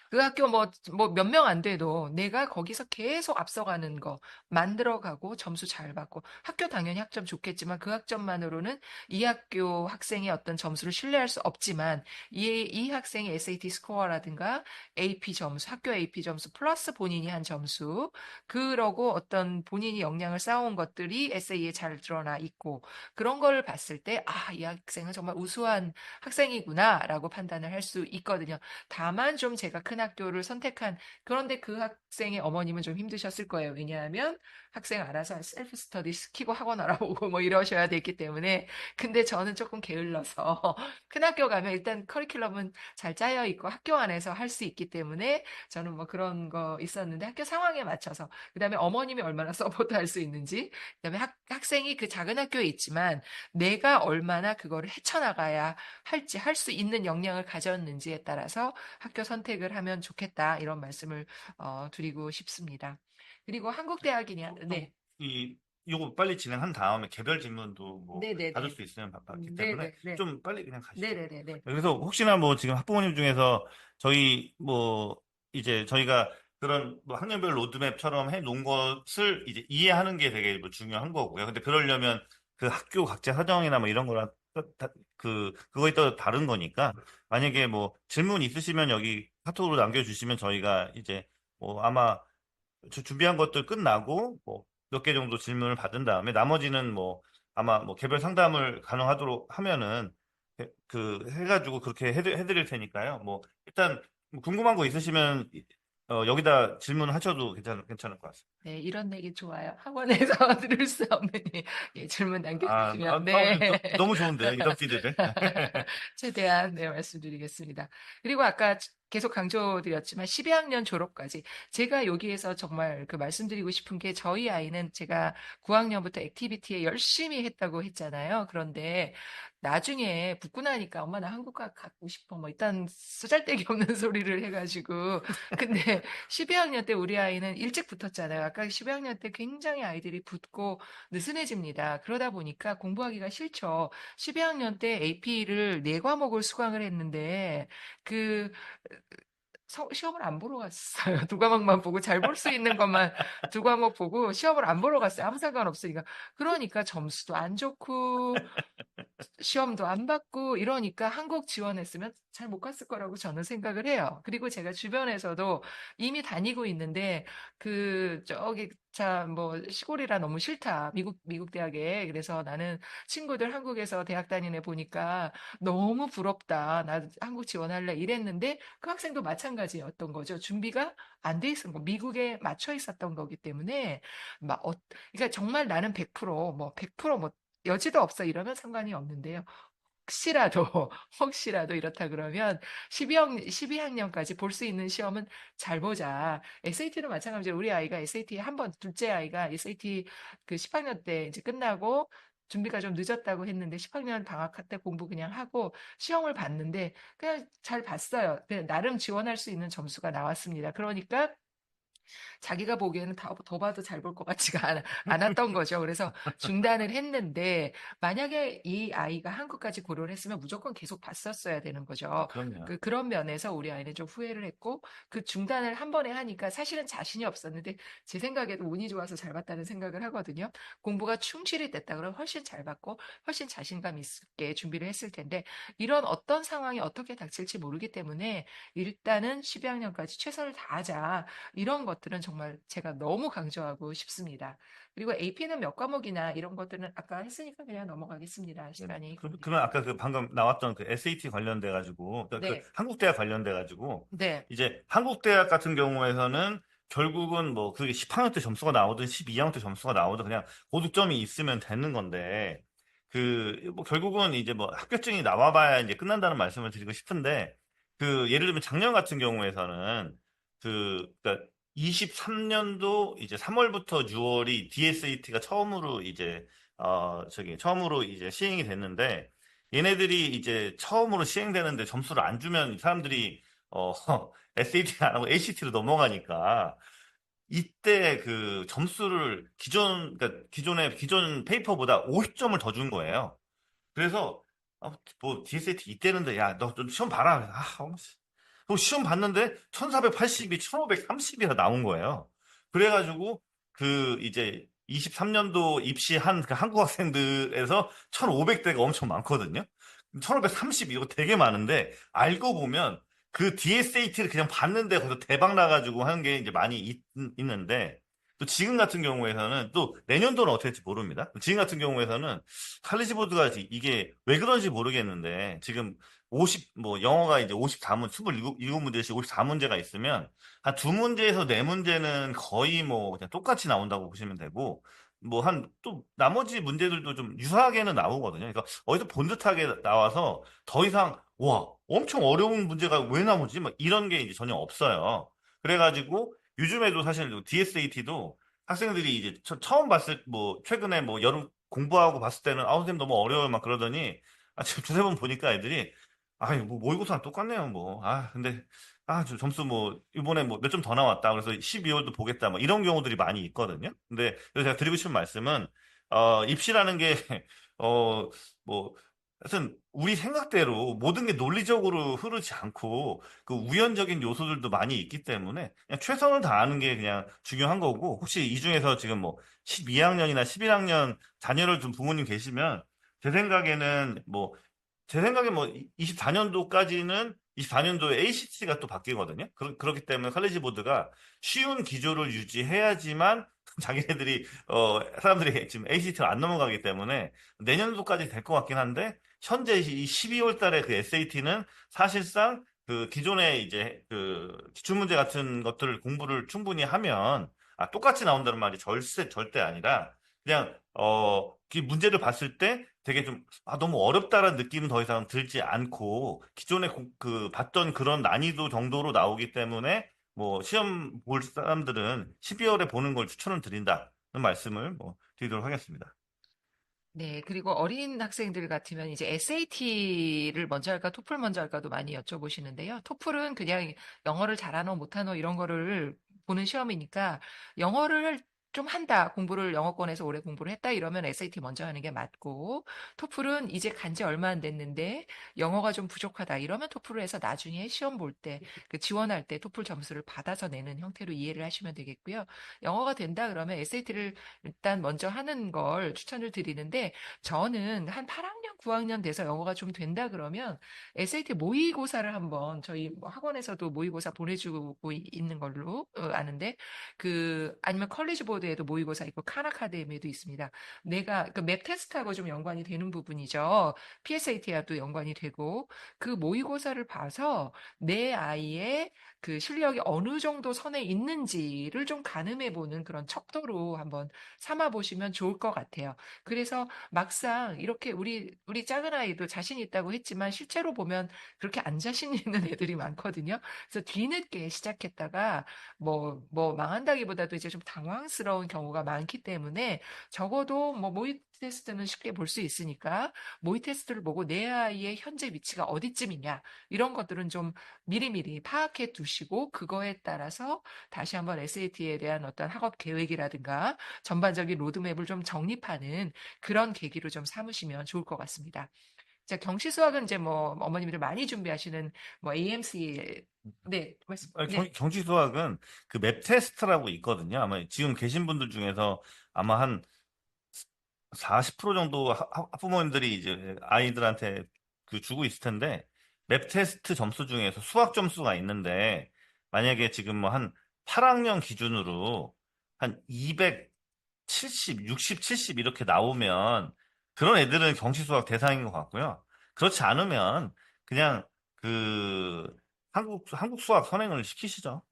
Speaker 2: 그 학교 뭐 몇 명 안 돼도 내가 거기서 계속 앞서가는 거 만들어가고 점수 잘 받고 학교 당연히 학점 좋겠지만 그 학점만으로는 이 학교 학생의 어떤 점수를 신뢰할 수 없지만 이 학생의 SAT 스코어라든가 AP 점수, 학교 AP 점수 플러스 본인이 한 점수 그러고 어떤 본인이 역량을 쌓아온 것들이 에세이에 잘 드러나 있고 그런 걸 봤을 때 아, 이 학생은 정말 우수한 학생이구나라고 판단을 할 수 있거든요. 다만 좀 제가 큰 학교를 선택한 그런데 그 학생의 어머님은 좀 힘드셨을 거예요. 왜냐하면 학생 알아서 셀프 스터디 시키고 학원 알아보고 뭐 이러셔야 됐기 때문에 근데 저는 조금 게을러서 큰 학교 가면 일단 커리큘럼은 잘 짜여 있고 학교 안에서 할 수 있기 때문에 저는 뭐 그런 거 있었는데 학교 상황에 맞춰서 그다음에 어머님이 얼마나 서포트할 수 있는지 그다음에 학생이 그 작은 학교에 있지만 내가 얼마나 그거를 헤쳐나가야 할지 할 수 있는 역량을 가졌는지에 따라서 학교 선택을 하면 좋겠다 이런 말씀을 드리고 싶습니다. 그리고 한국 대학이냐?
Speaker 1: 좀,
Speaker 2: 네,
Speaker 1: 요거 빨리 진행한 다음에 개별 질문도 뭐
Speaker 2: 네, 네,
Speaker 1: 받을
Speaker 2: 네,
Speaker 1: 수 있으면 받기
Speaker 2: 네,
Speaker 1: 때문에
Speaker 2: 네, 네,
Speaker 1: 좀 빨리 그냥
Speaker 2: 네,
Speaker 1: 가시죠.
Speaker 2: 네, 네, 네,
Speaker 1: 그래서 혹시나 뭐 지금 학부모님 중에서 저희 뭐 이제 저희가 그런 뭐 학년별 로드맵처럼 해 놓은 것을 이제 이해하는 게 되게 뭐 중요한 거고요. 근데 그러려면 그 학교 각자 사정이나 뭐 이런 거랑 그거에 따라 다른 거니까 만약에 뭐 질문 있으시면 여기 카톡으로 남겨주시면 저희가 이제 뭐 아마 준비한 것들 끝나고 뭐 몇 개 정도 질문을 받은 다음에 나머지는 뭐 아마 뭐 개별 상담을 가능하도록 하면은 해가지고 그렇게 해드릴 테니까요. 뭐 일단 뭐 궁금한 거 있으시면 여기다 질문하셔도 괜찮을 것 같습니다.
Speaker 2: 네, 이런 얘기 좋아요. 학원에서 들을 수 없는 질문 남겨주시면 네.
Speaker 1: 너무 좋은데요, 이런 피드백.
Speaker 2: 최대한 네, 말씀드리겠습니다. 그리고 아까 계속 강조드렸지만 12학년 졸업까지 제가 여기에서 정말 그 말씀드리고 싶은 게 저희 아이는 제가 9학년부터 액티비티에 열심히 했다고 했잖아요. 그런데 나중에 붙고 나니까 엄마 나 한국 가고 싶어 뭐 일단 쓰잘데기 없는 소리를 해가지고 근데 12학년 때 우리 아이는 일찍 붙었잖아요. 아까 12학년 때 굉장히 아이들이 붙고 느슨해집니다. 그러다 보니까 공부하기가 싫죠. 12학년 때 AP를 네 과목을 수강을 했는데 그 시험을 안 보러 갔어요. 두 과목만 보고 잘 볼 수 있는 것만 두 과목 보고 시험을 안 보러 갔어요. 아무 상관 없으니까. 그러니까 점수도 안 좋고 시험도 안 받고 이러니까 한국 지원했으면 잘 못 갔을 거라고 저는 생각을 해요. 그리고 제가 주변에서도 이미 다니고 있는데 저기 자 뭐 시골이라 너무 싫다. 미국 대학에. 그래서 나는 친구들 한국에서 대학 다니는 애 보니까 너무 부럽다. 나 한국 지원할래 이랬는데 그 학생도 마찬가지였던 거죠. 준비가 안 돼 있었던 거. 미국에 맞춰 있었던 거기 때문에 그러니까 정말 나는 100%뭐 여지도 없어 이러면 상관이 없는데요. 혹시라도 혹시라도 이렇다 그러면 12학년까지 볼 수 있는 시험은 잘 보자. SAT도 마찬가지로 우리 아이가 SAT 한 번 둘째 아이가 SAT 그 10학년 때 이제 끝나고 준비가 좀 늦었다고 했는데 10학년 방학할 때 공부 그냥 하고 시험을 봤는데 그냥 잘 봤어요. 그냥 나름 지원할 수 있는 점수가 나왔습니다. 그러니까 자기가 보기에는 더 봐도 잘 볼 것 같지가 않았던 거죠. 그래서 중단을 했는데 만약에 이 아이가 한국까지 고려를 했으면 무조건 계속 봤었어야 되는 거죠.
Speaker 1: 그럼요.
Speaker 2: 그런 면에서 우리 아이는 좀 후회를 했고 그 중단을 한 번에 하니까 사실은 자신이 없었는데 제 생각에도 운이 좋아서 잘 봤다는 생각을 하거든요. 공부가 충실히 됐다 그러면 훨씬 잘 봤고 훨씬 자신감 있게 준비를 했을 텐데 이런 어떤 상황이 어떻게 닥칠지 모르기 때문에 일단은 12학년까지 최선을 다하자. 이런 것들은 정말 제가 너무 강조하고 싶습니다. 그리고 AP는 몇 과목이나 이런 것들은 아까 했으니까 그냥 넘어가겠습니다.
Speaker 1: 네네.
Speaker 2: 시간이.
Speaker 1: 그러면 아까 그 방금 나왔던 그 SAT 관련돼 가지고 그
Speaker 2: 네,
Speaker 1: 한국대학 관련돼 가지고
Speaker 2: 네,
Speaker 1: 이제 한국대학 같은 경우에서는 결국은 뭐 그게 10학년 때 점수가 나오든 12학년 때 점수가 나오든 그냥 고득점이 있으면 되는 건데 그 뭐 결국은 이제 뭐 합격증이 나와봐야 이제 끝난다는 말씀을 드리고 싶은데 그 예를 들면 작년 같은 경우에서는 그러니까 23년도 이제 3월부터 6월이 DSAT가 처음으로 이제 처음으로 이제 시행이 됐는데 얘네들이 이제 처음으로 시행되는데 점수를 안 주면 사람들이 SAT 안 하고 ACT로 넘어가니까 이때 그 점수를 그러니까 기존 페이퍼보다 50점을 더 준 거예요. 그래서 뭐 DSAT 이때는데 야 너 좀 시험 봐라. 그럼 시험 봤는데 1480이 1530이라 나온 거예요. 그래가지고 그 이제 23년도 입시한 그 한국 학생들에서 1500대가 엄청 많거든요. 1530 이거 되게 많은데 알고 보면 그 DSAT를 그냥 봤는데 거기서 대박 나가지고 하는 게 이제 많이 있는데 또 지금 같은 경우에서는 또 내년도는 어떻게 될지 모릅니다. 지금 같은 경우에서는 칼리지보드가 이게 왜 그런지 모르겠는데 지금 뭐 영어가 이제 54문, 27문제씩 54문제가 있으면 한 두 문제에서 네 문제는 거의 뭐 그냥 똑같이 나온다고 보시면 되고 뭐 또 나머지 문제들도 좀 유사하게는 나오거든요. 그러니까 어디서 본 듯하게 나와서 더 이상 와, 엄청 어려운 문제가 왜 나오지? 막 이런 게 이제 전혀 없어요. 그래가지고 요즘에도 사실 DSAT도 학생들이 이제 처음 뭐 최근에 뭐 여름 공부하고 봤을 때는 아우 선생님 너무 어려워요 막 그러더니 지금 두세 번 보니까 애들이 아니 뭐 모의고사랑 똑같네요 뭐 근데 저 점수 뭐 이번에 뭐 몇 점 더 나왔다 그래서 12월도 보겠다 뭐 이런 경우들이 많이 있거든요. 근데 그래서 제가 드리고 싶은 말씀은 입시라는 게 뭐 하여튼 우리 생각대로 모든 게 논리적으로 흐르지 않고 그 우연적인 요소들도 많이 있기 때문에 그냥 최선을 다하는 게 그냥 중요한 거고 혹시 이 중에서 지금 뭐 12학년이나 11학년 자녀를 둔 부모님 계시면 제 생각에는 제 생각에 뭐 24년도까지는 24년도에 ACT가 또 바뀌거든요. 그렇기 때문에 칼리지 보드가 쉬운 기조를 유지해야지만 자기네들이 사람들이 지금 ACT를 안 넘어가기 때문에 내년도까지 될 것 같긴 한데 현재 이 12월 달에 그 SAT는 사실상 그 기존에 이제 그 기출문제 같은 것들을 공부를 충분히 하면 똑같이 나온다는 말이 절대 아니라 그냥 그 문제를 봤을 때 되게 좀 너무 어렵다라는 느낌은 더 이상 들지 않고 기존에 그 봤던 그런 난이도 정도로 나오기 때문에 뭐 시험 볼 사람들은 12월에 보는 걸 추천을 드린다는 말씀을 뭐 드리도록 하겠습니다.
Speaker 2: 네, 그리고 어린 학생들 같으면 이제 SAT를 먼저 할까, 토플 먼저 할까도 많이 여쭤보시는데요. 토플은 그냥 영어를 잘하노, 못하노 이런 거를 보는 시험이니까 영어를 좀 한다, 공부를 영어권에서 오래 공부를 했다 이러면 SAT 먼저 하는 게 맞고, 토플은 이제 간지 얼마 안 됐는데 영어가 좀 부족하다 이러면 토플을 해서 나중에 시험 볼 때, 그 지원할 때 토플 점수를 받아서 내는 형태로 이해를 하시면 되겠고요. 영어가 된다 그러면 SAT를 일단 먼저 하는 걸 추천을 드리는데 저는 한 8학년, 9학년 돼서 영어가 좀 된다 그러면 SAT 모의고사를 한번 저희 뭐 학원에서도 모의고사 보내주고 있는 걸로 아는데 아니면 컬리지 보드에도 모의고사 있고 칸 아카데미에도 있습니다. 내가 그 맵 테스트하고 좀 연관이 되는 부분이죠. PSAT와도 연관이 되고 그 모의고사를 봐서 내 아이의 그 실력이 어느 정도 선에 있는지를 좀 가늠해 보는 그런 척도로 한번 삼아 보시면 좋을 것 같아요. 그래서 막상 이렇게 우리 작은 아이도 자신 있다고 했지만 실제로 보면 그렇게 안 자신 있는 애들이 많거든요. 그래서 뒤늦게 시작했다가 뭐 망한다기보다도 이제 좀 당황스러운 경우가 많기 때문에 적어도 뭐 모의 테스트는 쉽게 볼 수 있으니까 모의 테스트를 보고 내 아이의 현재 위치가 어디쯤이냐 이런 것들은 좀 미리미리 파악해 두시고 그거에 따라서 다시 한번 SAT에 대한 어떤 학업 계획이라든가 전반적인 로드맵을 좀 정립하는 그런 계기로 좀 삼으시면 좋을 것 같습니다. 자, 경시 수학은 이제 뭐 어머님들 많이 준비하시는 뭐 AMC 네, 말씀. 네.
Speaker 1: 경시 수학은 그 맵 테스트라고 있거든요. 아마 지금 계신 분들 중에서 아마 한 40% 정도 학부모님들이 이제 아이들한테 그 주고 있을 텐데 맵 테스트 점수 중에서 수학 점수가 있는데 만약에 지금 뭐 한 8학년 기준으로 한 270, 60, 70 이렇게 나오면 그런 애들은 경시 수학 대상인 것 같고요. 그렇지 않으면 그냥 그 한국 수학 선행을 시키시죠.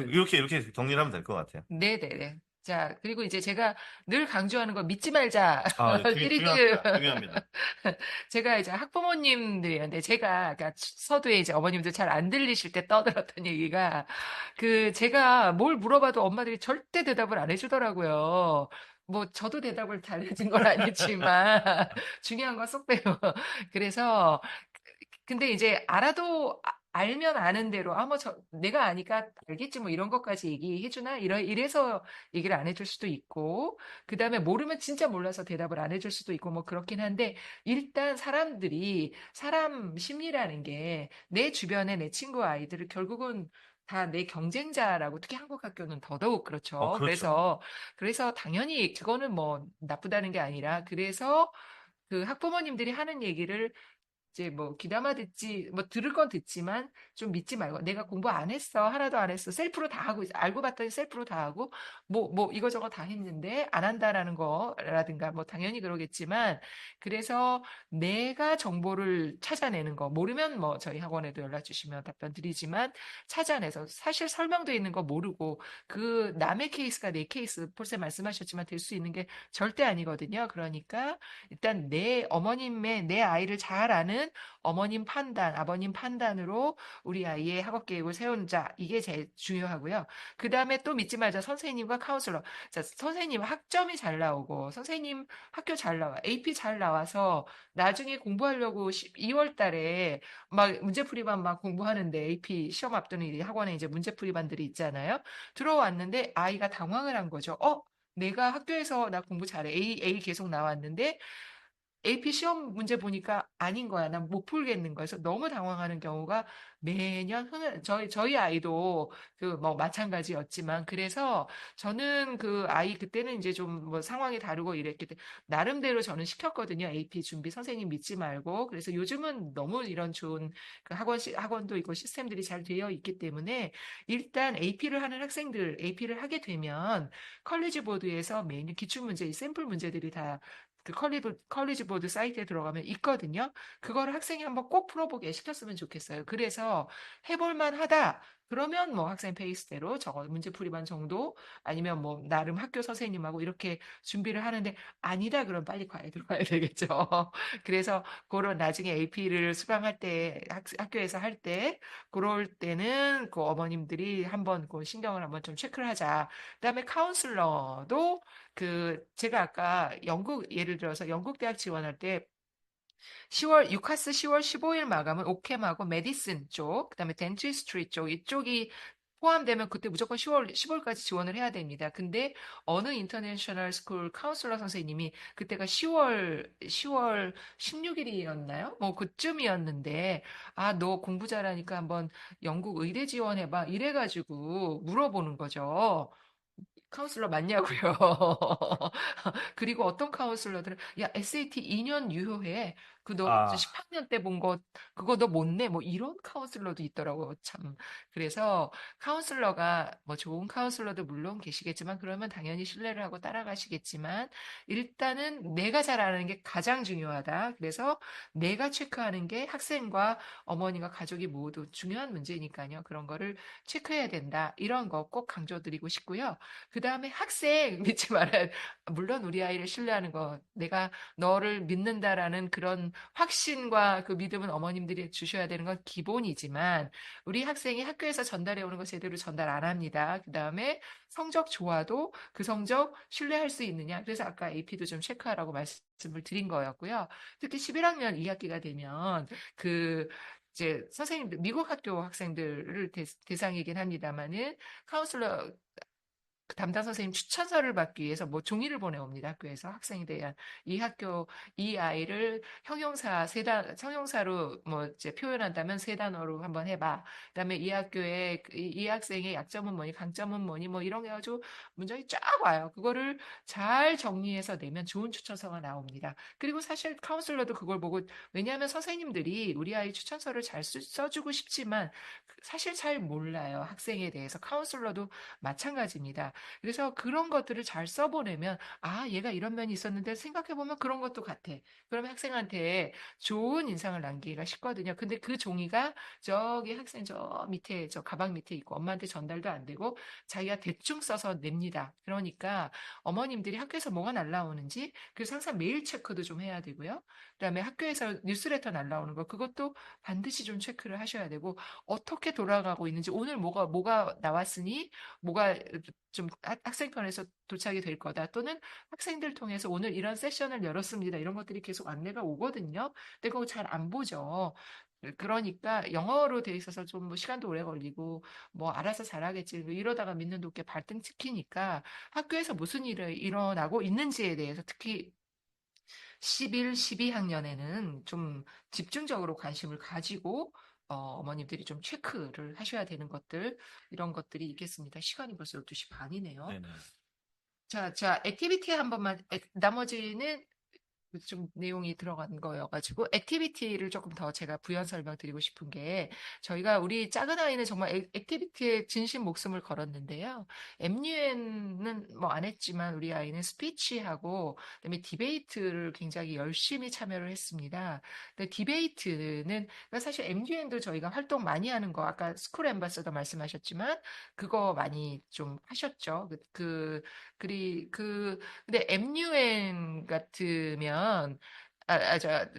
Speaker 1: 이렇게 정리를 하면 될 것 같아요.
Speaker 2: 네네네. 자, 그리고 이제 제가 늘 강조하는 거 믿지 말자.
Speaker 1: 아, 네,
Speaker 2: 띠리띠.
Speaker 1: 중요합니다. 중요합니다.
Speaker 2: 제가 이제 학부모님들이었는데 제가 그러니까 서두에 이제 어머님들 잘 안 들리실 때 떠들었던 얘기가 그 제가 뭘 물어봐도 엄마들이 절대 대답을 안 해주더라고요. 뭐 저도 대답을 잘해준 건 아니지만 중요한 건 쏙 빼요. 그래서 근데 이제 알아도 알면 아는 대로 아 뭐 저 내가 아니까 알겠지 뭐 이런 것까지 얘기해 주나 이래서 얘기를 안 해줄 수도 있고 그다음에 모르면 진짜 몰라서 대답을 안 해줄 수도 있고 뭐 그렇긴 한데 일단 사람들이 사람 심리라는 게 내 주변에 내 친구 아이들을 결국은 다 내 경쟁자라고 특히 한국 학교는 더더욱 그렇죠.
Speaker 1: 그렇죠.
Speaker 2: 그래서 당연히 그거는 뭐 나쁘다는 게 아니라 그래서 그 학부모님들이 하는 얘기를 이제 뭐 귀담아 듣지 뭐 들을 건 듣지만 좀 믿지 말고 내가 공부 안 했어 하나도 안 했어 셀프로 다 하고 알고 봤더니 셀프로 다 하고 뭐 이거저거 다 했는데 안 한다라는 거라든가 뭐 당연히 그러겠지만 그래서 내가 정보를 찾아내는 거 모르면 뭐 저희 학원에도 연락 주시면 답변 드리지만 찾아내서 사실 설명돼 있는 거 모르고 그 남의 케이스가 내 케이스 폴세 말씀하셨지만 될 수 있는 게 절대 아니거든요. 그러니까 일단 내 어머님의 내 아이를 잘 아는 어머님 판단, 아버님 판단으로 우리 아이의 학업 계획을 세우자. 이게 제일 중요하고요. 그 다음에 또 믿지 말자. 선생님과 카운슬러. 자, 선생님 학점이 잘 나오고, 선생님 학교 잘 나와, AP 잘 나와서 나중에 공부하려고 2월 달에 막 문제풀이반 막 공부하는데 AP 시험 앞두는 이 학원에 이제 문제풀이반들이 있잖아요. 들어왔는데 아이가 당황을 한 거죠. 내가 학교에서 나 공부 잘해. A 계속 나왔는데 AP 시험 문제 보니까 아닌 거야. 난 못 풀겠는 거야. 그래서 너무 당황하는 경우가 매년 저희 아이도 그 뭐 마찬가지였지만 그래서 저는 그 아이 그때는 이제 좀 뭐 상황이 다르고 이랬기 때문에 나름대로 저는 시켰거든요. AP 준비 선생님 믿지 말고. 그래서 요즘은 너무 이런 좋은 그 학원도 있고 시스템들이 잘 되어 있기 때문에 일단 AP를 하는 학생들 AP를 하게 되면 컬리지 보드에서 매년 기출 문제, 샘플 문제들이 다 그 컬리지 보드 사이트에 들어가면 있거든요. 그거를 학생이 한번 꼭 풀어보게 시켰으면 좋겠어요. 그래서 해볼만 하다. 그러면 뭐 학생 페이스대로 저거 문제풀이반 정도 아니면 뭐 나름 학교 선생님하고 이렇게 준비를 하는데 아니다 그럼 빨리 과외 들어가야 되겠죠. 그래서 그런 나중에 AP를 수강할 때 학교에서 할 때 그럴 때는 그 어머님들이 한번 그 신경을 한번 좀 체크를 하자. 그다음에 카운슬러도 그 제가 아까 영국 예를 들어서 영국 대학 지원할 때 10월 유카스 10월 15일 마감은 오캠하고 메디슨 쪽, 그다음에 덴티스트리 쪽 이쪽이 포함되면 그때 무조건 10월까지 지원을 해야 됩니다. 근데 어느 인터내셔널 스쿨 카운슬러 선생님이 그때가 10월 16일이었나요? 뭐 그쯤이었는데 아, 너 공부 잘하니까 한번 영국 의대 지원해봐. 이래가지고 물어보는 거죠. 카운슬러 맞냐고요. 그리고 어떤 카운슬러들은 야 SAT 2년 유효해. 그 너
Speaker 1: 아,
Speaker 2: 10학년 때 본 거 그거 너 못 내. 뭐 이런 카운슬러도 있더라고요. 참. 그래서 카운슬러가 뭐 좋은 카운슬러도 물론 계시겠지만 그러면 당연히 신뢰를 하고 따라가시겠지만 일단은 내가 잘 아는 게 가장 중요하다. 그래서 내가 체크하는 게 학생과 어머니가 가족이 모두 중요한 문제니까요. 그런 거를 체크해야 된다. 이런 거 꼭 강조드리고 싶고요. 그 다음에 학생 믿지 말아야, 물론 우리 아이를 신뢰하는 거, 내가 너를 믿는다라는 그런 확신과 그 믿음은 어머님들이 주셔야 되는 건 기본이지만, 우리 학생이 학교에서 전달해 오는 거 제대로 전달 안 합니다. 그 다음에 성적 좋아도 그 성적 신뢰할 수 있느냐. 그래서 아까 AP도 좀 체크하라고 말씀을 드린 거였고요. 특히 11학년 2학기가 되면, 그, 이제 선생님들, 미국 학교 학생들을 대상이긴 합니다만은 카운슬러 그 담당 선생님 추천서를 받기 위해서 뭐 종이를 보내옵니다. 학교에서 학생에 대한 이 학교 이 아이를 형용사로 뭐 이제 표현한다면 세 단어로 한번 해봐. 그다음에 이 학교의 이 학생의 약점은 뭐니, 강점은 뭐니, 뭐 이런 게 아주 문장이 쫙 와요. 그거를 잘 정리해서 내면 좋은 추천서가 나옵니다. 그리고 사실 카운슬러도 그걸 보고 왜냐하면 선생님들이 우리 아이 추천서를 잘 써주고 싶지만 사실 잘 몰라요. 학생에 대해서 카운슬러도 마찬가지입니다. 그래서 그런 것들을 잘 써보내면 아, 얘가 이런 면이 있었는데 생각해보면 그런 것도 같아. 그러면 학생한테 좋은 인상을 남기기가 쉽거든요. 근데 그 종이가 저기 학생 저 밑에 저 가방 밑에 있고 엄마한테 전달도 안 되고 자기가 대충 써서 냅니다. 그러니까 어머님들이 학교에서 뭐가 날라오는지 그래서 항상 메일 체크도 좀 해야 되고요. 그다음에 학교에서 뉴스레터 날라오는 거 그것도 반드시 좀 체크를 하셔야 되고 어떻게 돌아가고 있는지 오늘 뭐가 나왔으니 뭐가 좀 학생 편에서 도착이 될 거다 또는 학생들 통해서 오늘 이런 세션을 열었습니다. 이런 것들이 계속 안내가 오거든요. 근데 그거 잘 안 보죠. 그러니까 영어로 돼 있어서 좀 뭐 시간도 오래 걸리고 뭐 알아서 잘하겠지 뭐 이러다가 믿는 도끼 발등 찍히니까 학교에서 무슨 일이 일어나고 있는지에 대해서 특히 11, 12학년에는 좀 집중적으로 관심을 가지고 어머님들이 좀 체크를 하셔야 되는 것들 이런 것들이 있겠습니다. 시간이 벌써 12시 반이네요.
Speaker 1: 네네.
Speaker 2: 자, 액티비티 한 번만 나머지는 좀 내용이 들어간 거여가지고 액티비티를 조금 더 제가 부연 설명드리고 싶은 게 저희가 우리 작은 아이는 정말 액티비티에 진심 목숨을 걸었는데요. MUN은 뭐 안 했지만 우리 아이는 스피치하고 그다음에 디베이트를 굉장히 열심히 참여를 했습니다. 근데 디베이트는 그러니까 사실 MUN도 저희가 활동 많이 하는 거 아까 스쿨 앰바서더 말씀하셨지만 그거 많이 좀 하셨죠. 근데 MUN 같으면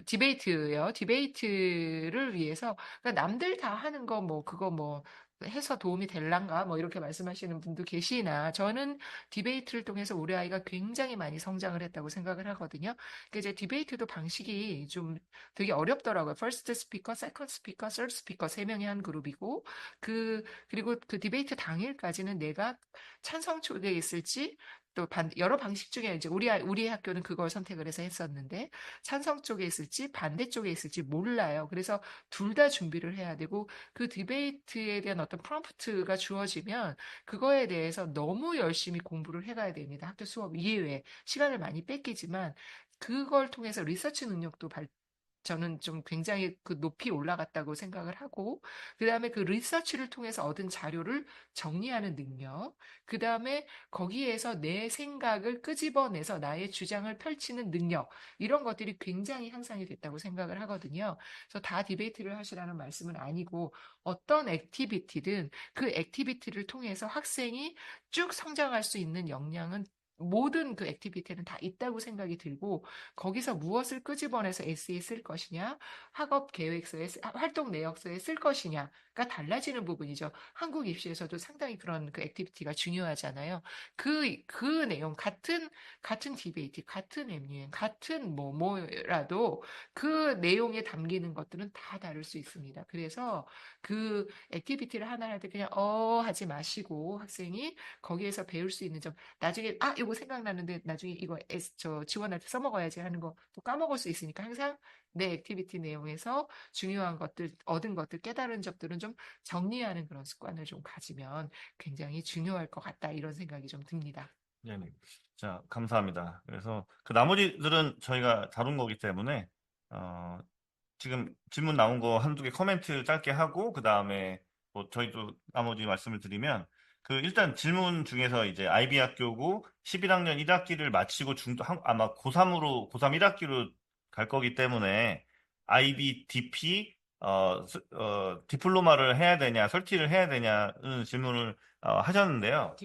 Speaker 2: 디베이트요. 디베이트를 위해서 그러니까 남들 다 하는 거 뭐 그거 뭐 해서 도움이 될란가 뭐 이렇게 말씀하시는 분도 계시나 저는 디베이트를 통해서 우리 아이가 굉장히 많이 성장을 했다고 생각을 하거든요. 그 이제 디베이트도 방식이 좀 되게 어렵더라고요. 퍼스트 스피커, 세컨드 스피커, 서드 스피커 세 명이 한 그룹이고 그리고 그 디베이트 당일까지는 내가 찬성 쪽에 있을지 또 여러 방식 중에 이제 우리 학교는 그걸 선택을 해서 했었는데 찬성 쪽에 있을지 반대 쪽에 있을지 몰라요. 그래서 둘 다 준비를 해야 되고 그 디베이트에 대한 어떤 프롬프트가 주어지면 그거에 대해서 너무 열심히 공부를 해가야 됩니다. 학교 수업 이외에 시간을 많이 뺏기지만 그걸 통해서 리서치 능력도 저는 좀 굉장히 그 높이 올라갔다고 생각을 하고, 그 다음에 그 리서치를 통해서 얻은 자료를 정리하는 능력, 그 다음에 거기에서 내 생각을 끄집어내서 나의 주장을 펼치는 능력, 이런 것들이 굉장히 향상이 됐다고 생각을 하거든요. 그래서 다 디베이트를 하시라는 말씀은 아니고, 어떤 액티비티든 그 액티비티를 통해서 학생이 쭉 성장할 수 있는 역량은 모든 그 액티비티는 다 있다고 생각이 들고 거기서 무엇을 끄집어내서 에세이에 쓸 것이냐, 학업 계획서에, 활동 내역서에 쓸 것이냐가 달라지는 부분이죠. 한국 입시에서도 상당히 그런 그 액티비티가 중요하잖아요. 그 내용, 같은 디베이트, 같은 MUN, 같은 뭐라도 그 내용에 담기는 것들은 다 다를 수 있습니다. 그래서 그 액티비티를 하나 할 때 그냥 하지 마시고 학생이 거기에서 배울 수 있는 점, 나중에 이거 생각나는데 나중에 이거 저 지원할 때 써먹어야지 하는 거 또 까먹을 수 있으니까 항상 내 액티비티 내용에서 중요한 것들, 얻은 것들, 깨달은 점들은 좀 정리하는 그런 습관을 좀 가지면 굉장히 중요할 것 같다 이런 생각이 좀 듭니다.
Speaker 1: 네네. 자, 감사합니다. 그래서 그 나머지들은 저희가 다룬 거기 때문에, 어, 지금 질문 나온 거 한두 개 코멘트 짧게 하고, 그 다음에 뭐 저희도 나머지 말씀을 드리면, 그 일단 질문 중에서 이제 IB 학교고 11학년 1학기를 마치고 아마 고3 1학기로 갈 거기 때문에 IB DP, 디플로마를 해야 되냐, 설티를 해야 되냐는 질문을 하셨는데요.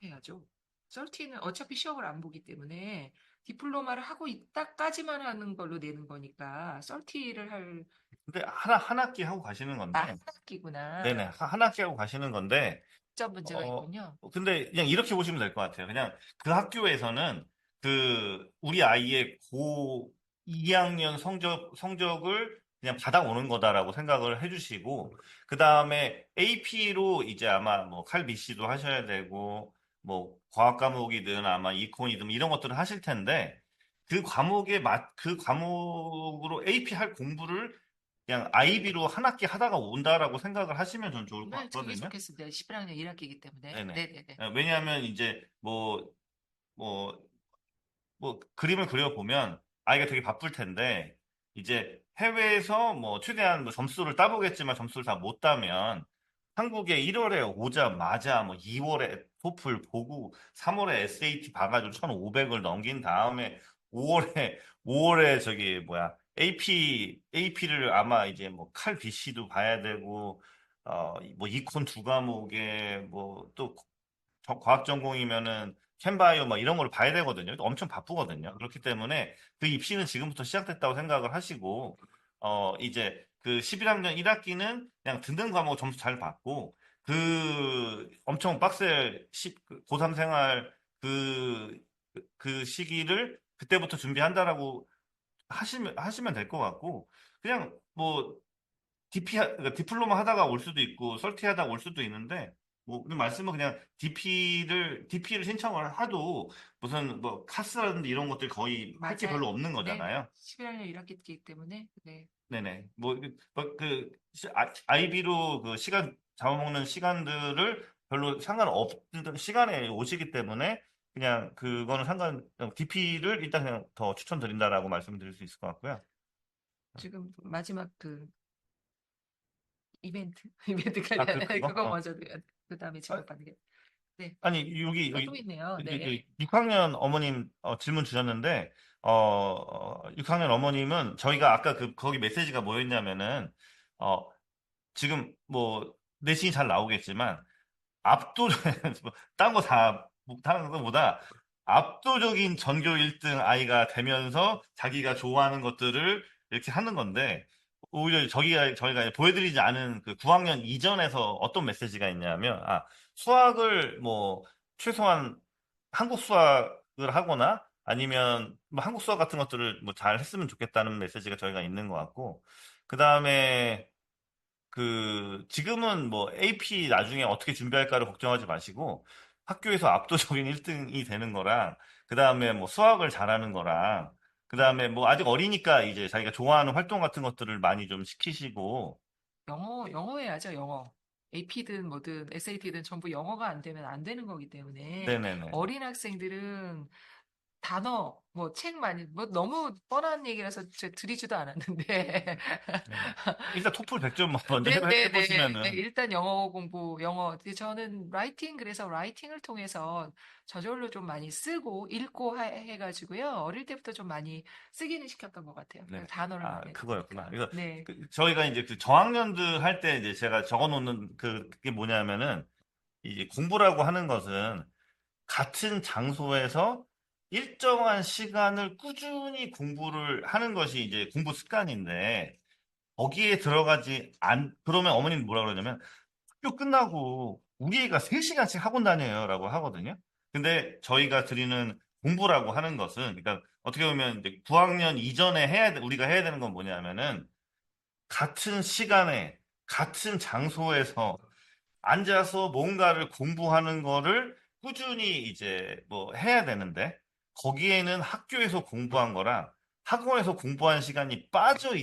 Speaker 2: 해야죠. 썰티는 어차피 시험을 안 보기 때문에 디플로마를 하고 있다까지만 하는 걸로 내는 거니까 썰티를 할
Speaker 1: 근데 한 학기 하고 가시는 건데,
Speaker 2: 한 학기구나.
Speaker 1: 네네, 한 학기 하고 가시는 건데,
Speaker 2: 점 문제가 있군요.
Speaker 1: 근데 그냥 이렇게 보시면 될 것 같아요. 그냥 그 학교에서는 우리 아이의 고 2학년 성적을 그냥 받아오는 거다라고 생각을 해주시고, 그 다음에 AP로 이제 아마 뭐 칼비씨도 하셔야 되고, 뭐 과학 과목이든 아마 이콘이든 이런 것들을 하실 텐데, 그 과목으로 AP 할 공부를 그냥 IB로 한 학기 하다가 온다라고 생각을 하시면 전 좋을 것
Speaker 2: 네, 그게
Speaker 1: 같거든요.
Speaker 2: 좋겠습니다. 11학년 1학기이기 때문에.
Speaker 1: 네네.
Speaker 2: 네네네.
Speaker 1: 왜냐하면 이제 뭐, 그림을 그려보면 아이가 되게 바쁠 텐데, 이제 해외에서 뭐 최대한 뭐 점수를 따보겠지만 점수를 다 못 따면 한국에 1월에 오자마자 뭐 2월에 토플 보고 3월에 SAT 봐가지고 1,500을 넘긴 다음에 5월에 저기 뭐야 AP를 아마 이제 뭐 칼 BC도 봐야 되고 뭐 이콘 두 과목에 뭐 또 과학 전공이면은 캔바이오 뭐 이런 걸 봐야 되거든요. 엄청 바쁘거든요. 그렇기 때문에 그 입시는 지금부터 시작됐다고 생각을 하시고 이제 그 11학년 1학기는 그냥 듣는 과목 점수 잘 받고 그 엄청 빡셀 고3 생활 그 시기를 그때부터 준비한다라고 하시면 될 것 같고 그냥 뭐 그러니까 디플로마 하다가 올 수도 있고 설티 하다가 올 수도 있는데 뭐 그냥 말씀은 그냥 DP를 신청을 하도 무슨 뭐 카스라든지 이런 것들 거의 할 게 별로
Speaker 2: 맞아요.
Speaker 1: 없는
Speaker 2: 네네.
Speaker 1: 거잖아요.
Speaker 2: 11학년 1학기이기 때문에, 네.
Speaker 1: 네네. 아이비로 그 시간 잡아먹는 시간들을 별로 상관없는 시간에 오시기 때문에 그냥 그거는 DP를 일단 그냥 더 추천드린다라고 말씀드릴 수 있을 것 같고요.
Speaker 2: 지금 마지막 그 이벤트,
Speaker 1: 아,
Speaker 2: 이벤트까지,
Speaker 1: 그거?
Speaker 2: 그거 먼저 드려야 돼. 그 다음에
Speaker 1: 아,
Speaker 2: 지급받는 게. 네.
Speaker 1: 아니,
Speaker 2: 또 있네요. 네.
Speaker 1: 여기 6학년 어머님 질문 주셨는데, 6학년 어머님은 저희가 아까 거기 메시지가 뭐였냐면은, 어, 지금 뭐, 내신이 잘 나오겠지만, 압도적, 딴 거 다, 다른 것보다 압도적인 전교 1등 아이가 되면서 자기가 좋아하는 것들을 이렇게 하는 건데, 오히려 저희가 보여드리지 않은 그 9학년 이전에서 어떤 메시지가 있냐면, 수학을 뭐, 최소한 한국 수학을 하거나 아니면 뭐 한국 수학 같은 것들을 뭐 잘 했으면 좋겠다는 메시지가 저희가 있는 것 같고, 그 다음에 지금은 뭐 AP 나중에 어떻게 준비할까를 걱정하지 마시고 학교에서 압도적인 1등이 되는 거랑 그 다음에 뭐 수학을 잘하는 거랑 그 다음에 뭐 아직 어리니까 이제 자기가 좋아하는 활동 같은 것들을 많이 좀 시키시고
Speaker 2: 영어 해야죠, 영어. AP든 뭐든 SAT든 전부 영어가 안 되면 안 되는 거기 때문에
Speaker 1: 네네네.
Speaker 2: 어린 학생들은 단어, 뭐 책 많이, 뭐 너무 뻔한 얘기라서 제가 드리지도 않았는데.
Speaker 1: 네네. 일단 토플 100점 먼저
Speaker 2: 네네네.
Speaker 1: 해보시면은
Speaker 2: 일단 영어 공부, 영어. 저는 라이팅, 그래서 라이팅을 통해서 저절로 좀 많이 쓰고, 읽고 해가지고요. 어릴 때부터 좀 많이 쓰기는 시켰던 것 같아요.
Speaker 1: 네.
Speaker 2: 단어를
Speaker 1: 아,
Speaker 2: 많이
Speaker 1: 그거였구나.
Speaker 2: 외우니까.
Speaker 1: 그래서
Speaker 2: 네.
Speaker 1: 저희가 이제 그 저학년들 할 때 이제 제가 적어 놓는 그게 뭐냐면은 이제 공부라고 하는 것은 같은 장소에서 일정한 시간을 꾸준히 공부를 하는 것이 이제 공부 습관인데, 거기에 들어가지 그러면 어머니는 뭐라 그러냐면, 학교 끝나고 우리 애가 3시간씩 학원 다녀요 라고 하거든요. 근데 저희가 드리는 공부라고 하는 것은, 그러니까 어떻게 보면 이제 9학년 이전에 우리가 해야 되는 건 뭐냐면은, 같은 시간에, 같은 장소에서 앉아서 뭔가를 공부하는 거를 꾸준히 이제 뭐 해야 되는데 거기에는 학교에서 공부한 거랑 학원에서 공부한 시간이 빠져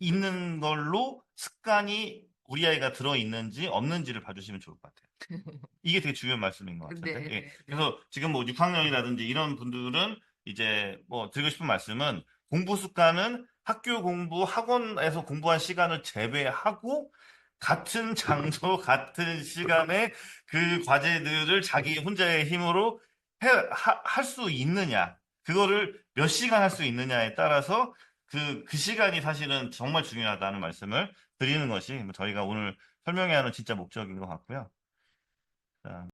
Speaker 1: 있는 걸로 습관이 우리 아이가 들어 있는지 없는지를 봐주시면 좋을 것 같아요. 이게 되게 중요한 말씀인 것 같은데. 예.
Speaker 2: 네네네.
Speaker 1: 그래서 지금 뭐 6학년이라든지 이런 분들은 이제 뭐 드리고 싶은 말씀은 공부 습관은 학교 공부, 학원에서 공부한 시간을 제외하고 같은 장소, 같은 시간에 그 과제들을 자기 혼자의 힘으로 할 수 있느냐. 그거를 몇 시간 할 수 있느냐에 따라서 그 시간이 사실은 정말 중요하다는 말씀을 드리는 것이 저희가 오늘 설명해야 하는 진짜 목적인 것 같고요. 자,